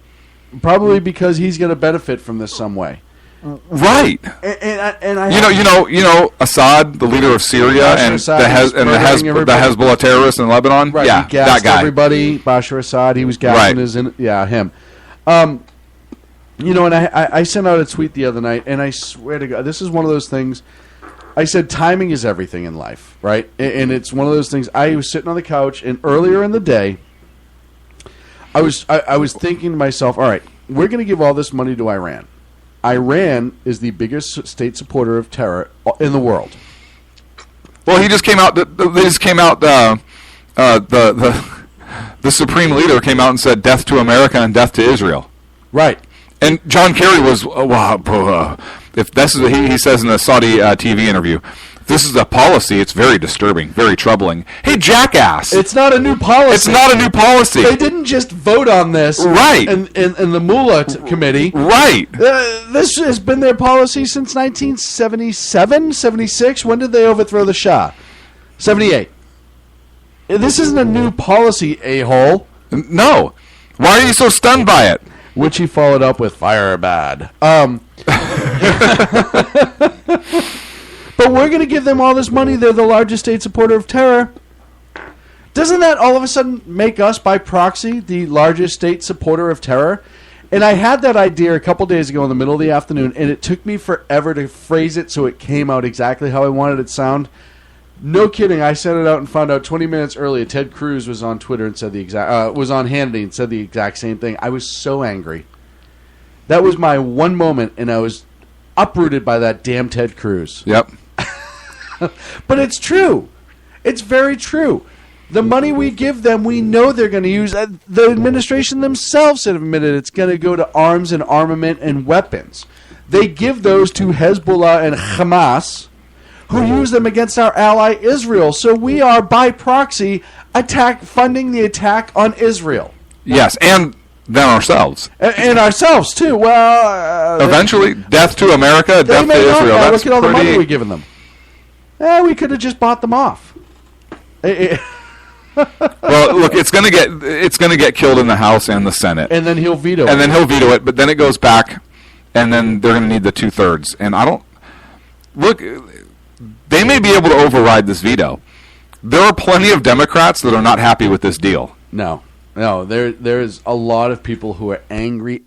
Speaker 3: Probably because he's going to benefit from this some way.
Speaker 2: Right.
Speaker 3: And I
Speaker 2: you know Assad, the leader of Syria, and the Hezbollah terrorists in Lebanon.
Speaker 3: Right,
Speaker 2: Yeah,
Speaker 3: he gassed
Speaker 2: that guy.
Speaker 3: Everybody. Bashar Assad, he was gassing him. You know, and I sent out a tweet the other night, and I swear to God, this is one of those things. I said timing is everything in life, right? And it's one of those things. I was sitting on the couch, and earlier in the day, I was thinking to myself, all right, we're going to give all this money to Iran. Iran is the biggest state supporter of terror in the world.
Speaker 2: Well, he just came out. They just came out. The supreme leader came out and said, "Death to America and death to Israel."
Speaker 3: Right.
Speaker 2: And John Kerry was, if this is he says in a Saudi TV interview, if this is a policy, it's very disturbing, very troubling. Hey, jackass!
Speaker 3: It's not a new policy.
Speaker 2: It's not a new policy.
Speaker 3: They didn't just vote on this,
Speaker 2: right?
Speaker 3: In the Mullah committee,
Speaker 2: right?
Speaker 3: This has been their policy since 1977, 76. When did they overthrow the Shah? 78. This isn't a new policy, a-hole.
Speaker 2: No. Why are you so stunned by it?
Speaker 3: Which he followed up with fire bad. But we're going to give them all this money. They're the largest state supporter of terror. Doesn't that all of a sudden make us, by proxy, the largest state supporter of terror? And I had that idea a couple days ago in the middle of the afternoon, and it took me forever to phrase it so it came out exactly how I wanted it to sound. No kidding. I sent it out and found out 20 minutes earlier Ted Cruz was on Twitter and said the exact was on Hannity and said the exact same thing. I was so angry. That was my one moment, and I was uprooted by that damn Ted Cruz.
Speaker 2: Yep.
Speaker 3: But it's true. It's very true. The money we give them, we know they're going to use. The administration themselves have admitted it's going to go to arms and armament and weapons. They give those to Hezbollah and Hamas, who use them against our ally Israel. So we are, by proxy, funding the attack on Israel.
Speaker 2: Yes, and then ourselves.
Speaker 3: And ourselves, too. Well,
Speaker 2: eventually, death to America, death to Israel.
Speaker 3: Look at all the money we're giving them. We could have just bought them off.
Speaker 2: Well, look, it's going to get killed in the House and the Senate,
Speaker 3: and then he'll veto it.
Speaker 2: And then he'll veto it, but then it goes back, and then they're going to need the 2/3. And I don't look. They may be able to override this veto. There are plenty of Democrats that are not happy with this deal.
Speaker 3: No. No, there's a lot of people who are angry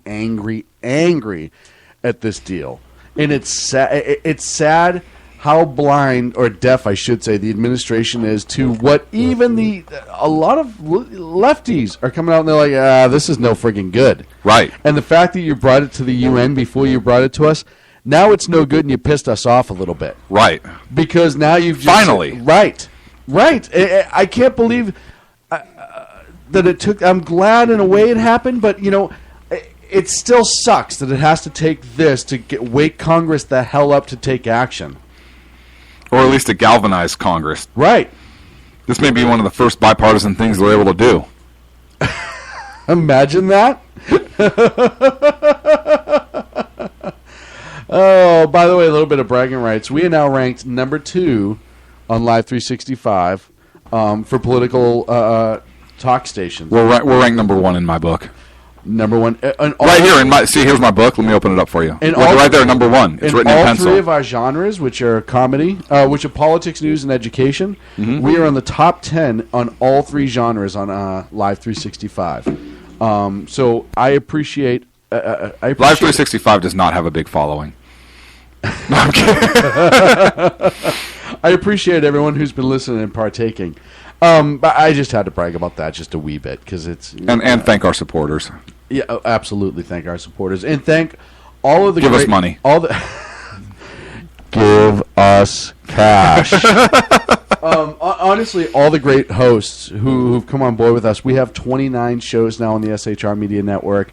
Speaker 3: at this deal. And it's sad how blind, or deaf, I should say, the administration is to what even a lot of lefties are coming out and they're like, this is no friggin' good.
Speaker 2: Right.
Speaker 3: And the fact that you brought it to the UN before you brought it to us, now it's no good and you pissed us off a little bit.
Speaker 2: Right.
Speaker 3: Because now you've just...
Speaker 2: Finally.
Speaker 3: Right. I can't believe that it took... I'm glad in a way it happened, but, it still sucks that it has to take this to wake Congress the hell up to take action.
Speaker 2: Or at least to galvanize Congress.
Speaker 3: Right.
Speaker 2: This may be one of the first bipartisan things they're able to do.
Speaker 3: Imagine that. Oh, by the way, a little bit of bragging rights. We are now ranked number 2 on Live 365 for political talk stations.
Speaker 2: We're ranked number 1 in my book.
Speaker 3: Number 1.
Speaker 2: Right here. Here's my book. Let me open it up for you. Right there, number 1. It's written in pencil.
Speaker 3: All 3 of our genres, which are comedy, which are politics, news, and education, we are on the top 10 on all 3 genres on Live 365. So I appreciate...
Speaker 2: Live 365 does not have a big following. No, I'm kidding.
Speaker 3: I appreciate everyone who's been listening and partaking. But I just had to brag about that just a wee bit because it's...
Speaker 2: And thank our supporters.
Speaker 3: Yeah, absolutely. Thank our supporters. And thank all of the...
Speaker 2: Give us money.
Speaker 3: Give us cash. Honestly, all the great hosts who've come on board with us. We have 29 shows now on the SHR Media Network.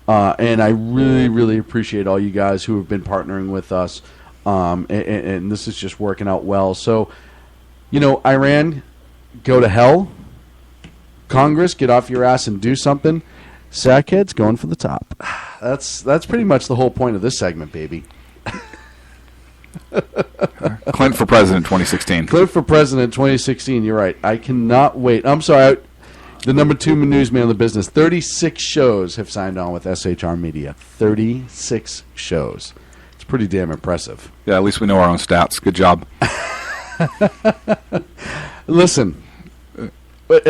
Speaker 3: And I really, really appreciate all you guys who have been partnering with us. And this is just working out well. So, Iran... Go to hell. Congress, get off your ass and do something. Sackheads going for the top. That's pretty much the whole point of this segment, baby.
Speaker 2: Clint for president 2016.
Speaker 3: Clint for president 2016. You're right. I cannot wait. I'm sorry. The number 2 newsman in the business. 36 shows have signed on with SHR Media. 36 shows. It's pretty damn impressive.
Speaker 2: Yeah, at least we know our own stats. Good job.
Speaker 3: Listen.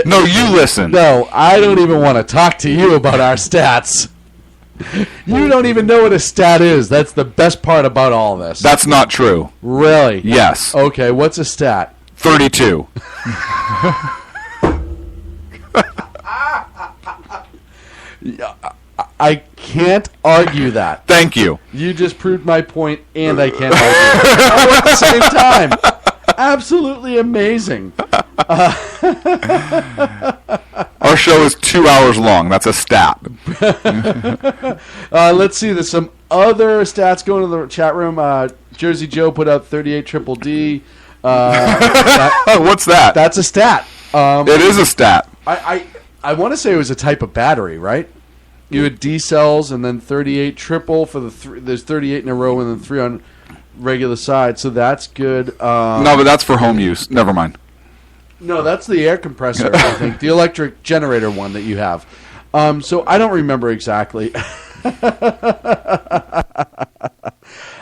Speaker 2: No, you listen.
Speaker 3: No, I don't even want to talk to you about our stats. You don't even know what a stat is. That's the best part about all this.
Speaker 2: That's not true.
Speaker 3: Really?
Speaker 2: Yes.
Speaker 3: Okay, what's a stat?
Speaker 2: 32.
Speaker 3: I can't argue that.
Speaker 2: Thank you.
Speaker 3: You just proved my point, and I can't argue all at the same time. Absolutely amazing.
Speaker 2: Our show is 2 hours long. That's a stat.
Speaker 3: Let's see. There's some other stats going in the chat room. Jersey Joe put out 38 triple D.
Speaker 2: What's that?
Speaker 3: That's a stat.
Speaker 2: It is a stat.
Speaker 3: I want to say it was a type of battery, right? You had D cells and then 38 triple for there's 38 in a row and then 3 on regular side, so that's good.
Speaker 2: No, but that's for home use. Never mind.
Speaker 3: No, that's the air compressor, I think. The electric generator one that you have. So I don't remember exactly.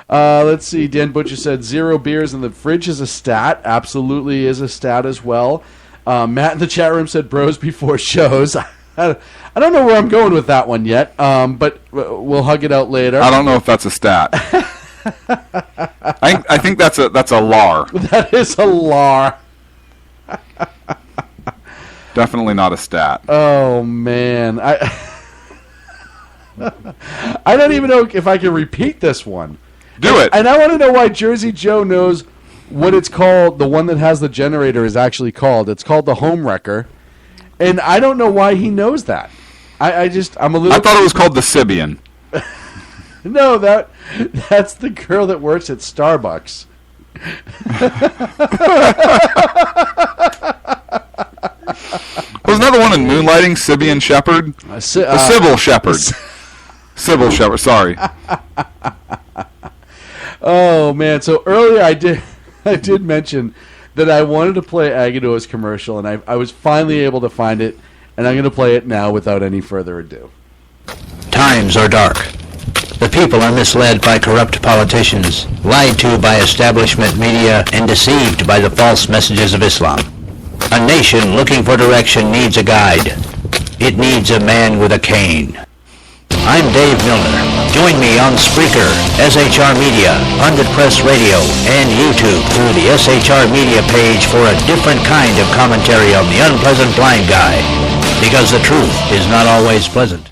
Speaker 3: Let's see. Dan Butcher said 0 beers in the fridge is a stat. Absolutely is a stat as well. Matt in the chat room said bros before shows. I don't know where I'm going with that one yet, but we'll hug it out later.
Speaker 2: I don't know if that's a stat. I think that's a lar.
Speaker 3: That is a lar.
Speaker 2: Definitely not a stat.
Speaker 3: Oh man, I don't even know if I can repeat this one.
Speaker 2: Do it.
Speaker 3: And I want to know why Jersey Joe knows what it's called. The one that has the generator is actually called. It's called the Home Wrecker, and I don't know why he knows that. I'm a little.
Speaker 2: I thought it was called the Sibian.
Speaker 3: No, that's the girl that works at Starbucks.
Speaker 2: Wasn't that the one in Moonlighting, Sibian Shepherd? Sybil Shepherd. Sybil Shepherd, sorry.
Speaker 3: Oh, man. So earlier I did mention that I wanted to play Agado's commercial, and I was finally able to find it, and I'm going to play it now without any further ado.
Speaker 17: Times are dark. The people are misled by corrupt politicians, lied to by establishment media, and deceived by the false messages of Islam. A nation looking for direction needs a guide. it needs a man with a cane. I'm Dave Milner. Join me on Spreaker, SHR Media, Pundit Press Radio, and YouTube through the SHR Media page for a different kind of commentary on the unpleasant blind guy. Because the truth is not always pleasant.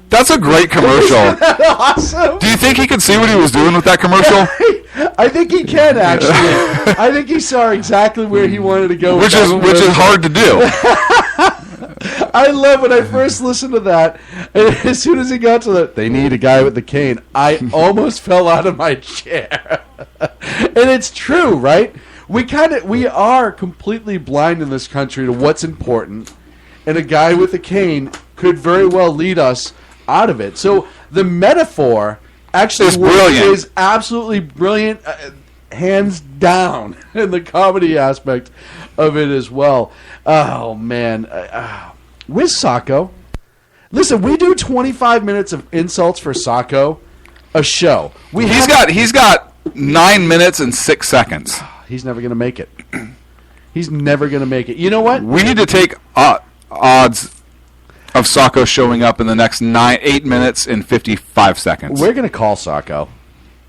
Speaker 2: That's a great commercial.
Speaker 3: Isn't that awesome?
Speaker 2: Do you think he could see what he was doing with that commercial?
Speaker 3: I think he can, actually. I think he saw exactly where he wanted to go.
Speaker 2: Which is hard to do.
Speaker 3: I love when I first listened to that, and as soon as he got to they need a guy with the cane, I almost fell out of my chair. And it's true, right? We are completely blind in this country to what's important, and a guy with a cane could very well lead us out of it. So the metaphor actually is absolutely brilliant, hands down, in the comedy aspect of it as well. Oh, man. With Sacco, listen, we do 25 minutes of insults for Sacco a show.
Speaker 2: He's got 9 minutes and 6 seconds.
Speaker 3: He's never going to make it. He's never going to make it. You know what?
Speaker 2: We need to take odds of Sacco showing up in the next 8 minutes and 55 seconds.
Speaker 3: We're going to call Sacco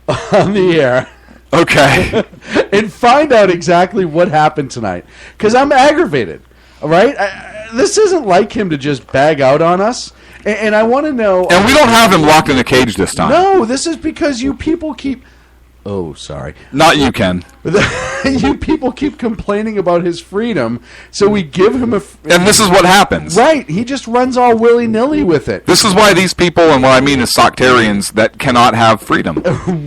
Speaker 3: on the air.
Speaker 2: Okay.
Speaker 3: And find out exactly what happened tonight. Because I'm aggravated. All right? This isn't like him to just bag out on us. And I want to know...
Speaker 2: And we don't have him locked in a cage this time.
Speaker 3: No, this is because you people keep... Oh, sorry.
Speaker 2: Not you, Ken.
Speaker 3: You people keep complaining about his freedom, so we give him
Speaker 2: and this is what happens.
Speaker 3: Right. He just runs all willy-nilly with it.
Speaker 2: This is why these people, and what I mean is sectarians, that cannot have freedom.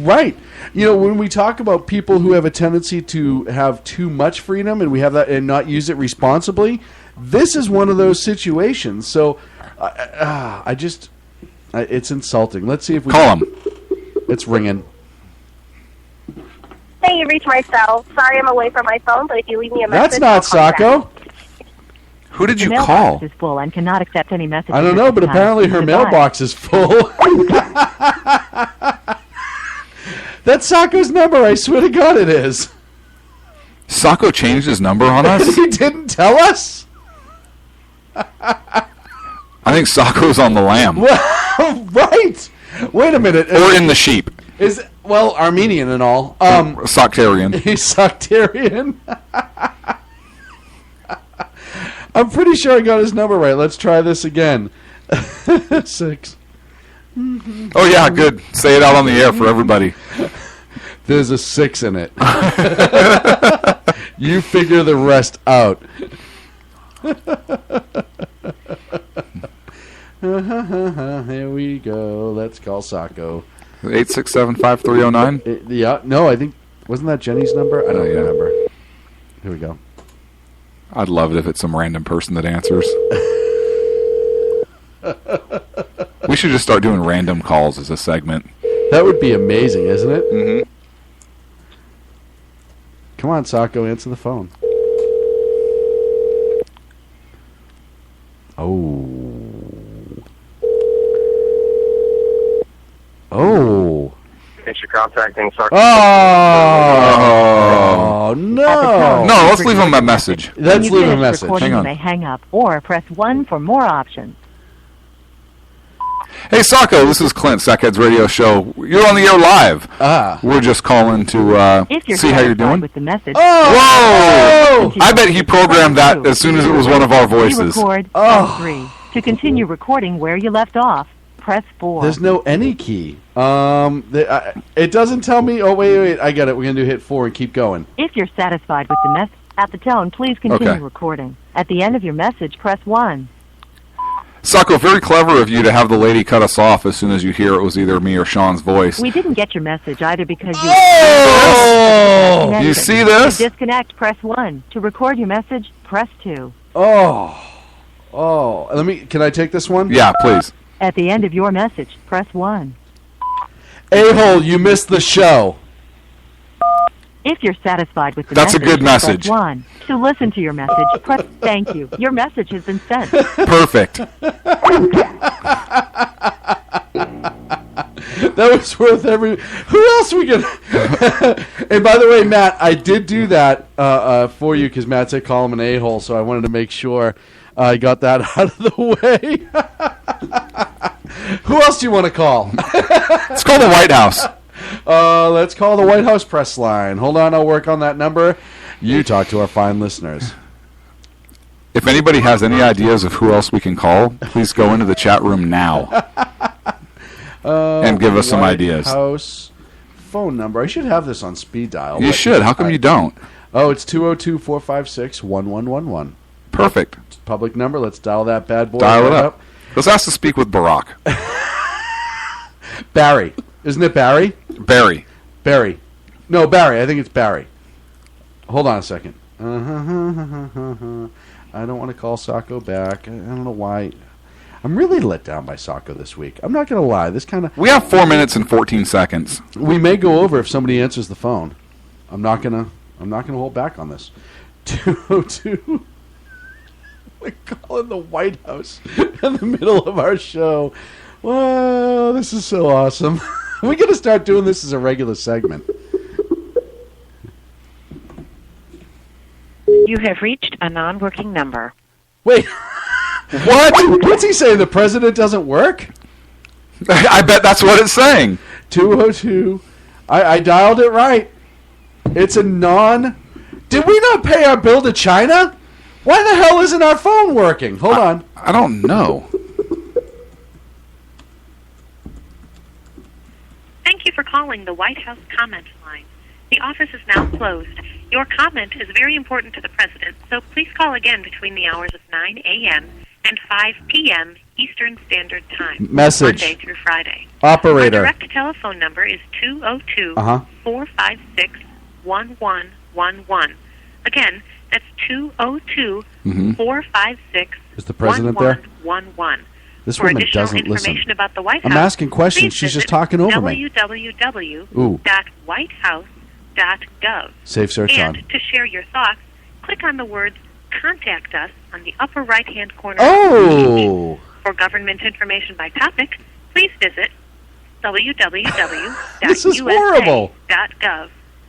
Speaker 3: Right. You know, when we talk about people who have a tendency to have too much freedom and we have that and not use it responsibly, this is one of those situations. So, it's insulting. Let's see if we
Speaker 2: call him.
Speaker 3: It's ringing.
Speaker 18: Hey, you reached my cell. Sorry I'm away from my phone, but if you leave me a message...
Speaker 3: That's not Sacco.
Speaker 2: Who did you
Speaker 19: call?
Speaker 2: Mailbox
Speaker 19: is full and cannot accept any messages.
Speaker 3: I don't know, but apparently her mailbox is full. That's Sacco's number. I swear to God it is.
Speaker 2: Sacco changed his number on us?
Speaker 3: He didn't tell us?
Speaker 2: I think Sacco's on the lamb.
Speaker 3: Well, right. Wait a minute.
Speaker 2: Or in the sheep.
Speaker 3: Well, Armenian and all.
Speaker 2: Sectarian.
Speaker 3: He's sectarian. I'm pretty sure I got his number right. Let's try this again. 6.
Speaker 2: Oh, yeah, good. Say it out on the air for everybody.
Speaker 3: There's a 6 in it. You figure the rest out. Here we go. Let's call Sacco.
Speaker 2: 867-5309?
Speaker 3: Yeah. No, I think... Wasn't that Jenny's number? I don't remember. Here we go.
Speaker 2: I'd love it if it's some random person that answers. We should just start doing random calls as a segment.
Speaker 3: That would be amazing, isn't it?
Speaker 2: Mm-hmm.
Speaker 3: Come on, Sacco, answer the phone. Oh.
Speaker 20: Thanks for contacting Sacco.
Speaker 3: Oh, no.
Speaker 2: No, let's leave him a message.
Speaker 3: Let's leave him a message.
Speaker 19: Hang on. You may hang up or press 1 for more options.
Speaker 2: Hey, Sacco, this is Clint, Sackhead's radio show. You're on the air live. We're just calling to see how you're doing.
Speaker 19: With the message,
Speaker 2: Whoa! I bet he programmed that as soon as it was one of our voices.
Speaker 19: Record, press 3. To continue recording where you left off, press 4.
Speaker 3: There's no any key. It doesn't tell me. Oh, wait. I got it. We're going to do hit 4 and keep going.
Speaker 19: If you're satisfied with the message at the tone, please continue recording. At the end of your message, press 1.
Speaker 2: Sacco, very clever of you to have the lady cut us off as soon as you hear it was either me or Sean's voice.
Speaker 19: We didn't get your message either because you...
Speaker 2: Oh! You see this?
Speaker 19: To disconnect, press 1. To record your message, press 2.
Speaker 3: Oh. Can I take this one?
Speaker 2: Yeah, please.
Speaker 19: At the end of your message, press 1.
Speaker 3: A-hole, you missed the show.
Speaker 19: If you're satisfied with the
Speaker 2: That's
Speaker 19: message,
Speaker 2: a good message.
Speaker 19: Press 1. To listen to your message, press thank you. Your message has been sent.
Speaker 2: Perfect.
Speaker 3: That was worth every... Who else we can... And by the way, Matt, I did do that for you because Matt said call him an a-hole, so I wanted to make sure I got that out of the way. Who else do you want to call?
Speaker 2: Let's call the White House.
Speaker 3: Let's call the White House press line. Hold on, I'll work on that number. You talk to our fine listeners.
Speaker 2: If anybody has any ideas of who else we can call, please go into the chat room now and give us some ideas.
Speaker 3: White House phone number. I should have this on speed dial.
Speaker 2: You should. How come you don't?
Speaker 3: Oh, it's 202-456-1111.
Speaker 2: Perfect.
Speaker 3: It's a public number. Let's dial that bad boy.
Speaker 2: Dial it up. Let's ask to speak with Barack.
Speaker 3: Barry. Isn't it Barry?
Speaker 2: Barry.
Speaker 3: No, Barry. I think it's Barry. Hold on a second. I don't want to call Sacco back. I don't know why. I'm really let down by Sacco this week. I'm not going to lie.
Speaker 2: We have 4 minutes and 14 seconds.
Speaker 3: We may go over if somebody answers the phone. I'm not gonna hold back on this. 202. We're calling the White House in the middle of our show. Whoa, this is so awesome. We're going to start doing this as a regular segment.
Speaker 21: You have reached a non-working number.
Speaker 3: Wait. What? What's he saying? The president doesn't work?
Speaker 2: I bet that's what it's saying.
Speaker 3: 202. I dialed it right. It's a non... Did we not pay our bill to China? Why the hell isn't our phone working? Hold on.
Speaker 2: I don't know.
Speaker 21: Thank you for calling the White House comment line. The office is now closed. Your comment is very important to the president, so please call again between the hours of 9 a.m. and 5 p.m. Eastern Standard Time.
Speaker 3: Message.
Speaker 21: Monday through Friday.
Speaker 3: Operator.
Speaker 21: Our direct telephone number is 202-456-1111. Again, that's 202-456-1111.
Speaker 3: Is the president there? This woman doesn't listen.
Speaker 21: Information about the White House,
Speaker 3: I'm asking questions. She's just talking over me.
Speaker 21: www.whitehouse.gov.
Speaker 3: Safe search on.
Speaker 21: And to share your thoughts, click on the words Contact Us on the upper right-hand corner.
Speaker 3: Oh!
Speaker 21: For government information by topic, please visit www.usa.gov.
Speaker 3: This is horrible.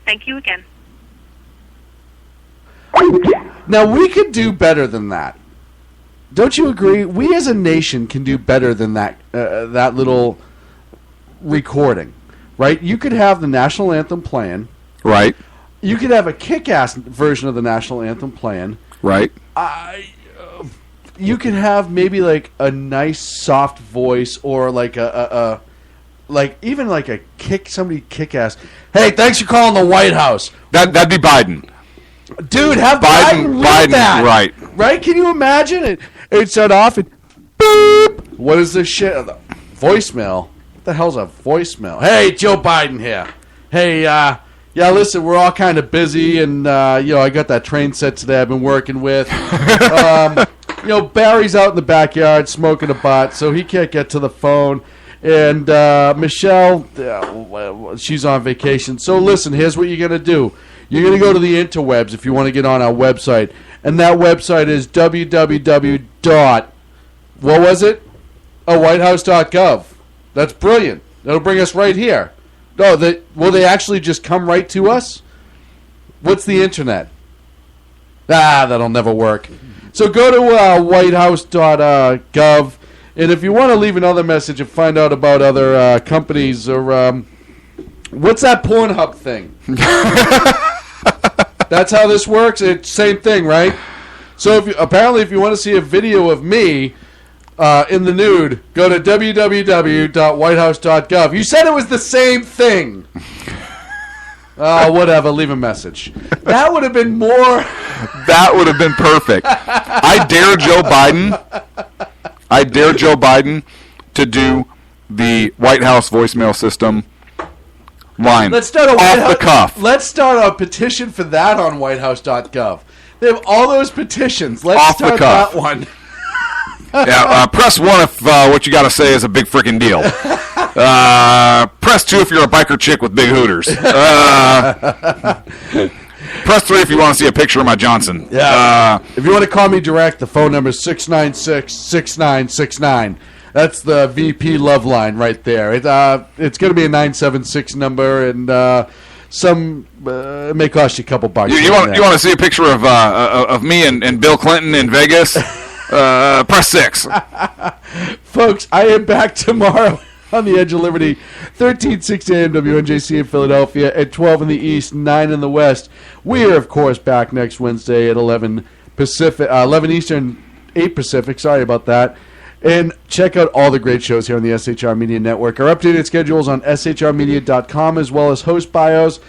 Speaker 21: Thank you again.
Speaker 3: Now, we could do better than that. Don't you agree? We as a nation can do better than that that little recording, right? You could have the national anthem playing.
Speaker 2: Right.
Speaker 3: You could have a kick-ass version of the national anthem playing.
Speaker 2: Right.
Speaker 3: You could have maybe like a nice soft voice or like even like a somebody kick-ass. Hey, thanks for calling the White House.
Speaker 2: That'd be Biden.
Speaker 3: Dude, have Biden read that.
Speaker 2: Right.
Speaker 3: Right? Can you imagine it? It set off and boop. What is this shit? Voicemail. What the hell's a voicemail? Hey, Joe Biden here. Hey, yeah, listen, we're all kind of busy, and I got that train set today I've been working with. Barry's out in the backyard smoking a butt, so he can't get to the phone. And Michelle, she's on vacation. So listen, here's what you're gonna do. You're going to go to the interwebs if you want to get on our website. And that website is whitehouse.gov. That's brilliant. That'll bring us right here. No, will they actually just come right to us? What's the internet? That'll never work. So go to whitehouse.gov. And if you want to leave another message and find out about other companies or... what's that Pornhub thing? That's how this works. It's same thing, right? So if you want to see a video of me in the nude, go to www.whitehouse.gov. You said it was the same thing. Whatever. Leave a message. That would have been more.
Speaker 2: That would have been perfect. I dare Joe Biden to do the White House voicemail system. Line.
Speaker 3: Let's start
Speaker 2: off the cuff.
Speaker 3: Let's start a petition for that on whitehouse.gov. They have all those petitions. Let's start that one.
Speaker 2: Yeah, press 1 if what you got to say is a big freaking deal. Press 2 if you're a biker chick with big hooters. Press 3 if you want to see a picture of my Johnson.
Speaker 3: Yeah. If you want to call me direct, the phone number is 696-6969. That's the VP love line right there. It's going to be a 976 number, and it may cost you a couple bucks.
Speaker 2: You want to see a picture of me and Bill Clinton in Vegas? Press 6.
Speaker 3: Folks, I am back tomorrow on the Edge of Liberty, 1360 AM WNJC in Philadelphia, at 12 in the East, 9 in the West. We are, of course, back next Wednesday at 11 Eastern, 8 Pacific. Sorry about that. And check out all the great shows here on the SHR Media Network. Our updated schedules on shrmedia.com, as well as host bios.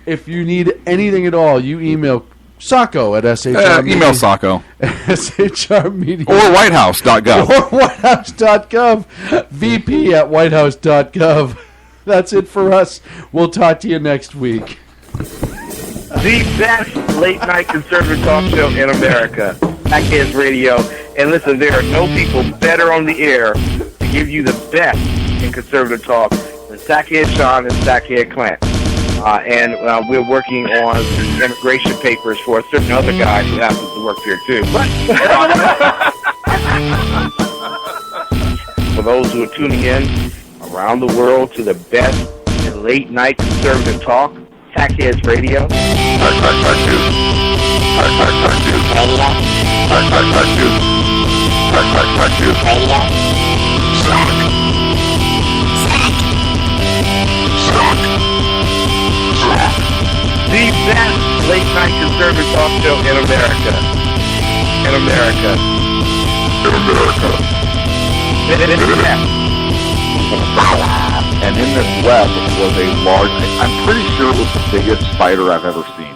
Speaker 3: If you need anything at all, you email Sacco at SHR Media.
Speaker 2: Email Sacco.
Speaker 3: SHR Media.
Speaker 2: Or whitehouse.gov.
Speaker 3: Or whitehouse.gov. VP at whitehouse.gov. That's it for us. We'll talk to you next week.
Speaker 20: The best late-night conservative talk show in America, Sackheads Radio. And listen, there are no people better on the air to give you the best in conservative talk than Sackhead Sean and Sackhead Clint. And we're working on immigration papers for a certain other guy who happens to work here, too. For those who are tuning in around the world to the best in late-night conservative talk, Sackheads Radio. The best late-night conservative talk show in America. In America.
Speaker 13: And in this web was a large, I'm pretty sure it was the biggest spider I've ever seen.